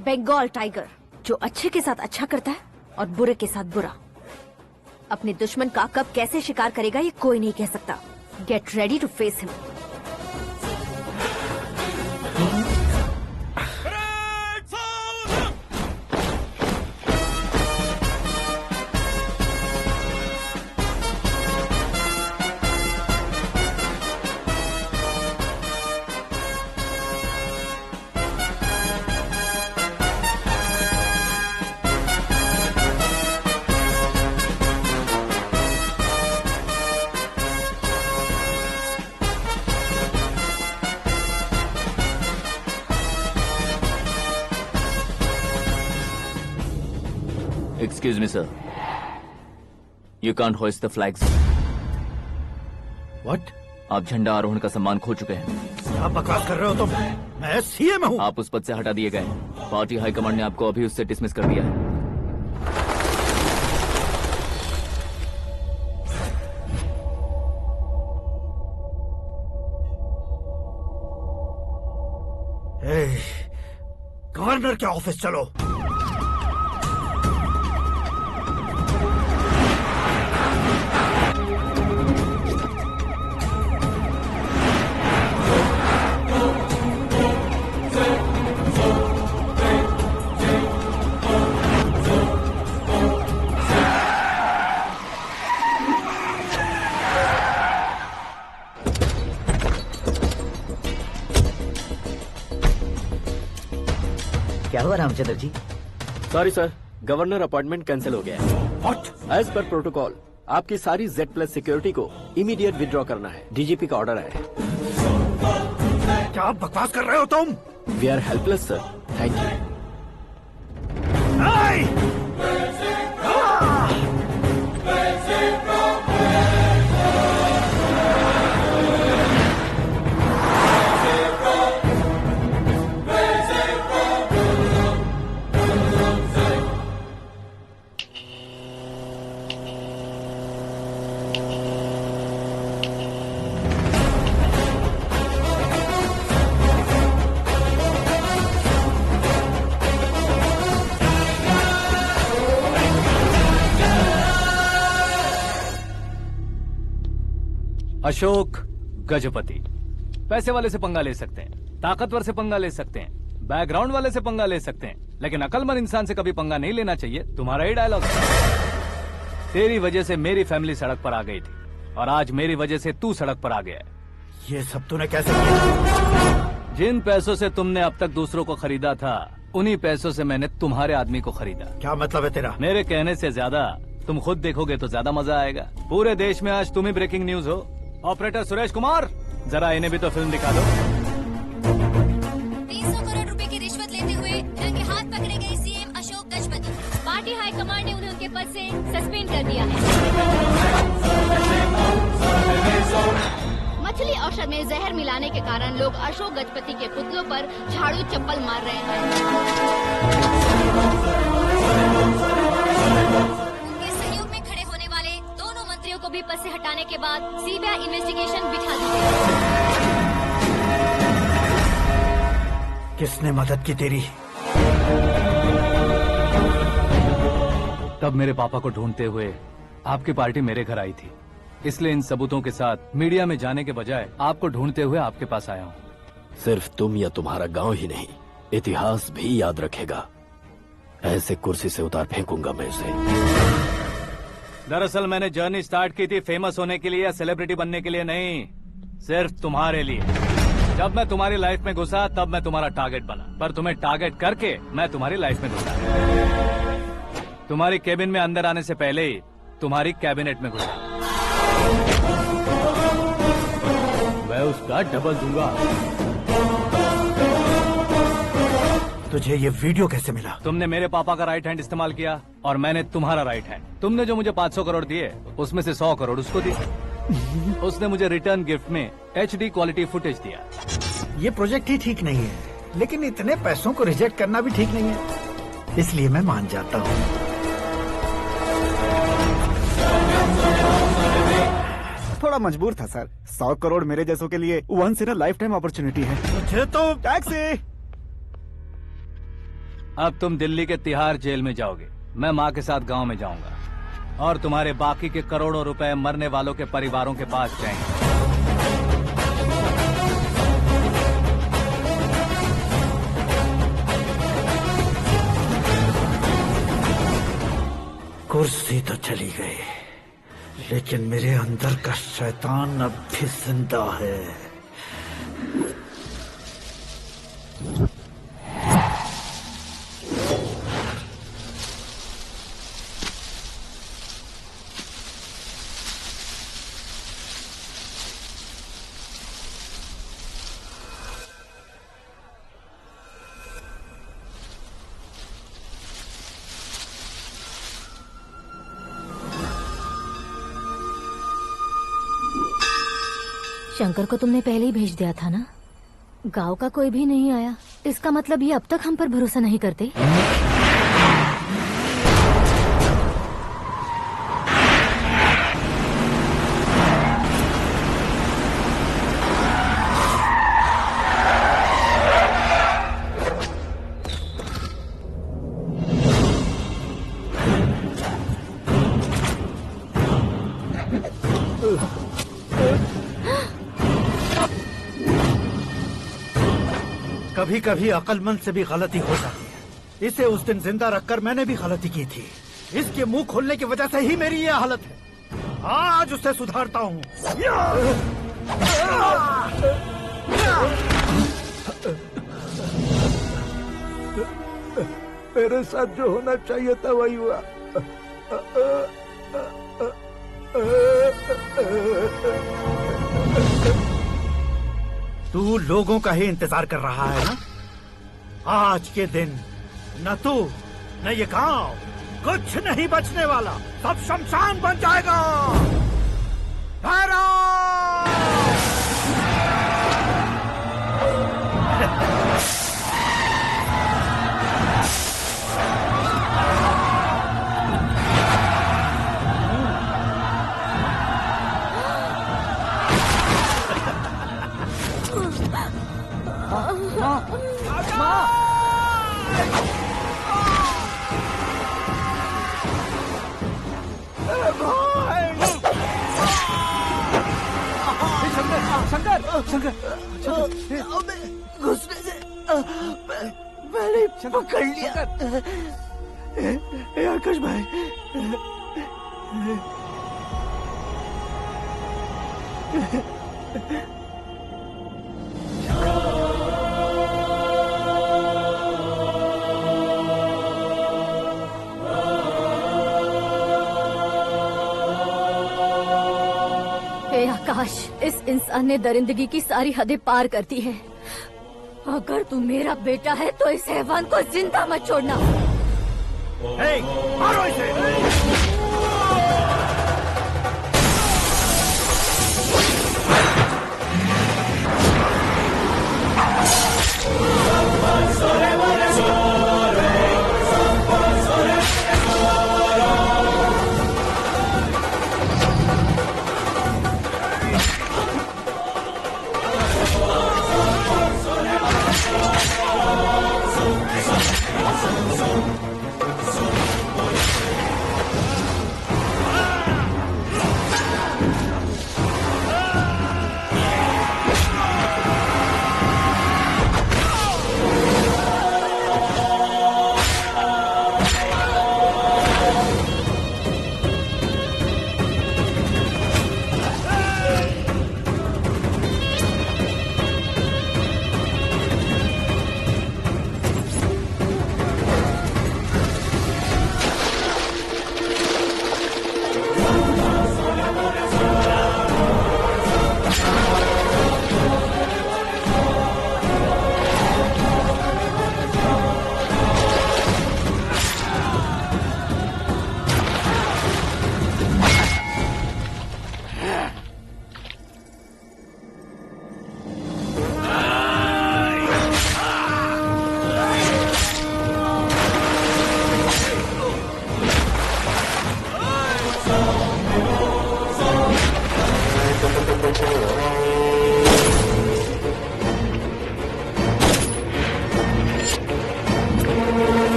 बंगाल टाइगर, जो अच्छे के साथ अच्छा करता है और बुरे के साथ बुरा। अपने दुश्मन का कब कैसे शिकार करेगा ये कोई नहीं कह सकता। Get ready to face him. Excuse me, sir. You can't hoist the flags. What? आप झंडा आरोहण का सम्मान खो चुके हैं। क्या बकवास कर रहे हो तुम? मैं सीएम हूँ। आप उस पद से हटा दिए गए। पार्टी हाईकमांड ने आपको अभी उससे डिसमिस कर दिया है। गवर्नर के ऑफिस चलो। क्या हुआ Ramchandra ji? Sorry sir, governor appointment cancel हो गया है। What? एज पर प्रोटोकॉल आपकी सारी Z+ सिक्योरिटी को इमीडिएट विड्रॉ करना है। डीजीपी का ऑर्डर आया है। क्या बकवास कर रहे हो तुम? We are helpless sir. Thank you. Ashok Gajapati पैसे वाले से पंगा ले सकते हैं, ताकतवर से पंगा ले सकते हैं, बैकग्राउंड वाले से पंगा ले सकते हैं, लेकिन अकलमंद इंसान से कभी पंगा नहीं लेना चाहिए। तुम्हारा ही डायलॉग है। तेरी वजह से मेरी फैमिली सड़क पर आ गई थी और आज मेरी वजह से तू सड़क पर आ गया है। ये सब तूने कैसे किया? जिन पैसों से तुमने अब तक दूसरों को खरीदा था, उन्हीं पैसों से मैंने तुम्हारे आदमी को खरीदा। क्या मतलब है तेरा? मेरे कहने से ज्यादा तुम खुद देखोगे तो ज्यादा मजा आएगा। पूरे देश में आज तुम ही ब्रेकिंग न्यूज हो। ऑपरेटर सुरेश कुमार, जरा इन्हें भी तो फिल्म दिखा दो। 300 करोड़ रुपए की रिश्वत लेते हुए रंगे हाथ पकड़े गए CM Ashok Gajapati. Party high command ने उन्हें उनके पद से सस्पेंड कर दिया है। मछली औषध में जहर मिलाने के कारण लोग अशोक गजपति के पुतलों पर झाड़ू चप्पल मार रहे हैं। उनके सहयोग में खड़े होने वाले दोनों मंत्रियों को भी पद से हटाने के बाद सीबीआई इन्वेस्टिगेशन बिठा दी गई। किसने मदद की तेरी? तब मेरे पापा को ढूंढते हुए आपकी पार्टी मेरे घर आई थी, इसलिए इन सबूतों के साथ मीडिया में जाने के बजाय आपको ढूंढते हुए आपके पास आया हूँ। सिर्फ तुम या तुम्हारा गांव ही नहीं, इतिहास भी याद रखेगा। ऐसे कुर्सी से उतार फेंकूंगा मैं उसे। दरअसल मैंने जर्नी स्टार्ट की थी फेमस होने के लिए या सेलिब्रिटी बनने के लिए नहीं, सिर्फ तुम्हारे लिए। जब मैं तुम्हारी लाइफ में घुसा तब मैं तुम्हारा टारगेट बना, पर तुम्हें टारगेट करके मैं तुम्हारी लाइफ में घुसा। तुम्हारी केबिन में अंदर आने से पहले ही तुम्हारी कैबिनेट में घुसा। मैं उसका डबल दूंगा। तुझे ये वीडियो कैसे मिला? तुमने मेरे पापा का राइट हैंड इस्तेमाल किया और मैंने तुम्हारा राइट हैंड। तुमने जो मुझे 500 करोड़ दिए, उसमें से 100 करोड़ उसको दी। उसने मुझे रिटर्न गिफ्ट में HD क्वालिटी फुटेज दिया। ये प्रोजेक्ट ही ठीक नहीं है, लेकिन इतने पैसों को रिजेक्ट करना भी ठीक नहीं है, इसलिए मैं मान जाता हूँ। थोड़ा मजबूर था सर। 100 करोड़ मेरे जैसों के लिए once in a life time opportunity है। मुझे तो टैक्सी। अब तुम दिल्ली के तिहाड़ जेल में जाओगे, मैं माँ के साथ गांव में जाऊंगा और तुम्हारे बाकी के करोड़ों रुपए मरने वालों के परिवारों के पास जाएंगे। कुर्सी तो चली गई, लेकिन मेरे अंदर का शैतान अब भी जिंदा है। शंकर को तुमने पहले ही भेज दिया था ना? गांव का कोई भी नहीं आया, इसका मतलब ये अब तक हम पर भरोसा नहीं करते। कभी कभी अक्लमंद से भी गलती हो जाती है। इसे उस दिन जिंदा रखकर मैंने भी गलती की थी। इसके मुंह खोलने की वजह से ही मेरी ये हालत है। आज उसे सुधारता हूँ। मेरे साथ जो होना चाहिए था वही हुआ। तू लोगों का ही इंतजार कर रहा है ना? आज के दिन न तू न ये गांव कुछ नहीं बचने वाला, सब शमशान बन जाएगा। शंकर घुसने से मैंने पकड़ लिया। आकाश भाई, आकाश, इस इंसान ने दरिंदगी की सारी हदें पार कर दी है। अगर तू मेरा बेटा है तो इस हैवान को जिंदा मत छोड़ना। मारो इसे।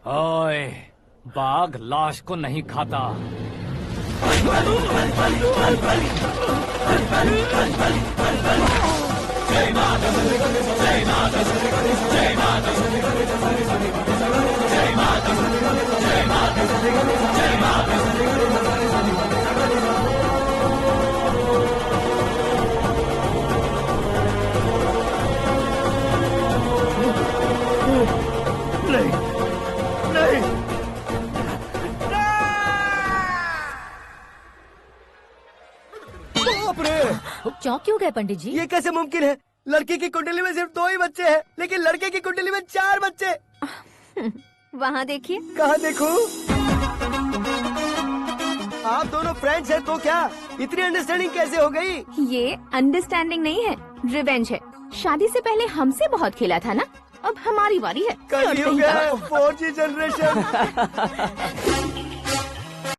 ओए, बाघ लाश को नहीं खाता। नहीं, नहीं। बाप रे! चौंक क्यों गए पंडित जी? ये कैसे मुमकिन है? लड़की की कुंडली में सिर्फ 2 ही बच्चे हैं, लेकिन लड़के की कुंडली में 4 बच्चे। वहाँ देखिए। कहाँ देखूं? आप दोनों फ्रेंड्स हैं तो क्या इतनी अंडरस्टैंडिंग कैसे हो गई? ये अंडरस्टैंडिंग नहीं है, रिवेंज है। शादी से पहले हमसे बहुत खेला था ना, अब हमारी बारी है। कलयुग है, 4G जनरेशन।